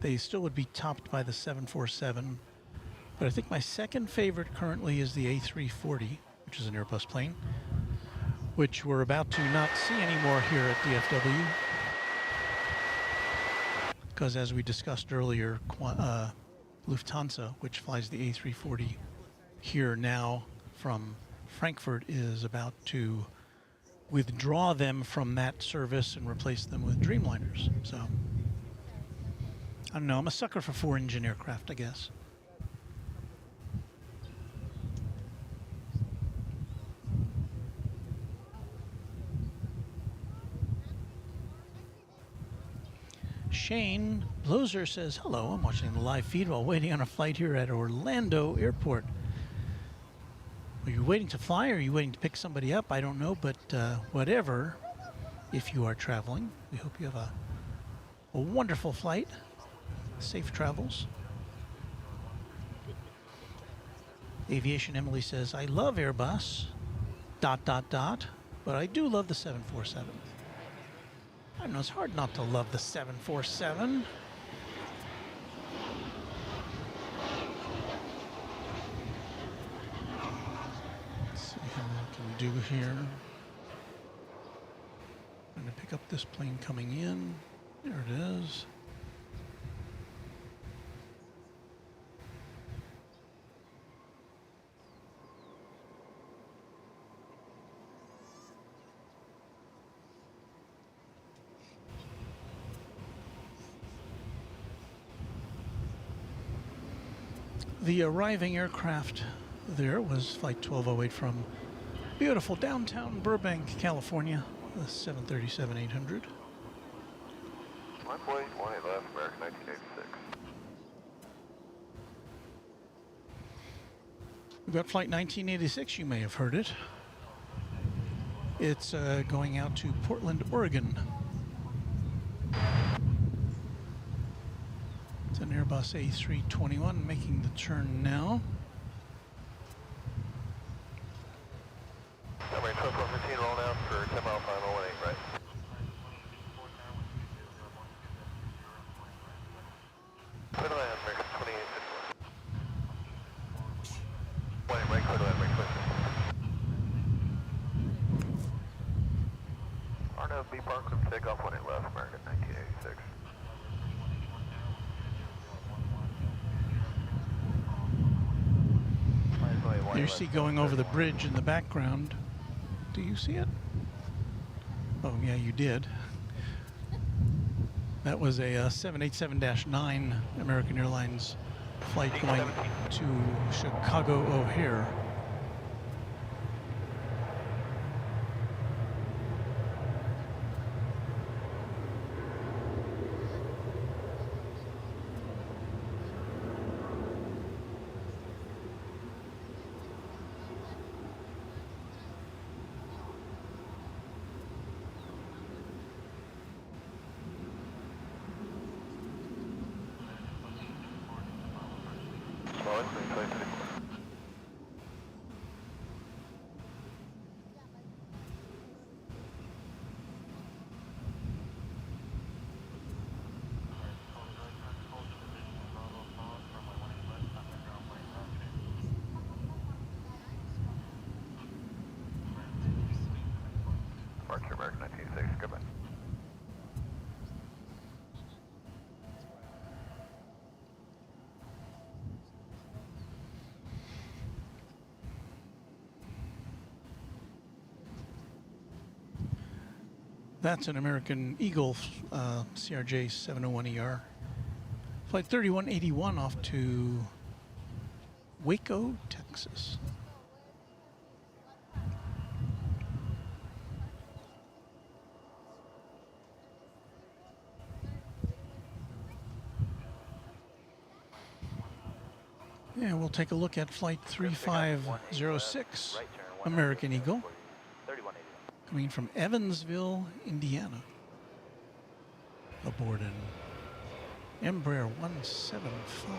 would be topped by the 747. But I think my second favorite currently is the A340. Which is an Airbus plane, which we're about to not see anymore here at DFW. Because as we discussed earlier, Lufthansa, which flies the A340 here now from Frankfurt, is about to withdraw them from that service and replace them with Dreamliners. So, I don't know, I'm a sucker for 4-engine aircraft, I guess. Shane Bloser says, hello, I'm watching the live feed while waiting on a flight here at Orlando Airport. Are you waiting to fly or are you waiting to pick somebody up? I don't know, but whatever, if you are traveling, we hope you have a wonderful flight, safe travels. Aviation Emily says, I love Airbus, ... but I do love the 747. I don't know, it's hard not to love the 747. can do here. I'm going to pick up this plane coming in. There it is. The arriving aircraft there was Flight 1208 from beautiful downtown Burbank, California, the 737-800. 148 left, American 1986. We've got Flight 1986, you may have heard it. It's going out to Portland, Oregon. It's an Airbus A321 making the turn now. American 1215 roll down for 10 mile final 18, right? Clear to land, American 2861. Right, clear to land, American 26. RNF B Park, clear for takeoff, 18 left, American 1986. You see going over the bridge in the background. Do you see it? Oh, yeah, you did. That was a 787-9 American Airlines flight going to Chicago O'Hare. Departure, American 1986, goodbye. That's an American Eagle CRJ 701ER. Flight 3181 off to Waco, Texas. Yeah, we'll take a look at Flight 3506, American Eagle, coming from Evansville, Indiana, aboard an Embraer 175.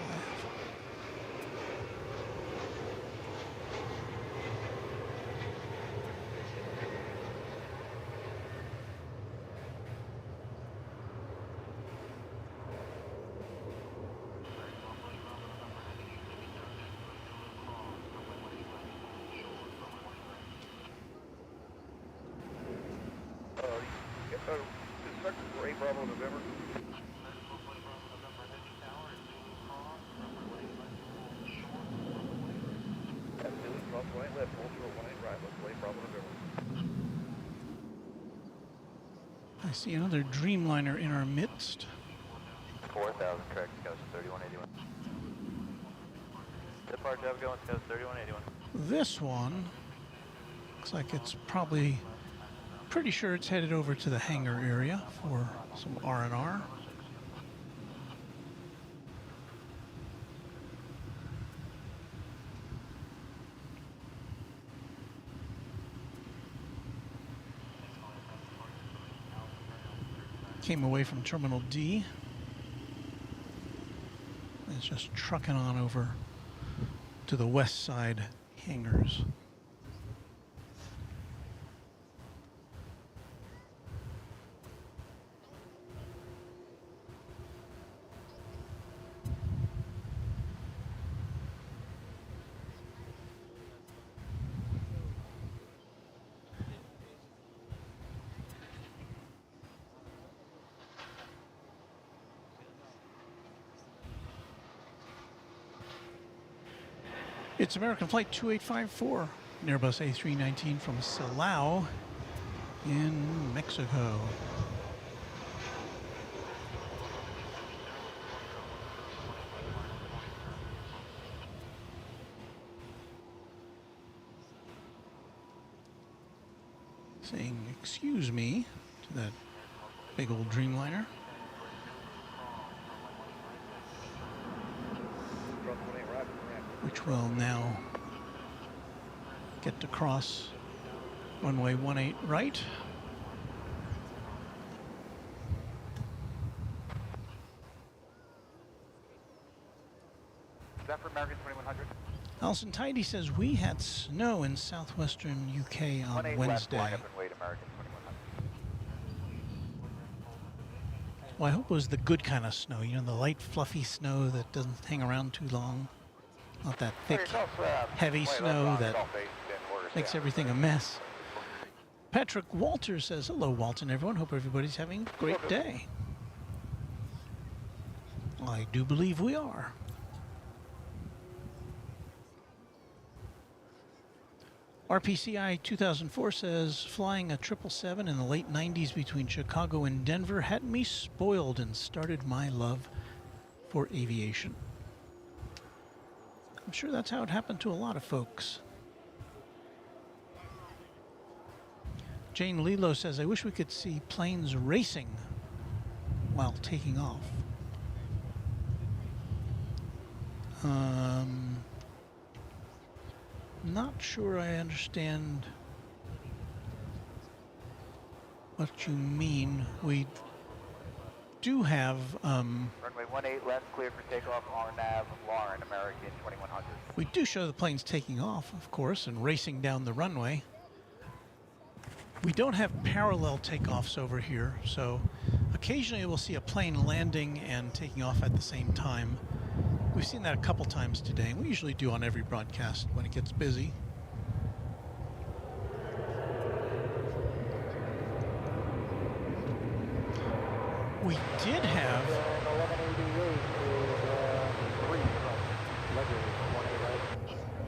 Bravo, November. Absolutely, cross 1 left, hold short 1 right, let's play Bravo, November. I see another Dreamliner in our midst. 4,000, correct, Scouts 3181. Departure, have going, Scouts 3181. This one looks like it's probably, pretty sure it's headed over to the hangar area for some R&R. Came away from Terminal D. It's just trucking on over to the west side hangars. It's American Flight 2854, an Airbus A319 from Silao in Mexico. Saying excuse me to that big old Dreamliner. Which will now get to cross runway 18 right. Is that for American 2100? Alison Tidy says we had snow in southwestern UK on 18 Wednesday. left, line up and wait, American 2100. Well, I hope it was the good kind of snow, you know, the light, fluffy snow that doesn't hang around too long. Not that thick, heavy snow that makes everything a mess. Patrick Walters says, hello, Walton, everyone. Hope everybody's having a great day. I do believe we are. RPCI 2004 says, flying a 777 in the late 90s between Chicago and Denver had me spoiled and started my love for aviation. I'm sure that's how it happened to a lot of folks. Jane Lilo says, I wish we could see planes racing while taking off. Not sure I understand what you mean. We do have Runway 18 left, cleared for takeoff, RNAV, Lauren, American 2100. we do show the planes taking off, of course, and racing down the runway. We don't have parallel takeoffs over here, so occasionally we'll see a plane landing and taking off at the same time. We've seen that a couple times today, and we usually do on every broadcast when it gets busy. We did have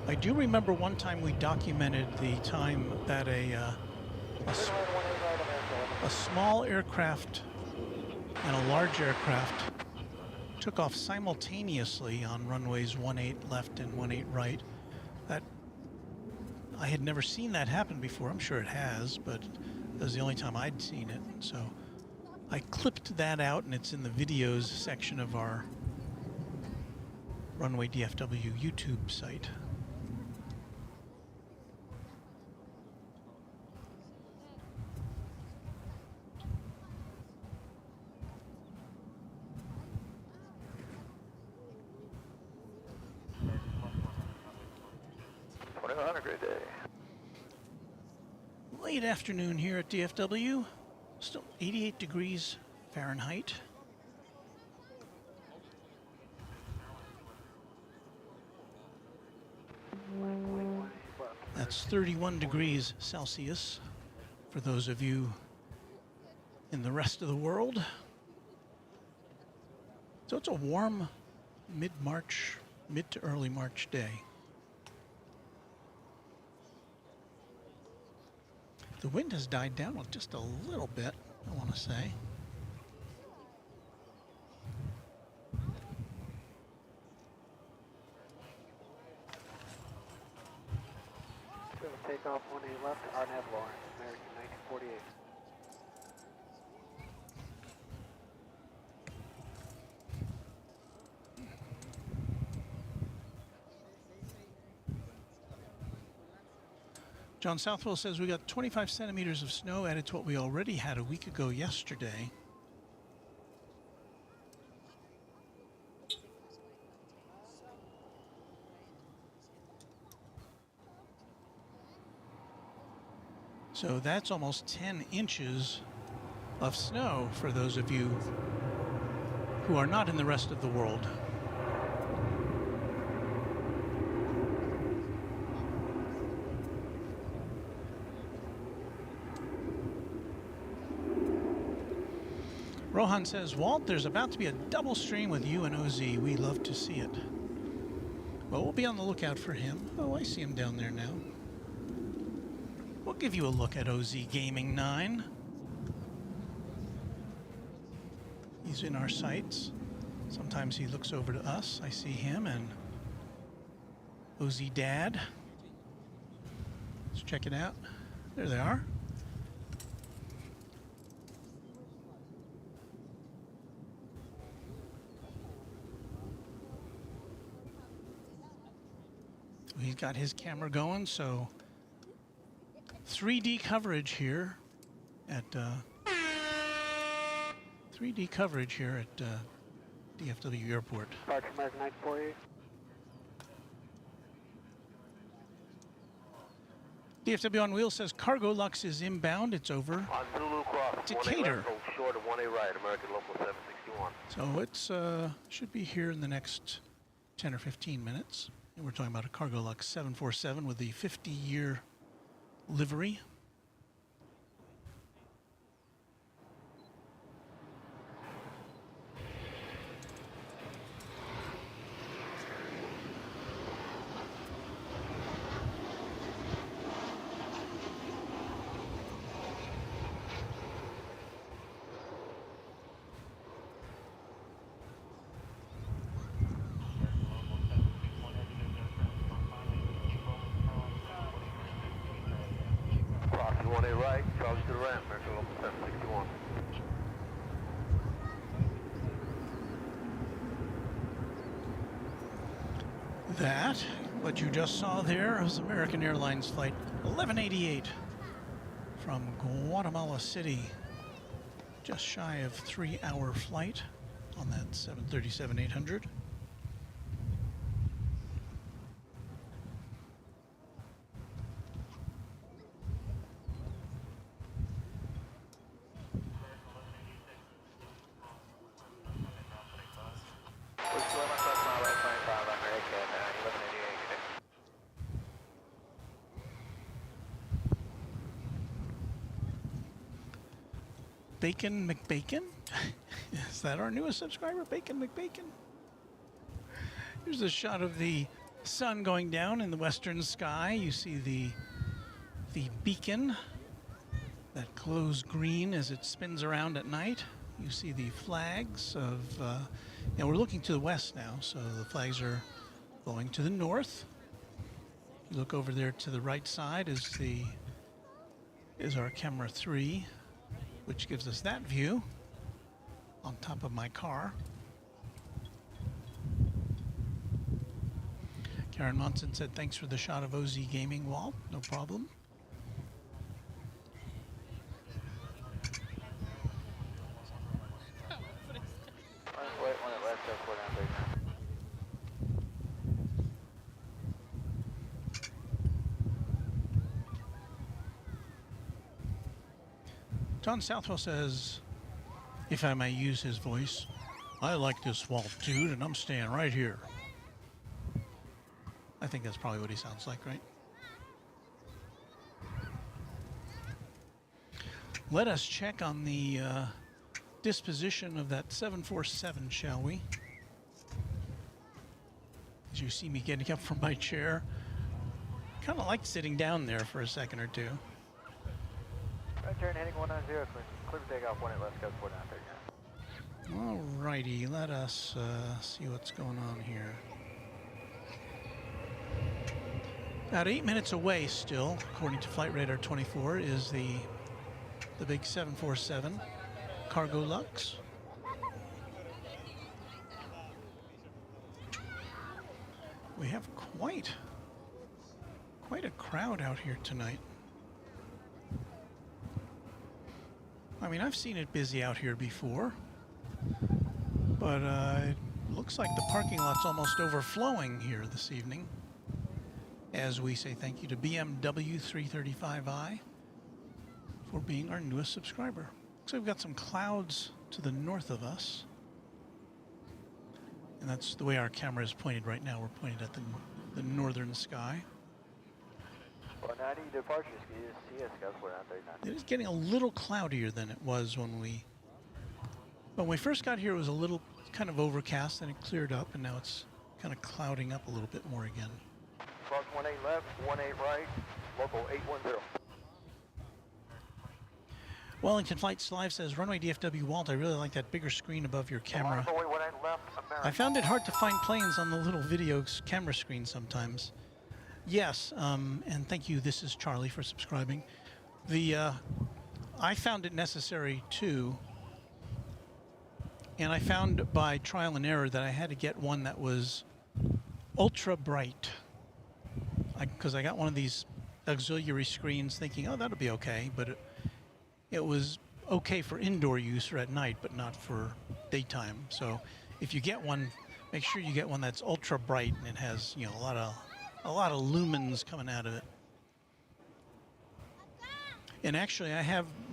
I do remember one time we documented the time that a small aircraft and a large aircraft took off simultaneously on runways 18 left and 18 right. That I had never seen that happen before. I'm sure it has, but that was the only time I'd seen it. So I clipped that out, and it's in the videos section of our Runway DFW YouTube site. Great day. Late afternoon here at DFW. Still 88 degrees Fahrenheit. That's 31 degrees Celsius for those of you in the rest of the world. So it's a warm mid-March, mid to early March day. The wind has died down just a little bit, I want to say. Takeoff 18 left, RNAV Lauren, American 1948. John Southwell says we got 25 centimeters of snow added to what we already had a week ago yesterday. So that's almost 10 inches of snow for those of you who are not in the rest of the world. Rohan says, Walt, there's about to be a double stream with you and OZ. We love to see it. Well, we'll be on the lookout for him. Oh, I see him down there now. We'll give you a look at OZ Gaming 9. He's in our sights. Sometimes he looks over to us. I see him and OZ Dad. Let's check it out. There they are. He's got his camera going, so 3D coverage here at 3D coverage here at DFW Airport. Departure American 948. DFW on Wheels says Cargo Lux is inbound. It's over On Zulu Cross, Decatur. hold short of 1A right, American Local 761. So it's should be here in the next 10 or 15 minutes. And we're talking about a Cargo Lux 747 with the 50-year livery. Cross 1A right, Charlie to the ramp, American Local 761. That, what you just saw there, was American Airlines Flight 1188 from Guatemala City. Just shy of 3-hour flight on that 737-800. Bacon McBacon? Is that our newest subscriber, Bacon McBacon? Here's a shot of the sun going down in the western sky. You see the beacon that glows green as it spins around at night. You see the flags of, and we're looking to the west now, so the flags are going to the north. You look over there to the right side is our camera 3, which gives us that view on top of my car. Karen Monson said, thanks for the shot of OZ Gaming, Walt. No problem. John Southwell says, if I may use his voice, I like this Walt dude and I'm staying right here. I think that's probably what he sounds like, right? Let us check on the disposition of that 747, shall we? As you see me getting up from my chair, kind of like sitting down there for a second or two. Right turn heading 190, clear for takeoff, 1 left, go 4930. Alrighty, let us see what's going on here. About 8 minutes away still, according to Flight Radar 24, is the big 747 Cargo Lux. We have quite a crowd out here tonight. I mean, I've seen it busy out here before, but it looks like the parking lot's almost overflowing here this evening. As we say thank you to BMW 335i for being our newest subscriber. Looks like we've got some clouds to the north of us. And that's the way our camera is pointed right now. We're pointed at the northern sky. 190 departure, CS, go 4939. It is getting a little cloudier than it was when we first got here. It was a little kind of overcast, and it cleared up, and now it's kind of clouding up a little bit more again. Cross 18 left, 18 right, local 810. Wellington Flights Live says, Runway DFW Walt, I really like that bigger screen above your camera. I found it hard to find planes on the little video camera screen sometimes. Yes, and thank you, this is Charlie, for subscribing. I found it necessary too, and I found by trial and error that I had to get one that was ultra bright. Because I got one of these auxiliary screens thinking, oh, that'll be okay, but it was okay for indoor use or at night, but not for daytime. So if you get one, make sure you get one that's ultra bright and it has, you know, a lot of lumens coming out of it. And actually,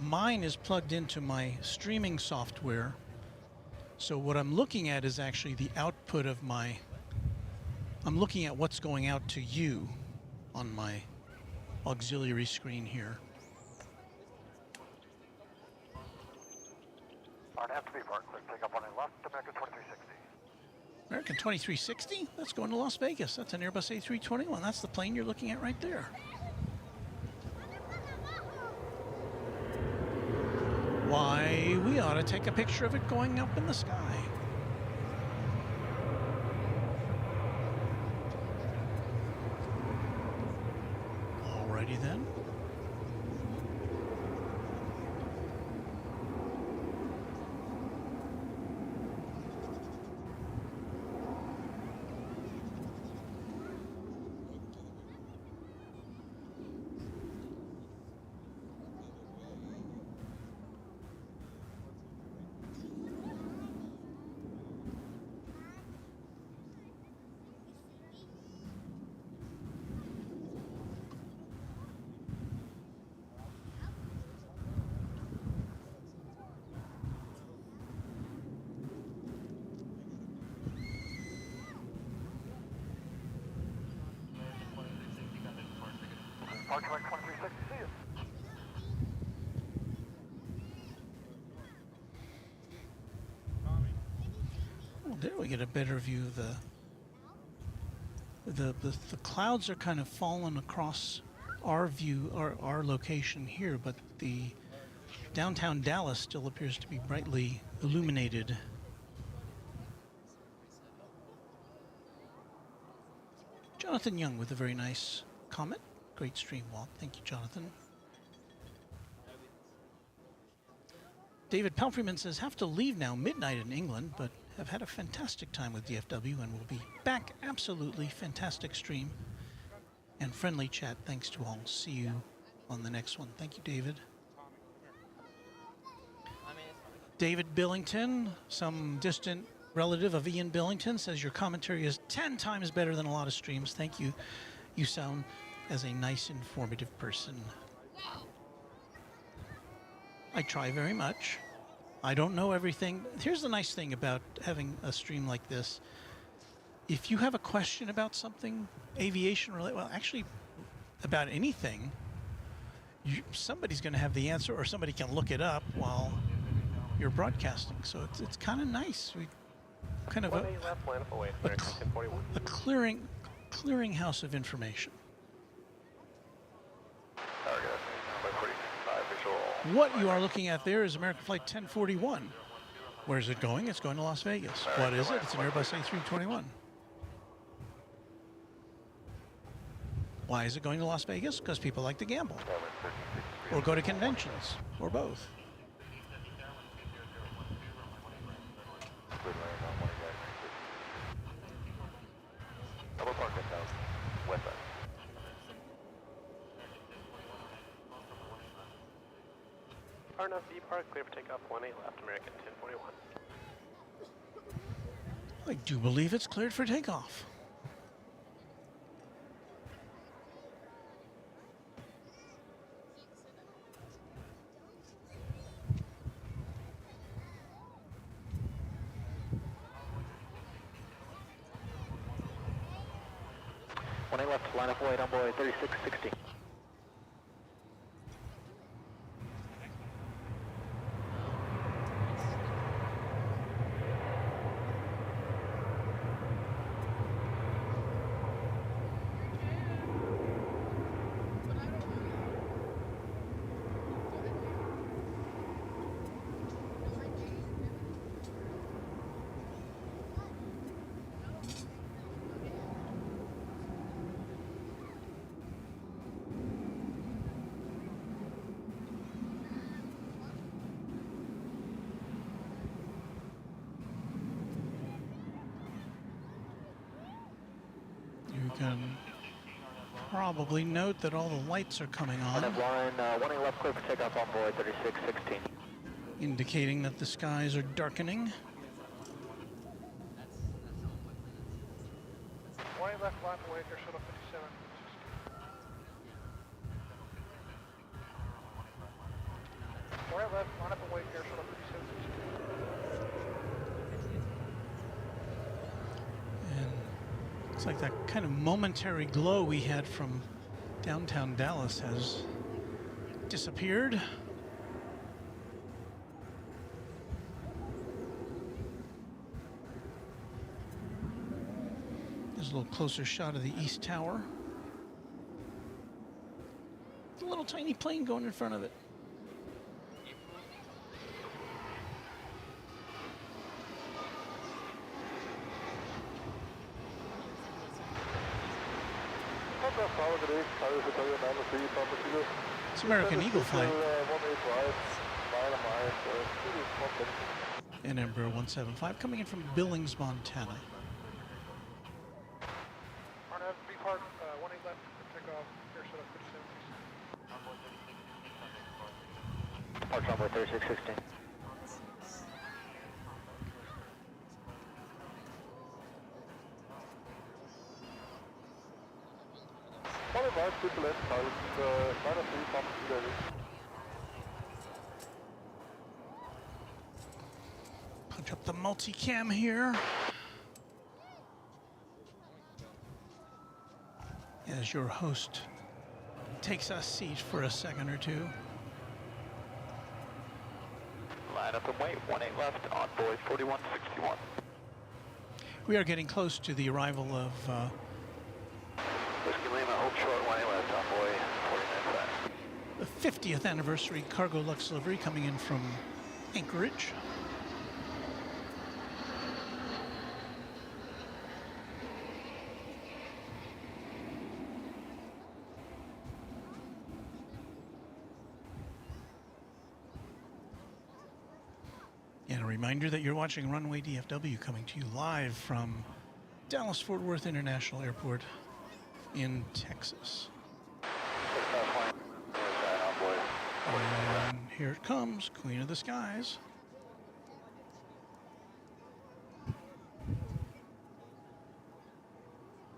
mine is plugged into my streaming software. So what I'm looking at is actually the output of I'm looking at what's going out to you on my auxiliary screen here. Have to be parked, clear, take up on a left, American 2360. American 2360? That's going to Las Vegas. That's an Airbus A321. That's the plane you're looking at right there. Why, we ought to take a picture of it going up in the sky. Alrighty then. Park like 2360, see you. Well, there we get a better view of the clouds are kind of falling across our view, our location here, but the downtown Dallas still appears to be brightly illuminated. Jonathan Young with a very nice comment. Great stream, Walt. Thank you, Jonathan. David Pelfreyman says, have to leave now, midnight in England, but have had a fantastic time with DFW and will be back. Absolutely fantastic stream and friendly chat. Thanks to all. See you on the next one. Thank you, David. David Billington, some distant relative of Ian Billington, says your commentary is 10 times better than a lot of streams. Thank you. You sound as a nice, informative person. I try very much. I don't know everything. Here's the nice thing about having a stream like this. If you have a question about something, aviation related, well, actually about anything, somebody's going to have the answer, or somebody can look it up while you're broadcasting. So it's kind of nice. We kind of a clearing house of information. What you are looking at there is American Flight 1041. Where is it going? It's going to Las Vegas. What is it? It's an Airbus A321. Why is it going to Las Vegas? Because people like to gamble. Or go to conventions. Or both. Double park it down. West side. Enough B park, clear for takeoff, 18 left, American 1041. I do believe it's cleared for takeoff. Left, line up wide on boy 3660. and probably note that all the lights are coming on, Lauren, 18 left clear for takeoff on board 3616. indicating that the skies are darkening. 20 left, line away, air shuttle 57. 20 left, line up and wait, air shuttle 57. And looks like that kind of momentary glow we had from downtown Dallas has disappeared. There's a little closer shot of the East Tower. A little tiny plane going in front of it. It's American Eagle flight. And Embraer 175 coming in from Billings, Montana. Arnav, B Park, 18 left, takeoff, air shuttle 57. Park on board 3616. Punch up the multicam here. As your host takes a seat for a second or two. Line up and wait, 18 left, on board 4161. We are getting close to the arrival of Whiskey Lima, hold short, 18 left, on board 49 left. the 50th anniversary Cargo Lux livery coming in from Anchorage. And a reminder that you're watching Runway DFW coming to you live from Dallas-Fort Worth International Airport in Texas. And here it comes, Queen of the Skies.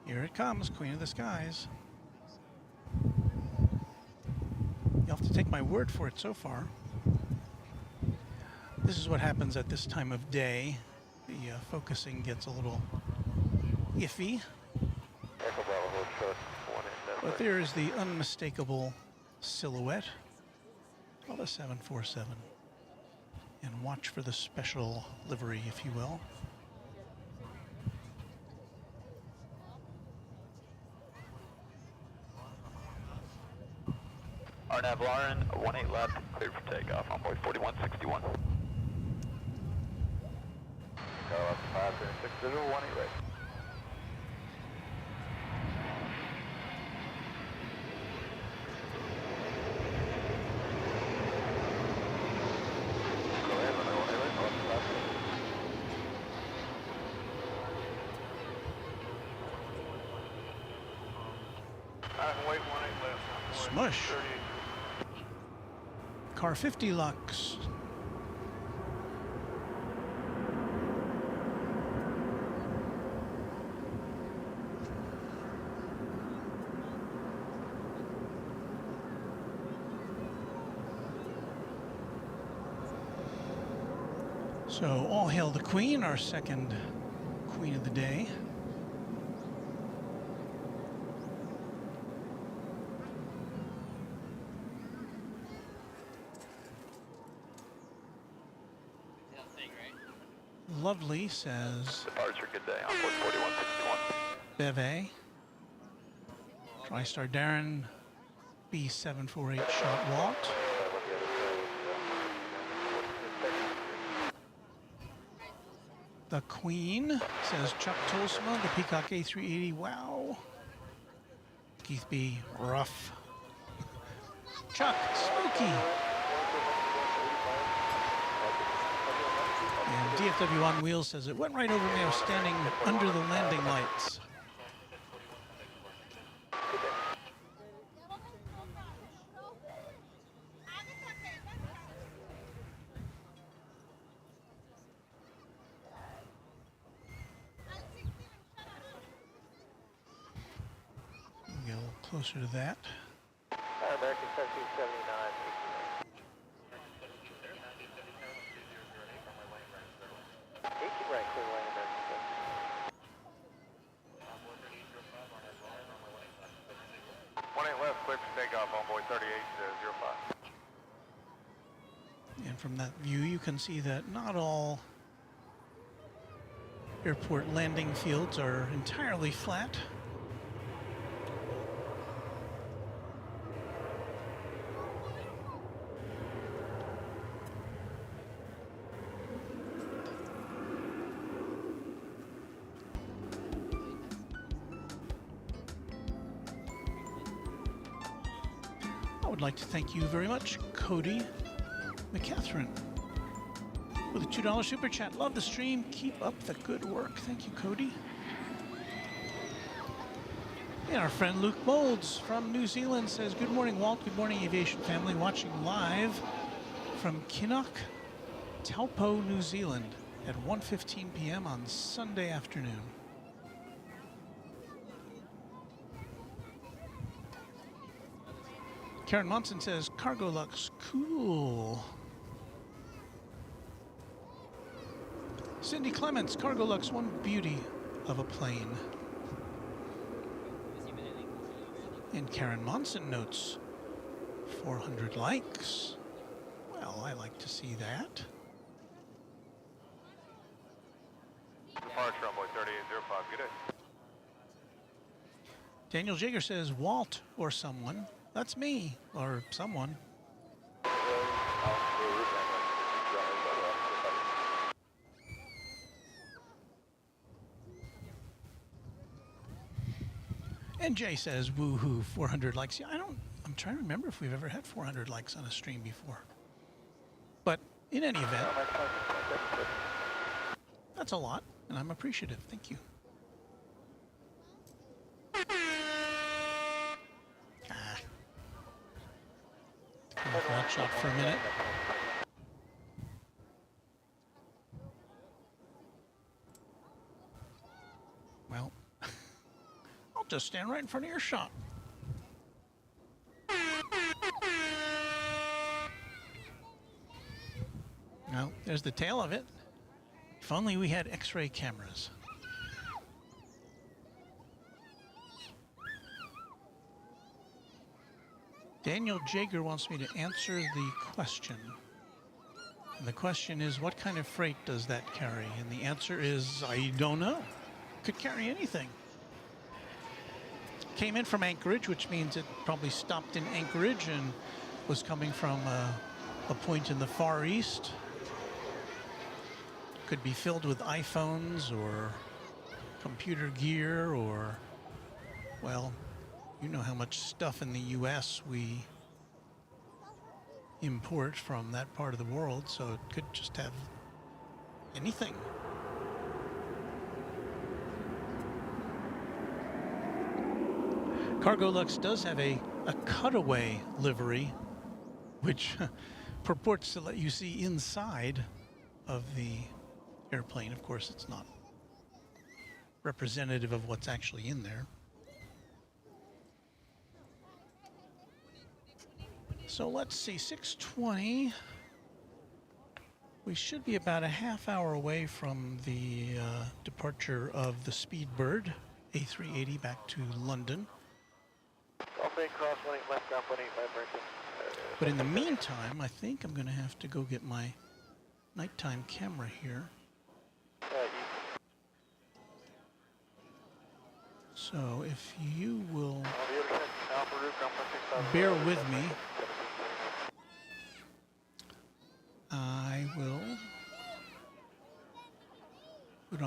Here it comes, Queen of the Skies. You'll have to take my word for it so far. This is what happens at this time of day. The focusing gets a little iffy. But there is the unmistakable silhouette of a 747. And watch for the special livery, if you will. Arnav Lauren, 18 left, cleared for takeoff, on board 4161. Go up 560, 18 right. Wait, 18 left. Smush. Car 50 Lux. So all hail the Queen, our second Queen of the day. Lovely says Departure, good day, on board 4161. Beve. TriStar Darren, B748 shot Walt. The Queen, says Chuck Tolsma, the Peacock A380, wow. Keith B, rough. Chuck, spooky. And DFW on Wheels says it went right over me. I was standing under the landing lights. closer to that. American 1779. 18 right, clear line, American 18 left, clear for takeoff, onboard 3805. And from that view, you can see that not all airport landing fields are entirely flat. I would like to thank you very much, Cody McCatherine, with a $2 super chat. Love the stream. Keep up the good work. Thank you, Cody. And our friend Luke Molds from New Zealand says, good morning, Walt. Good morning, aviation family. Watching live from Kinnock, Taupo, New Zealand at 1:15 p.m. on Sunday afternoon. Karen Monson says, cargo looks cool. Cindy Clements, cargo looks one beauty of a plane. And Karen Monson notes, 400 likes. Well, I like to see that. Departure, onboard 3805, good day. Daniel Jager says, Walt or someone. That's me, or someone. And Jay says, woohoo, 400 likes. Yeah, I'm trying to remember if we've ever had 400 likes on a stream before. But in any event, that's a lot, and I'm appreciative. Thank you. That shot for a minute. Well, I'll just stand right in front of your shot. Well, there's the tail of it. If only we had X-ray cameras. Daniel Jager wants me to answer the question. And the question is, what kind of freight does that carry? And the answer is, I don't know. Could carry anything. Came in from Anchorage, which means it probably stopped in Anchorage and was coming from a point in the Far East. Could be filled with iPhones or computer gear or, well, you know how much stuff in the U.S. we import from that part of the world, so it could just have anything. Cargo Lux does have a cutaway livery, which purports to let you see inside of the airplane. Of course, it's not representative of what's actually in there. So let's see, 6:20. We should be about a half hour away from the departure of the Speedbird A380 back to London. Cross 18 left, ground 185 braking. But in the meantime, I think I'm going to have to go get my nighttime camera here. So if you will bear with me, I will put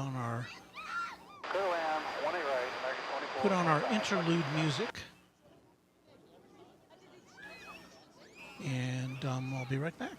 on our interlude music, and I'll be right back.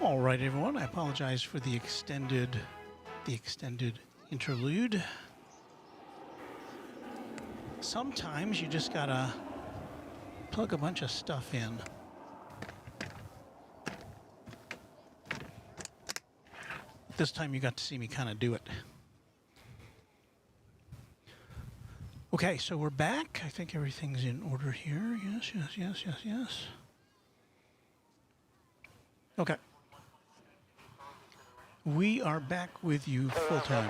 All right, everyone. I apologize for the extended interlude. Sometimes you just gotta plug a bunch of stuff in. This time you got to see me kind of do it. Okay, so we're back. I think everything's in order here. Yes, yes, yes, yes, yes. Okay. We are back with you full time.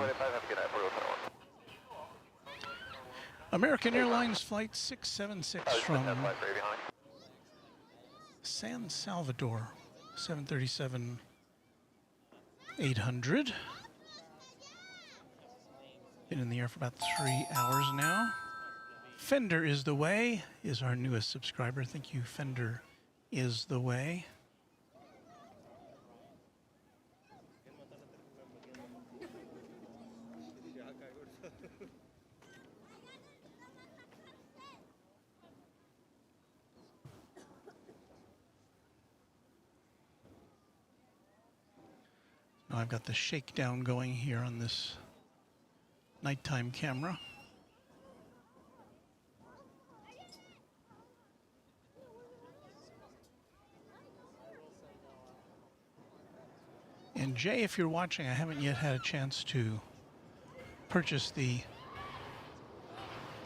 American Airlines Flight 676 from San Salvador, 737-800. Been in the air for about 3 hours now. Fender is the way is our newest subscriber. Thank you, Fender is the way. Now I've got the shakedown going here on this nighttime camera. And Jay, if you're watching, I haven't yet had a chance to purchase the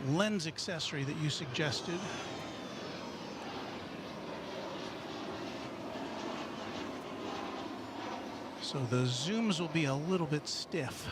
lens accessory that you suggested. So the zooms will be a little bit stiff.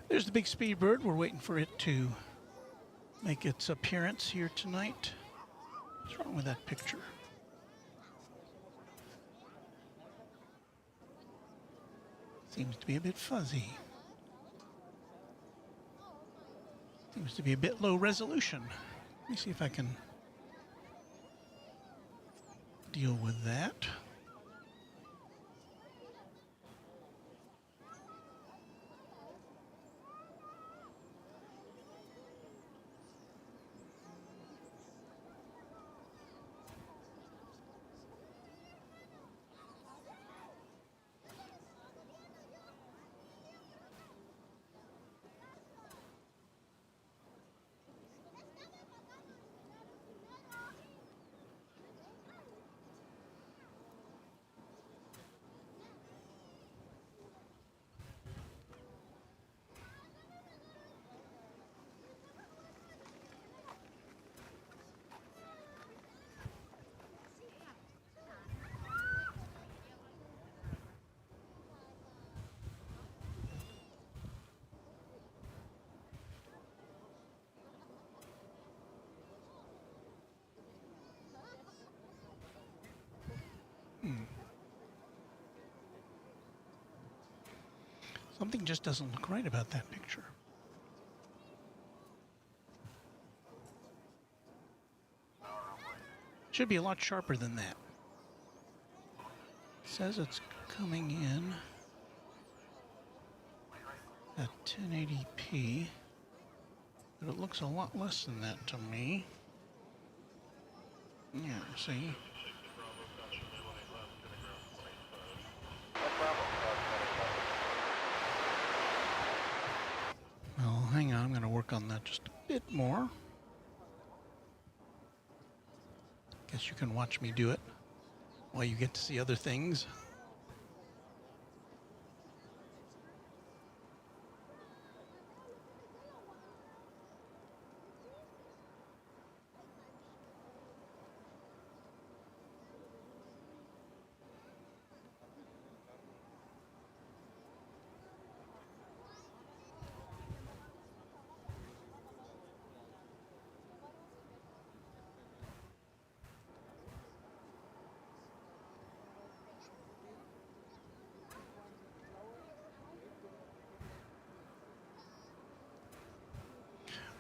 There's the big Speedbird. We're waiting for it to make its appearance here tonight. What's wrong with that picture? Seems to be a bit fuzzy. Seems to be a bit low resolution. Let me see if I can deal with that. Something just doesn't look right about that picture. Should be a lot sharper than that. It says it's coming in at 1080p, but it looks a lot less than that to me. Yeah, see? Well, hang on, I'm going to work on that just a bit more. Guess you can watch me do it while you get to see other things.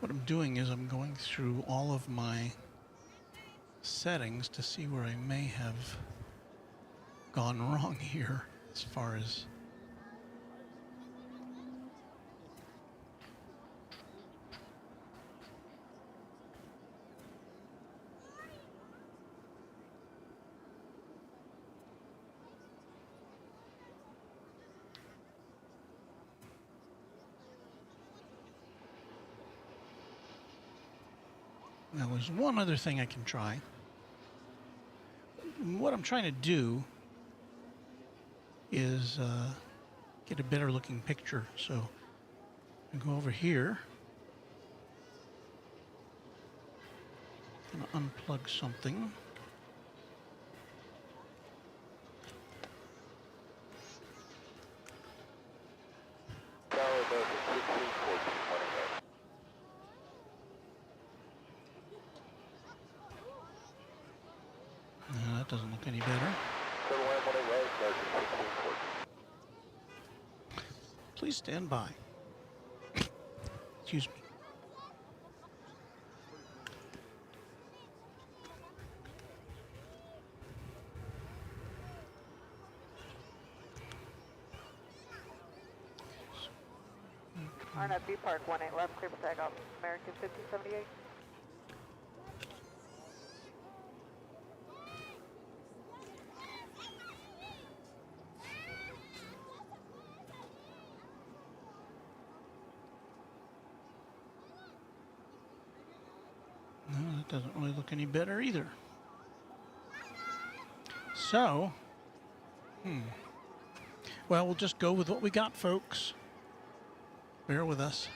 What I'm doing is I'm going through all of my settings to see where I may have gone wrong here as far as now. There's one other thing I can try. What I'm trying to do is get a better looking picture. So I go over here and unplug something. That doesn't look any better. Please stand by. Excuse me. RNF B Park 18 left, clear for takeoff. American 5078. No, that doesn't really look any better either. So, well, we'll just go with what we got, folks. Bear with us.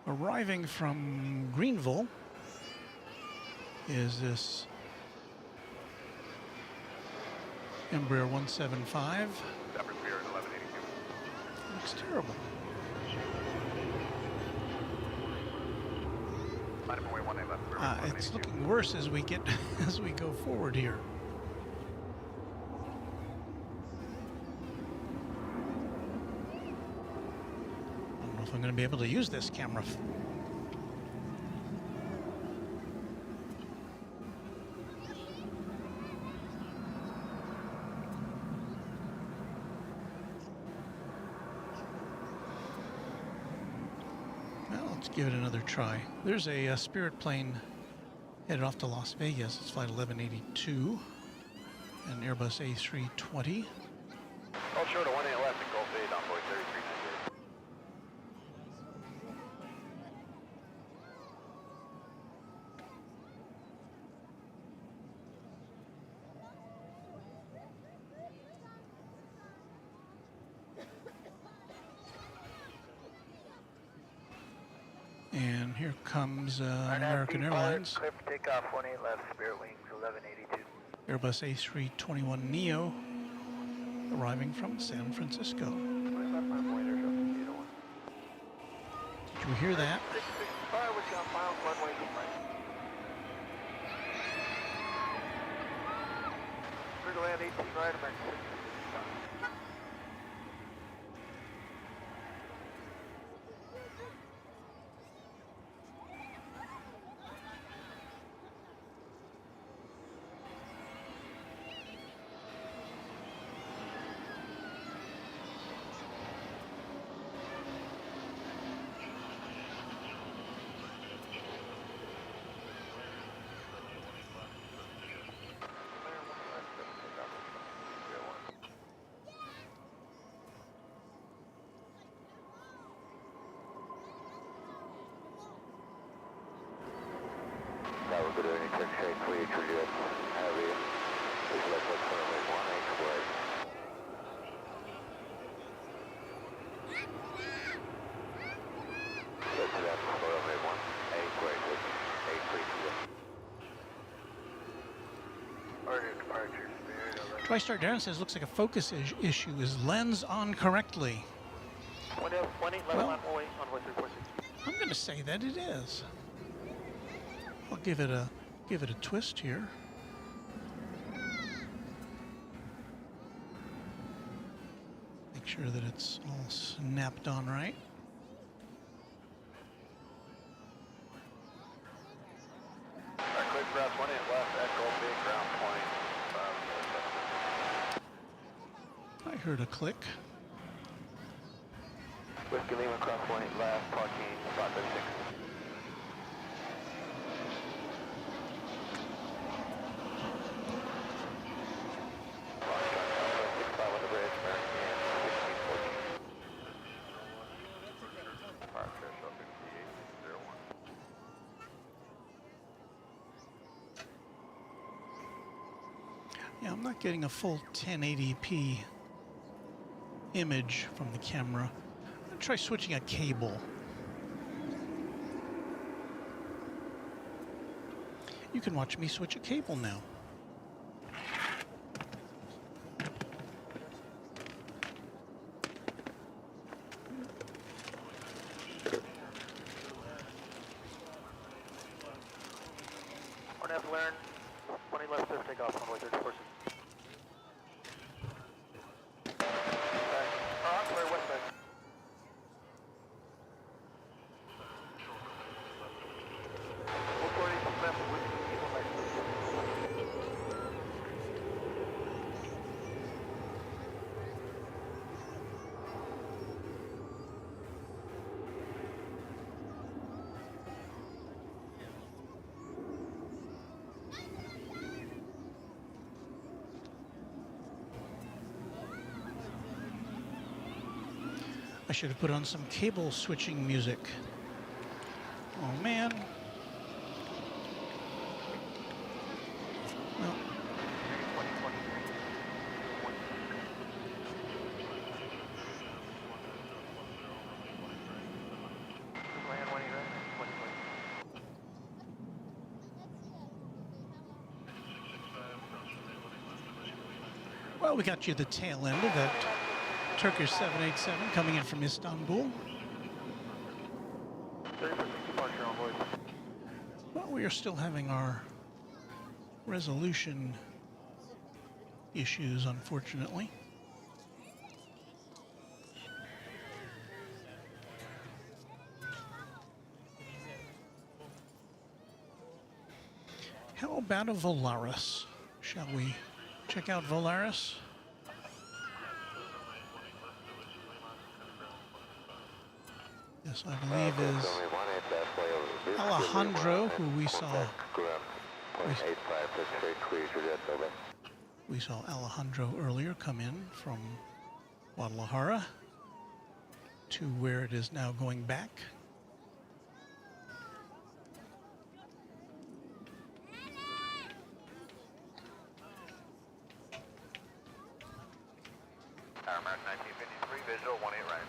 Arriving from Greenville is this Embraer 175. Looks terrible. It's looking worse as we go forward here. I don't know if I'm going to be able to use this camera. Well, let's give it another try. There's a Spirit plane headed off to Las Vegas. It's flight 1182, an Airbus A320. All short of 18 left and Gulf 8 on board 3398. And here comes American Airlines. Clear for takeoff, 18 left, Spirit Wings 1182. Airbus A321neo arriving from San Francisco. Did you hear that? 665, we're going final runway B right. Clear to land 18 right, American 665. Good evening, Secretary, clear Juliet, heavy, please let us runway 18 clear. Set to that runway 18 clear, 832. Order departure, Spirit 11. TriStar Darren says looks like a focus issue. Is lens on correctly? 18 left, Well, on 346. I'm going to say that it is. I'll give it a twist here. Make sure that it's all snapped on right. Quick ground 20 left, echo big ground 20. I heard a click. Whiskey Lima cross point left, parking 536. Yeah, I'm not getting a full 1080p image from the camera. I'm gonna try switching a cable. You can watch me switch a cable now. Learn 20 left, clear for takeoff, runway 34. Clear west side. I should have put on some cable switching music. Oh man. Well. Well, we got you the tail end of that Turkish 787 coming in from Istanbul. Well, we are still having our resolution issues, unfortunately. How about a Volaris? Shall we check out Volaris? This, I believe, is Alejandro, who we saw Alejandro earlier come in from Guadalajara to where it is now going back. American 1953, visual 18 right.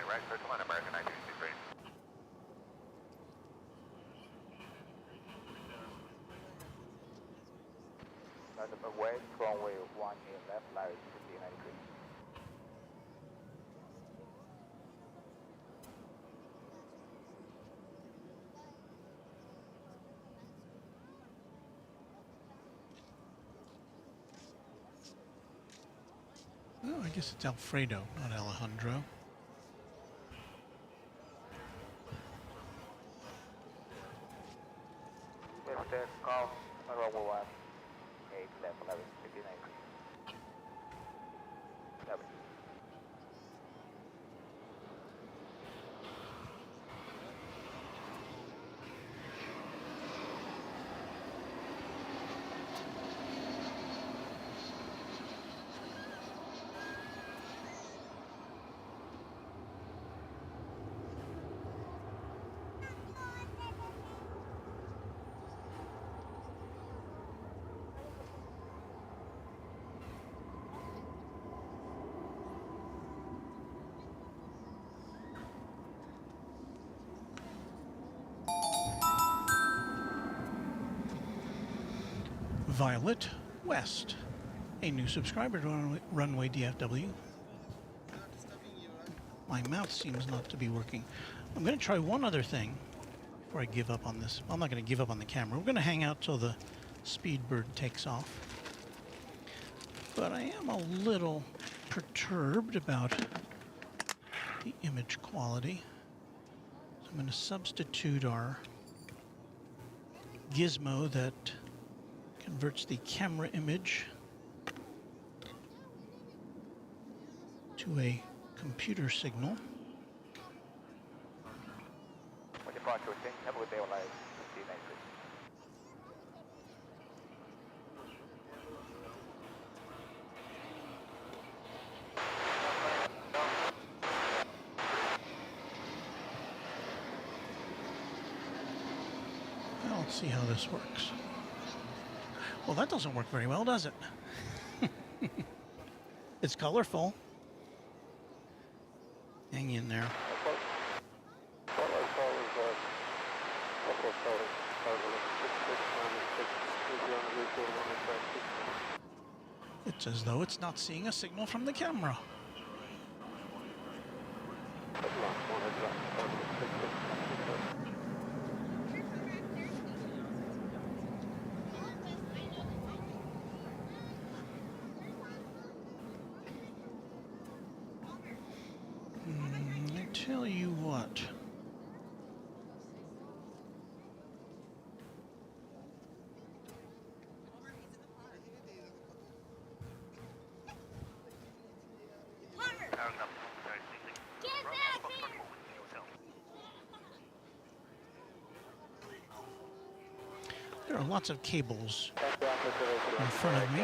Right, circle on American 1953. West, runway 18 left, line 5093. Oh, I guess it's Alfredo, not Alejandro. Call runway 18 left, 11, 59. Violet West, a new subscriber to Runway DFW. My mouse seems not to be working. I'm going to try one other thing. before I give up on this. Well, I'm not going to give up on the camera. We're going to hang out till the Speedbird takes off. But I am a little perturbed about the image quality. So I'm going to substitute our gizmo that converts the camera image to a computer signal. Now let's see how this works. Well, that doesn't work very well, does it? It's colorful. Hang in there. It's as though it's not seeing a signal from the camera. I tell you what. There are lots of cables in front of me.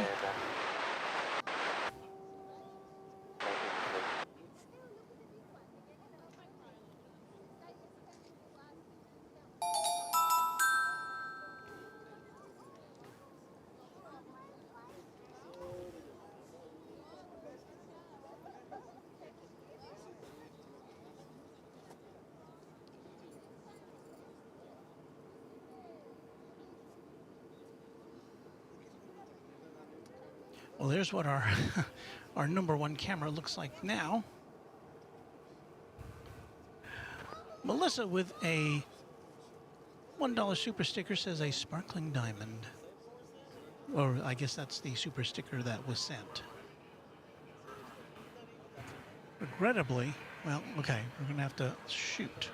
Well, there's what our our #1 camera looks like now. Melissa with a $1 super sticker says a sparkling diamond. Or I guess that's the super sticker that was sent. Regrettably, well, okay, we're gonna have to shoot.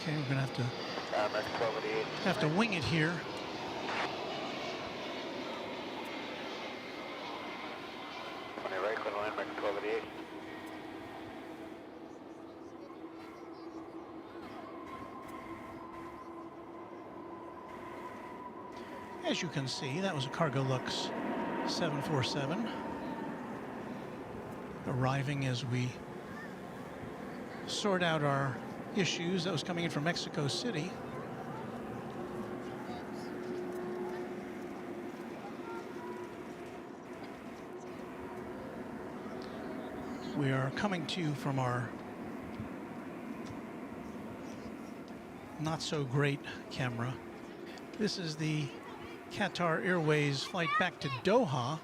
Okay, we're gonna have to wing it here. As you can see, that was a Cargolux 747 arriving as we sort out our issues. That was coming in from Mexico City. We are coming to you from our not so great camera. This is the Qatar Airways flight back to Doha.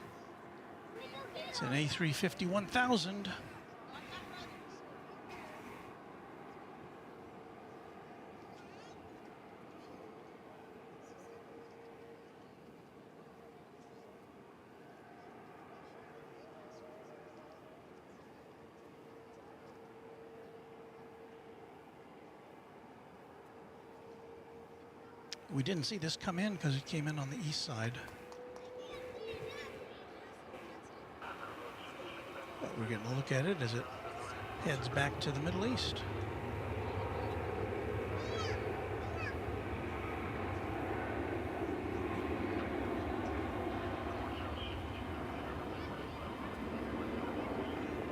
It's an A350 1000. We didn't see this come in because it came in on the east side. But we're getting a look at it as it heads back to the Middle East.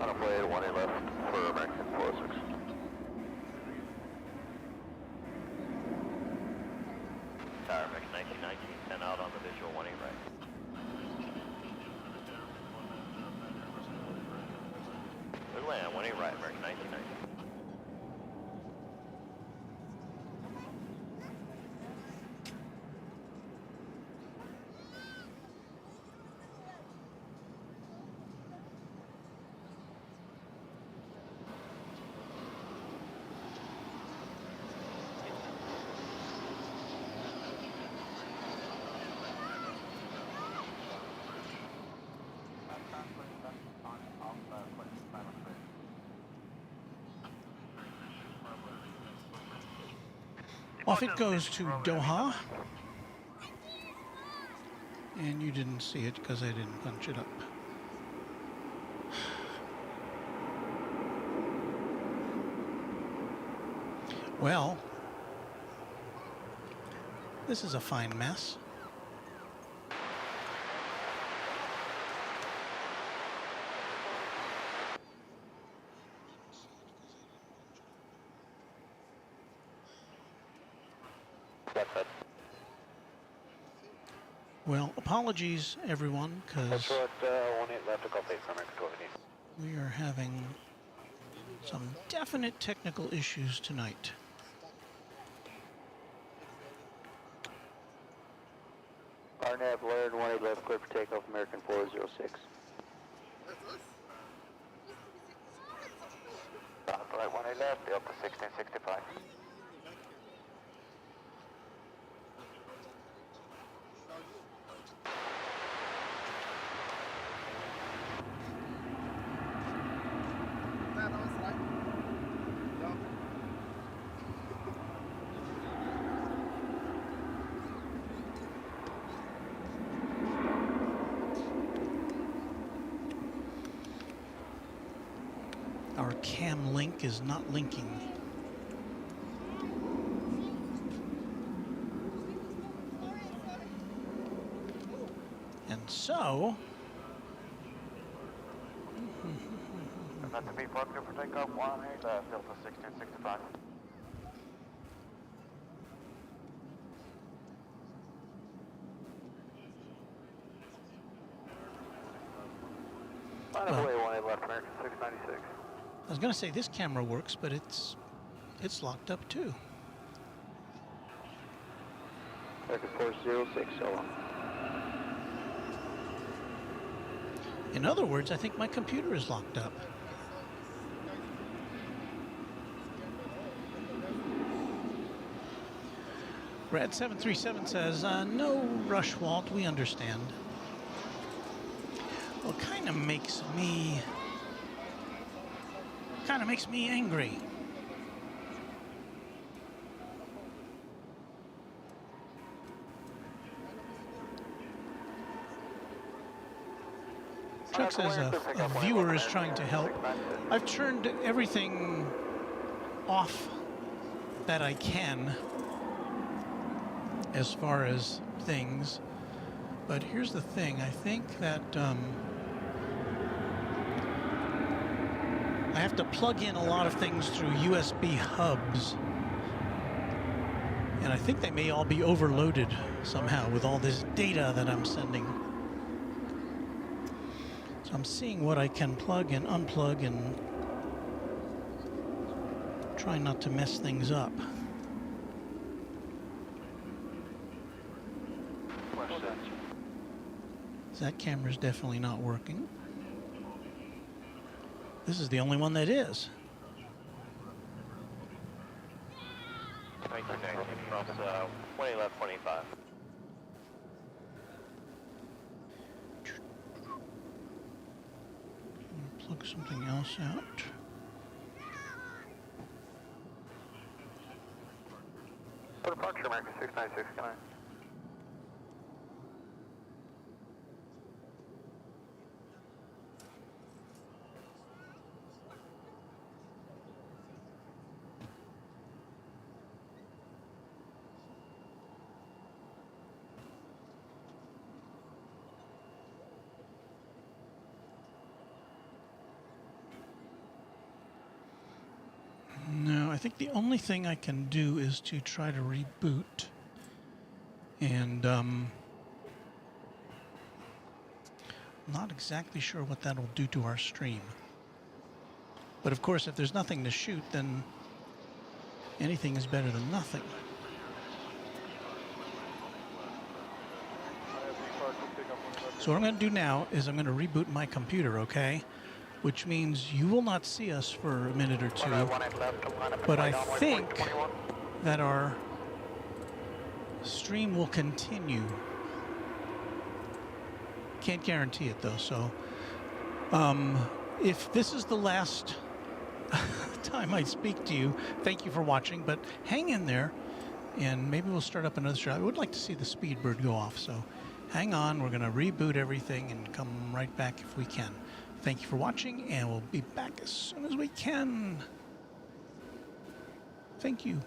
Autoplane 1 left for American 46. Tower American 1919, 10 out on the visual 1 right. Good land, 1 right, American 1919. Off it goes to Doha. And you didn't see it because I didn't punch it up. Well, this is a fine mess. Well, apologies everyone, because we are having some definite technical issues tonight. RNAV Laird 18 left, clear for takeoff, American 406. Right 18 left, Delta 1665. Our cam link is not linking. And so... That's the B-Park for takeoff, 18 left, Delta 1665. Well, 18 left, American 696. I was going to say this camera works, but it's locked up too. American 406, so long. In other words, I think my computer is locked up. Brad 737 says, no rush, Walt, we understand. Well, it kind of makes me angry. Chuck says a viewer is trying to help. I've turned everything off that I can as far as things, but here's the thing. I think that I have to plug in a lot of things through USB hubs, and I think they may all be overloaded somehow with all this data that I'm sending. So I'm seeing what I can plug and unplug and try not to mess things up. That camera's definitely not working. This is the only one that is. Thank you, Nick. Cross 20 left, 25. Plug something else out. For departure, American 696, can I? No, I think the only thing I can do is to try to reboot. And not exactly sure what that'll do to our stream. But of course, if there's nothing to shoot, then anything is better than nothing. So what I'm going to do now is I'm going to reboot my computer, okay? Which means you will not see us for a minute or two. But I think that our stream will continue. Can't guarantee it though, so if this is the last time I speak to you, thank you for watching, but hang in there and maybe we'll start up another shot. I would like to see the Speedbird go off, so hang on. We're going to reboot everything and come right back if we can. Thank you for watching, and we'll be back as soon as we can. Thank you.